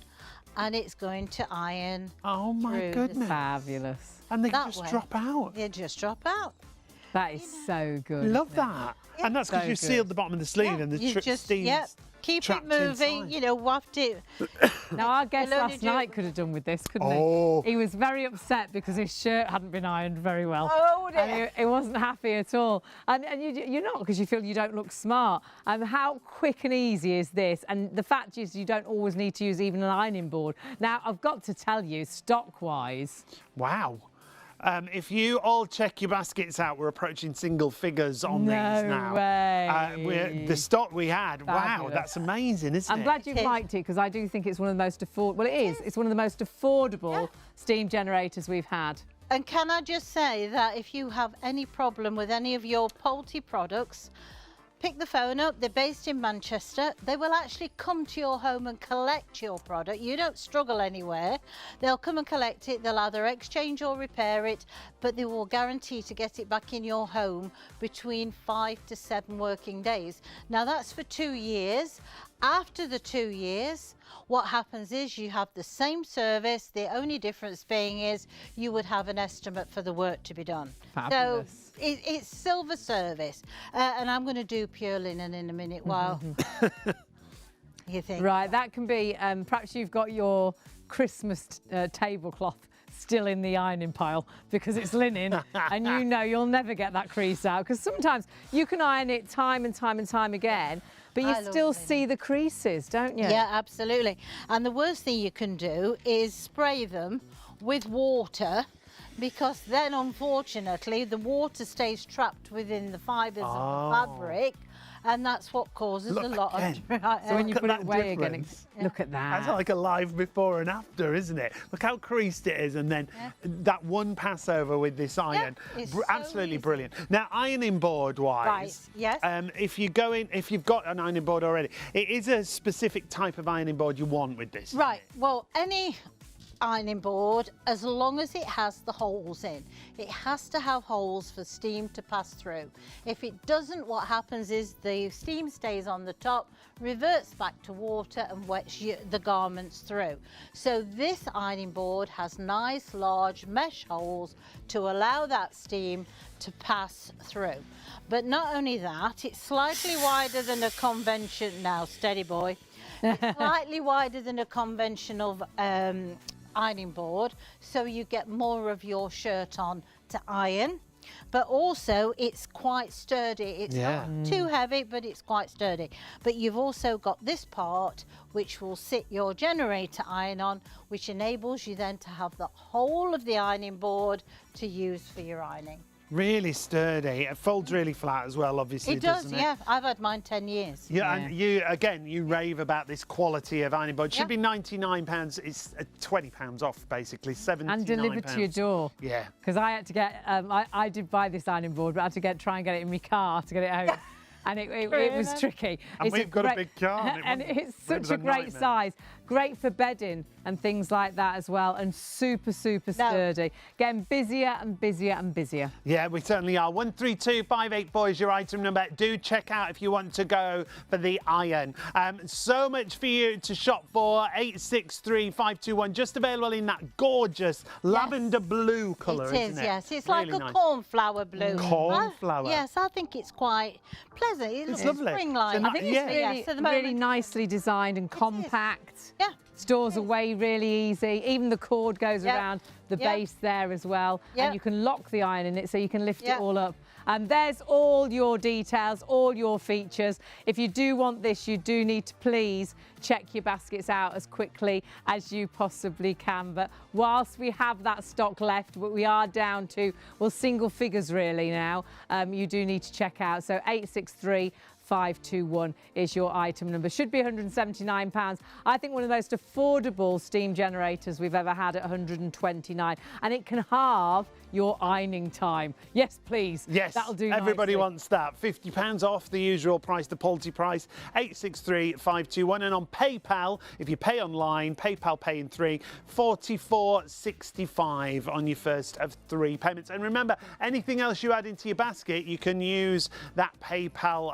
Speaker 3: and it's going to iron.
Speaker 2: Oh my goodness.
Speaker 1: Fabulous.
Speaker 2: And they just drop out.
Speaker 3: They just drop out.
Speaker 1: That is so good.
Speaker 2: Love that.
Speaker 3: Yeah.
Speaker 2: And that's because you sealed the bottom of the sleeve and the steam.
Speaker 3: Keep it moving, you know, waft it.
Speaker 1: Now, our guest last night could have done with this, couldn't he? He was very upset because his shirt hadn't been ironed very well.
Speaker 3: Oh, dear.
Speaker 1: And he wasn't happy at all. And you're not, because you feel you don't look smart. And how quick and easy is this? And the fact is you don't always need to use even an ironing board. Now, I've got to tell you, stock-wise...
Speaker 2: Wow. If you all check your baskets out, we're approaching single figures on these now.
Speaker 1: No way.
Speaker 2: The stock we had,
Speaker 1: Fabulous.
Speaker 2: wow, that's amazing, isn't it?
Speaker 1: I'm glad you've liked it because I do think it's one of the most affordable. Well, it is. It's one of the most affordable steam generators we've had.
Speaker 3: And can I just say that if you have any problem with any of your poultry products, pick the phone up. They're based in Manchester. They will actually come to your home and collect your product. You don't struggle anywhere. They'll come and collect it. They'll either exchange or repair it, but they will guarantee to get it back in your home between 5 to 7 working days. Now that's for 2 years. After the 2 years, what happens is you have the same service. The only difference being is you would have an estimate for the work to be done.
Speaker 1: Fabulous.
Speaker 3: So it's silver service. And I'm going to do pure linen in a minute while you think.
Speaker 1: Right, that can be, perhaps you've got your Christmas tablecloth still in the ironing pile because it's linen and you know you'll never get that crease out because sometimes you can iron it time and time and time again, but you still see the creases, don't you?
Speaker 3: Yeah, absolutely. And the worst thing you can do is spray them with water, because then unfortunately the water stays trapped within the fibres of the fabric, and that's what causes a lot of dry.
Speaker 1: So when you put it away
Speaker 2: difference.
Speaker 1: again, look at that.
Speaker 2: That's like a live before and after, isn't it? Look how creased it is, and then that one pass over with this iron,
Speaker 3: it's so
Speaker 2: absolutely
Speaker 3: easy.
Speaker 2: brilliant. Now, ironing board wise, if you go in, if you've got an ironing board already, it is a specific type of ironing board you want with this.
Speaker 3: Right. Well, any ironing board, as long as it has the holes in, it has to have holes for steam to pass through. If it doesn't, what happens is the steam stays on the top, reverts back to water and wets the garments through. So this ironing board has nice large mesh holes to allow that steam to pass through. But not only that, it's slightly wider than a conventional, now steady boy, it's slightly wider than a conventional ironing board, so you get more of your shirt on to iron, but also it's quite sturdy. It's not too heavy, but it's quite sturdy. But you've also got this part which will sit your generator iron on, which enables you then to have the whole of the ironing board to use for your ironing.
Speaker 2: Really sturdy. It folds really flat as well, obviously.
Speaker 3: It does,
Speaker 2: doesn't it?
Speaker 3: yeah. I've had mine 10 years.
Speaker 2: Yeah, and you rave about this quality of ironing board. It should be £99. It's £20 off, basically, £79.
Speaker 1: And delivered to your door.
Speaker 2: Yeah.
Speaker 1: Because I had to get, I did buy this ironing board, but I had to try and get it in my car to get it home. And it was tricky.
Speaker 2: And we've got a big car.
Speaker 1: And it's such a great size. Great for bedding and things like that as well. And super, super sturdy. Getting busier and busier and busier.
Speaker 2: Yeah, we certainly are. 132584 is your item number. Do check out if you want to go for the iron. So much for you to shop for. 863521. Just available in that gorgeous lavender blue colour, isn't it?
Speaker 3: Yes. It's
Speaker 2: really
Speaker 3: like a
Speaker 2: nice.
Speaker 3: cornflower blue.
Speaker 2: Cornflower?
Speaker 3: Yes, I think it's quite pleasant. It looks
Speaker 2: lovely.
Speaker 3: spring-like.
Speaker 2: So
Speaker 1: I think it's really nicely designed and compact.
Speaker 3: Yeah.
Speaker 1: Stores away really easy. Even the cord goes
Speaker 3: Yep.
Speaker 1: around the
Speaker 3: Yep.
Speaker 1: base there as well.
Speaker 3: Yep.
Speaker 1: And you can lock the iron in it so you can lift
Speaker 3: Yep.
Speaker 1: it all up. And there's all your details, all your features. If you do want this, you do need to please check your baskets out as quickly as you possibly can. But whilst we have that stock left, but we are down to, well, single figures really now, you do need to check out. So 863-521 is your item number. Should be £179. I think one of the most affordable steam generators we've ever had at 129, and it can halve your ironing time. Yes, please.
Speaker 2: Yes,
Speaker 1: that'll do.
Speaker 2: everybody
Speaker 1: nicely.
Speaker 2: wants that. £50 off the usual price, the Polty price, 863-521. And on PayPal, if you pay online, PayPal Pay in 3, $44.65 on your first of 3 payments. And remember, anything else you add into your basket, you can use that PayPal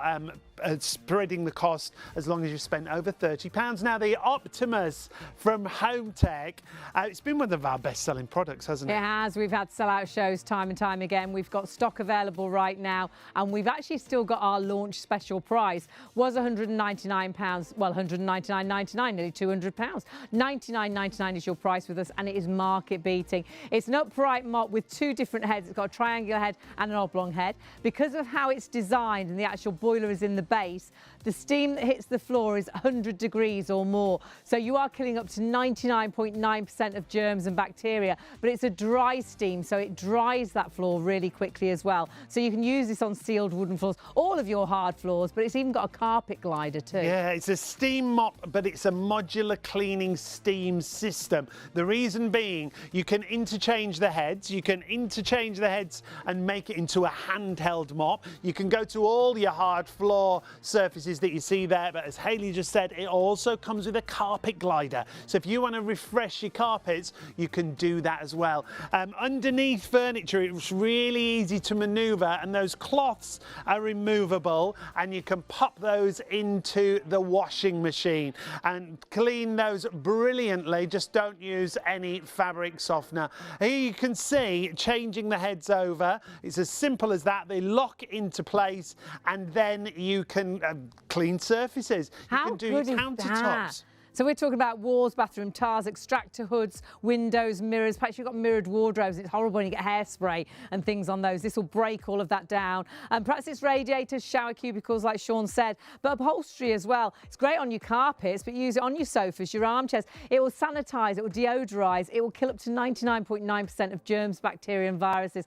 Speaker 2: spreading the cost as long as you've spent over £30. Now, the Optimus from Home Tech, it's been one of our best-selling products, hasn't it?
Speaker 1: It has. We've had sell-out shows time and time again. We've got stock available right now, and we've actually still got our launch special price. Was £199, well, £199.99, nearly £200. £99.99 is your price with us, and it is market beating. It's an upright mop with 2 different heads. It's got a triangular head and an oblong head. Because of how it's designed and the actual boiler is in the base, the steam that hits the floor is 100 degrees or more. So you are killing up to 99.9% of germs and bacteria, but it's a dry steam, so it dries that floor really quickly as well. So you can use this on sealed wooden floors, all of your hard floors, but it's even got a carpet glider too.
Speaker 2: Yeah, it's a steam mop, but it's a modular cleaning steam system. The reason being, you can interchange the heads. You can interchange the heads and make it into a handheld mop. You can go to all your hard floor surfaces that you see there, but as Hayley just said, it also comes with a carpet glider. So if you want to refresh your carpets, you can do that as well. Underneath furniture, it's really easy to maneuver, and those cloths are removable, and you can pop those into the washing machine and clean those brilliantly. Just don't use any fabric softener. Here you can see changing the heads over. It's as simple as that. They lock into place, and then you can clean surfaces. You
Speaker 1: How
Speaker 2: can do
Speaker 1: good is
Speaker 2: countertops.
Speaker 1: that? So we're talking about walls, bathroom tiles, extractor hoods, windows, mirrors. Perhaps you've got mirrored wardrobes. It's horrible when you get hairspray and things on those. This will break all of that down. And perhaps it's radiators, shower cubicles, like Sean said, but upholstery as well. It's great on your carpets, but use it on your sofas, your armchairs. It will sanitize, it will deodorize, it will kill up to 99.9% of germs, bacteria and viruses.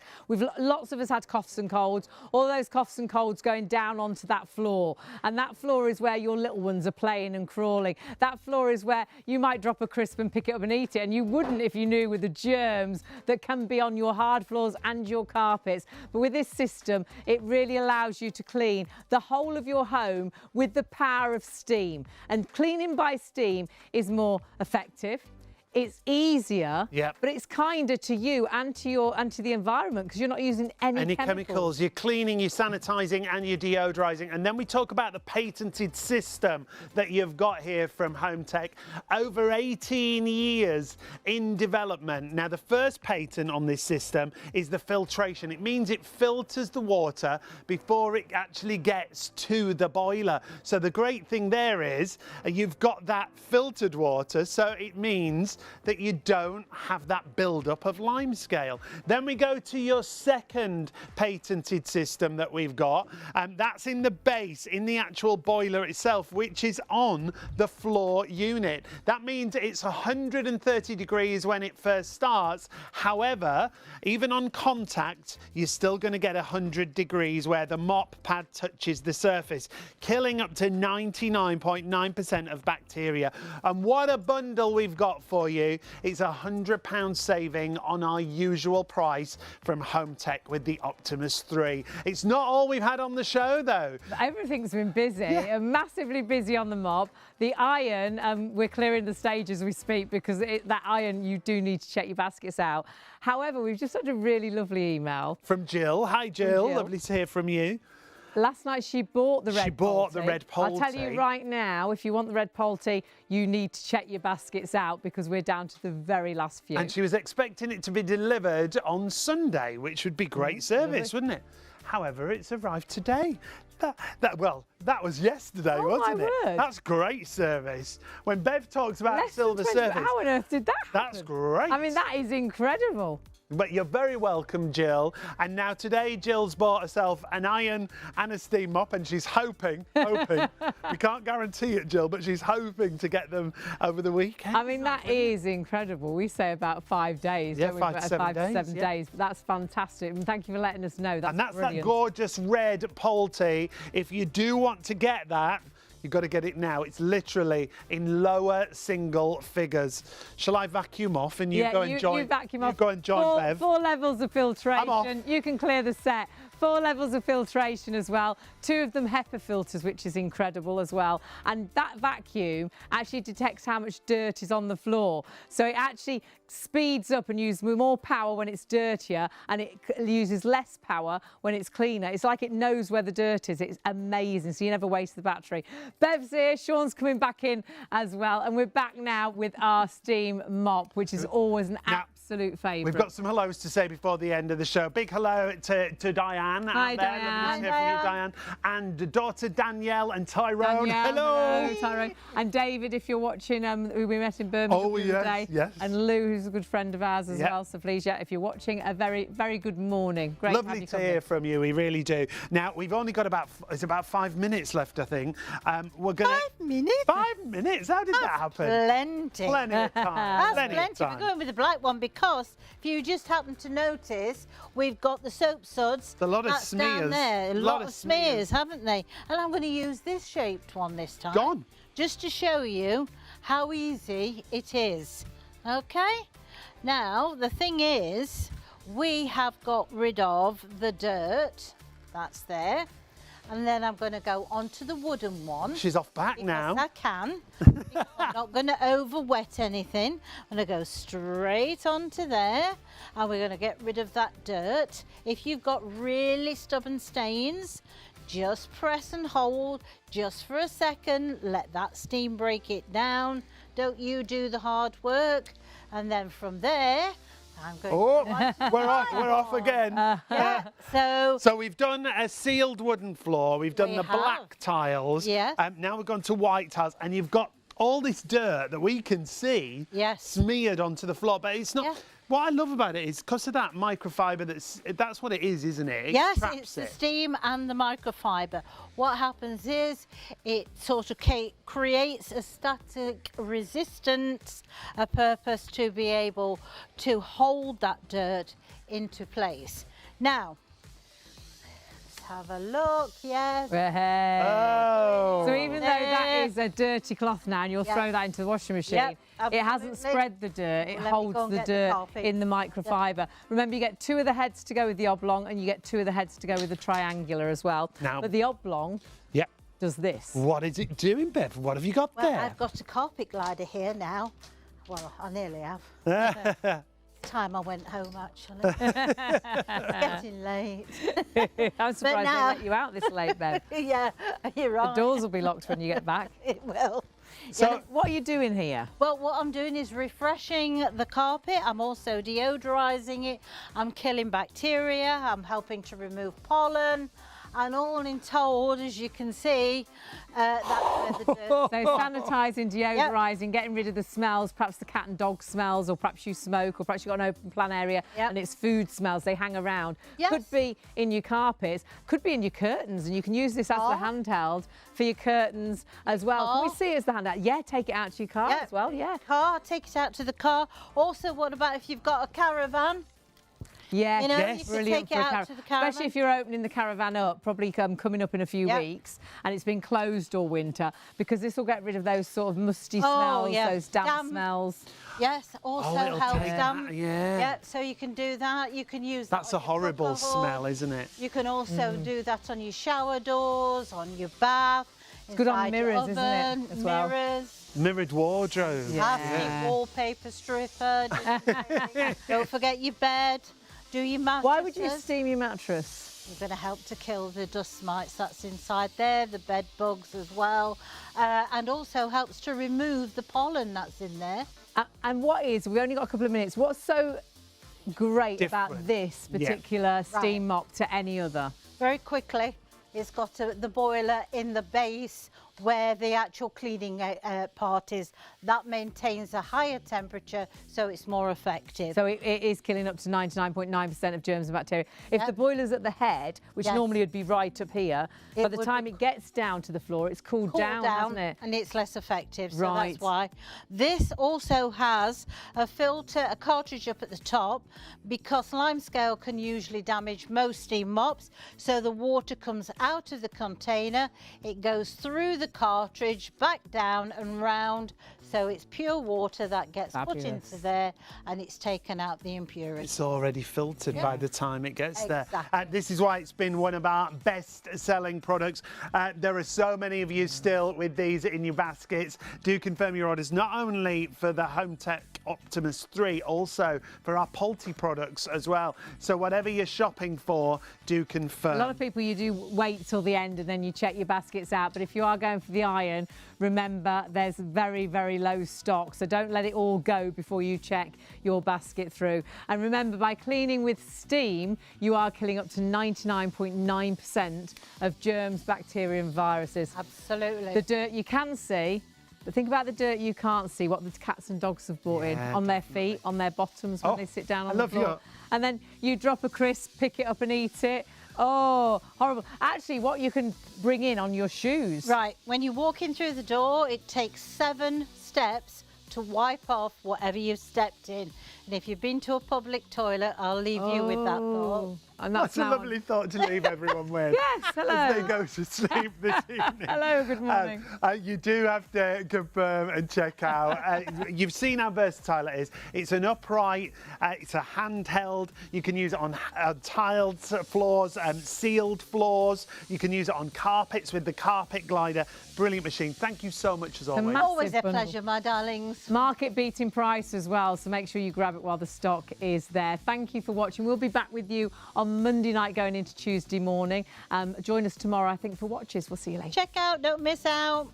Speaker 1: Lots of us had coughs and colds. All those coughs and colds going down onto that floor. And that floor is where your little ones are playing and crawling. That floor is where you might drop a crisp and pick it up and eat it, and you wouldn't if you knew with the germs that can be on your hard floors and your carpets. But with this system, it really allows you to clean the whole of your home with the power of steam. And cleaning by steam is more effective. It's easier,
Speaker 2: Yep.
Speaker 1: but it's kinder to you and to the environment, because you're not using any
Speaker 2: chemicals. You're cleaning, you're sanitizing and you're deodorizing. And then we talk about the patented system that you've got here from Home Tech. Over 18 years in development. Now, the first patent on this system is the filtration. It means it filters the water before it actually gets to the boiler. So the great thing there is you've got that filtered water, so it means that you don't have that build-up of limescale. Then we go to your second patented system that we've got, and that's in the base, in the actual boiler itself, which is on the floor unit. That means it's 130 degrees when it first starts. However, even on contact, you're still going to get 100 degrees where the mop pad touches the surface, killing up to 99.9% of bacteria. And what a bundle we've got for you. It's £100 saving on our usual price from Home Tech with the Optimus 3. It's not all we've had on the show, though.
Speaker 1: Everything's been busy, massively busy on the mop. The iron, we're clearing the stage as we speak, because that iron, you do need to check your baskets out. However, we've just had a really lovely email.
Speaker 2: From Jill. Hi, Jill. Lovely to hear from you.
Speaker 1: Last night she bought the red
Speaker 2: She bought the red
Speaker 1: I'll tell you
Speaker 2: Polty.
Speaker 1: right now, if you want the red Polty, you need to check your baskets out because we're down to the very last few.
Speaker 2: And she was expecting it to be delivered on Sunday, which would be great service, wouldn't it? However, it's arrived today. That was yesterday,
Speaker 1: Oh,
Speaker 2: wasn't
Speaker 1: my
Speaker 2: it?
Speaker 1: word.
Speaker 2: That's great service. When Bev talks about
Speaker 1: Less than
Speaker 2: silver
Speaker 1: 20,
Speaker 2: service,
Speaker 1: how on earth did that happen?
Speaker 2: that's great.
Speaker 1: I mean, that is incredible.
Speaker 2: But you're very welcome, Jill. And now today, Jill's bought herself an iron and a steam mop, and she's hoping, we can't guarantee it, Jill, but she's hoping to get them over the weekend.
Speaker 1: I mean, that is incredible. We say about 5 days.
Speaker 2: Yeah,
Speaker 1: don't we?
Speaker 2: 5 to 7
Speaker 1: 5 to
Speaker 2: days,
Speaker 1: 7
Speaker 2: yeah.
Speaker 1: days. But that's fantastic. And thank you for letting us know. That's
Speaker 2: And that's
Speaker 1: brilliant.
Speaker 2: that gorgeous red Polty. If you do want to get that, you've got to get it now. It's literally in lower single figures. Shall I vacuum off and you go and join?
Speaker 1: You vacuum off.
Speaker 2: You go and join Bev.
Speaker 1: 4 levels of filtration.
Speaker 2: I'm off.
Speaker 1: You can clear the set. 4 levels of filtration as well. 2 of them HEPA filters, which is incredible as well. And that vacuum actually detects how much dirt is on the floor. So it actually speeds up and uses more power when it's dirtier, and it uses less power when it's cleaner. It's like it knows where the dirt is. It's amazing. So you never waste the battery. Bev's here. Sean's coming back in as well. And we're back now with our steam mop, which is always an absolute favourite.
Speaker 2: We've got some hellos to say before the end of the show. Big hello to Diane.
Speaker 1: Hi,
Speaker 2: out there.
Speaker 1: Diane.
Speaker 2: Lovely to hear from you, Diane. And daughter Danielle and Tyrone. Hello.
Speaker 1: Tyrone. And David, if you're watching, we met in Birmingham the other day.
Speaker 2: yes.
Speaker 1: And Lou, who's a good friend of ours as
Speaker 2: Yep.
Speaker 1: well. So please, if you're watching, a very, very good morning. Great to have
Speaker 2: Lovely
Speaker 1: you
Speaker 2: to
Speaker 1: come in.
Speaker 2: hear from you. We really do. Now, we've only got about 5 minutes left, I think. We're going
Speaker 3: 5 minutes?
Speaker 2: 5 minutes? How did that happen?
Speaker 3: Plenty.
Speaker 2: Plenty of time.
Speaker 3: That's
Speaker 2: Plenty of
Speaker 3: plenty. We're
Speaker 2: time.
Speaker 3: going with the black one because if you just happen to notice, we've got the soap suds.
Speaker 2: A lot of
Speaker 3: that's down
Speaker 2: smears.
Speaker 3: there. A lot of smears, haven't they? And I'm going to use this shaped one this time.
Speaker 2: Gone.
Speaker 3: Just to show you how easy it is. Okay? Now, the thing is, we have got rid of the dirt. That's there. And then I'm going to go onto the wooden one.
Speaker 2: She's off back now.
Speaker 3: Because I can. Because I'm not going to over wet anything. I'm going to go straight onto there and we're going to get rid of that dirt. If you've got really stubborn stains, just press and hold just for a second. Let that steam break it down. Don't you do the hard work. And then from there, I'm going to
Speaker 2: we're off again.
Speaker 3: yeah.
Speaker 2: So we've done a sealed wooden floor. We've done
Speaker 3: We
Speaker 2: the
Speaker 3: have.
Speaker 2: black tiles.
Speaker 3: Yes.
Speaker 2: Now we've gone to white tiles, and you've got all this dirt that we can see
Speaker 3: Yes.
Speaker 2: smeared onto the floor. But it's not.
Speaker 3: Yeah.
Speaker 2: What I love about it is because of that microfiber. That's what it is, isn't it? It
Speaker 3: Yes,
Speaker 2: traps
Speaker 3: it's the
Speaker 2: it.
Speaker 3: steam and the microfiber. What happens is it sort of creates a static resistance, a purpose to be able to hold that dirt into place. Now, let's have a look, yes.
Speaker 1: Hey.
Speaker 2: Oh.
Speaker 1: So even though that
Speaker 3: There.
Speaker 1: is a dirty cloth now and you'll
Speaker 3: Yep.
Speaker 1: throw that into the washing machine,
Speaker 3: Yep,
Speaker 1: it hasn't
Speaker 3: absolutely.
Speaker 1: spread the dirt, it
Speaker 3: Let me
Speaker 1: holds
Speaker 3: go and
Speaker 1: the
Speaker 3: get the
Speaker 1: dirt
Speaker 3: carpet.
Speaker 1: in the microfiber. Remember, you get 2 of the heads to go with the oblong and you get 2 of the heads to go with the triangular as well.
Speaker 2: Now-
Speaker 1: But the oblong
Speaker 2: Yeah.
Speaker 1: does this.
Speaker 2: What is it doing, Bev? What have you got
Speaker 3: Well,
Speaker 2: there?
Speaker 3: I've got a carpet glider here now. Well, I nearly have. Time I went home, actually. Getting late.
Speaker 1: I'm surprised
Speaker 3: now-
Speaker 1: they let you out this late, Bev.
Speaker 3: Yeah, you're
Speaker 1: The
Speaker 3: right.
Speaker 1: doors will be locked when you get back.
Speaker 3: It will.
Speaker 2: So
Speaker 1: What are you doing here?
Speaker 3: Well, what I'm doing is refreshing the carpet. I'm also deodorizing it. I'm killing bacteria. I'm helping to remove pollen. And all in told, as you can see, that's where the dirt.
Speaker 1: So sanitising, deodorising, getting rid of the smells, perhaps the cat and dog smells, or perhaps you smoke, or perhaps you've got an open plan area
Speaker 3: Yep.
Speaker 1: and it's food smells, they hang around.
Speaker 3: Yes.
Speaker 1: Could be in your carpets, could be in your curtains, and you can use this as the handheld for your curtains as well. Can we
Speaker 3: Car.
Speaker 1: see it as the handheld? Yeah, take it out to your car
Speaker 3: Yeah.
Speaker 1: as well, yeah.
Speaker 3: Car, take it out to the car. Also, what about if you've got a caravan?
Speaker 1: Yeah,
Speaker 3: You know,
Speaker 2: Yes.
Speaker 3: you can
Speaker 1: brilliant
Speaker 3: take
Speaker 1: for
Speaker 3: it
Speaker 1: a
Speaker 3: out to the caravan.
Speaker 1: Especially if you're opening the caravan up, probably coming up in a few
Speaker 3: Yep.
Speaker 1: weeks, and it's been closed all winter, because this will get rid of those sort of musty
Speaker 3: Oh,
Speaker 1: smells,
Speaker 3: yeah.
Speaker 1: those damp
Speaker 3: Damp.
Speaker 1: smells.
Speaker 3: Yes, also
Speaker 2: it'll
Speaker 3: helps
Speaker 2: take
Speaker 3: them.
Speaker 2: that, yeah.
Speaker 3: Yeah, so you can do that. You can use
Speaker 2: That's
Speaker 3: that
Speaker 2: a
Speaker 3: on your
Speaker 2: horrible
Speaker 3: cooker hood.
Speaker 2: smell, isn't it?
Speaker 3: You can also do that on your shower doors, on your bath. It's
Speaker 1: good on mirrors, isn't it, as well?
Speaker 3: Mirrors.
Speaker 2: Mirrored wardrobe.
Speaker 1: Yeah.
Speaker 3: Plastic wallpaper stripper. Don't forget your bed. Do your mattresses.
Speaker 1: Why would you steam your mattress?
Speaker 3: You're going to help to kill the dust mites that's inside there, the bed bugs as well, and also helps to remove the pollen that's in there.
Speaker 1: And we've only got a couple of minutes, what's so great about
Speaker 2: Different.
Speaker 1: this particular steam
Speaker 3: Right.
Speaker 1: mop to any other?
Speaker 3: Very quickly, it's got the boiler in the base where the actual cleaning part is. That maintains a higher temperature, so it's more effective.
Speaker 1: So it is killing up to 99.9% of germs and bacteria. If
Speaker 3: Yep.
Speaker 1: the boiler's at the head, which
Speaker 3: Yes.
Speaker 1: normally would be right up here, by the
Speaker 3: would
Speaker 1: time
Speaker 3: be
Speaker 1: it gets down to the floor, it's cooled down, hasn't it?
Speaker 3: and it's less effective, so
Speaker 1: Right.
Speaker 3: that's why. This also has a filter, a cartridge up at the top, because limescale can usually damage most steam mops, so the water comes out of the container, it goes through the cartridge, back down and round, so it's pure water that gets put
Speaker 1: Fabulous.
Speaker 3: into there and it's taken out the impurities.
Speaker 2: It's already filtered by the time it gets there.
Speaker 3: Exactly.
Speaker 2: This is why it's been one of our best-selling products. There are so many of you still with these in your baskets. Do confirm your orders, not only for the HomeTech Optimus 3, also for our Polti products as well. So whatever you're shopping for, do confirm.
Speaker 1: A lot of people, you do wait till the end and then you check your baskets out. But if you are going for the iron, remember there's very, very low stock. So don't let it all go before you check your basket through. And remember, by cleaning with steam, you are killing up to 99.9% of germs, bacteria and viruses.
Speaker 3: Absolutely.
Speaker 1: The dirt you can see, but think about the dirt you can't see, what the cats and dogs have brought in on their feet, on their bottoms when they sit down on the floor. And then you drop a crisp, pick it up and eat it. Oh, horrible. Actually, what you can bring in on your shoes.
Speaker 3: Right, when you walk in through the door, it takes 7 steps to wipe off whatever you've stepped in. And if you've been to a public toilet, I'll leave you with that thought.
Speaker 1: And
Speaker 2: That's a
Speaker 1: now-
Speaker 2: lovely thought to leave everyone with.
Speaker 1: Yes, hello.
Speaker 2: As they go to sleep this evening.
Speaker 1: Hello, good morning.
Speaker 2: You do have to confirm and check out. You've seen how versatile it is. It's an upright, it's a handheld. You can use it on tiled floors, sealed floors. You can use it on carpets with the carpet glider. Brilliant machine. Thank you so much as always.
Speaker 1: massive
Speaker 3: Always a
Speaker 1: bundle.
Speaker 3: pleasure, my darlings.
Speaker 1: Market beating price as well, so make sure you grab it while the stock is there. Thank you for watching. We'll be back with you on Monday night going into Tuesday morning. Join us tomorrow, I think, for Watches. We'll see you later.
Speaker 3: Check out, don't miss out.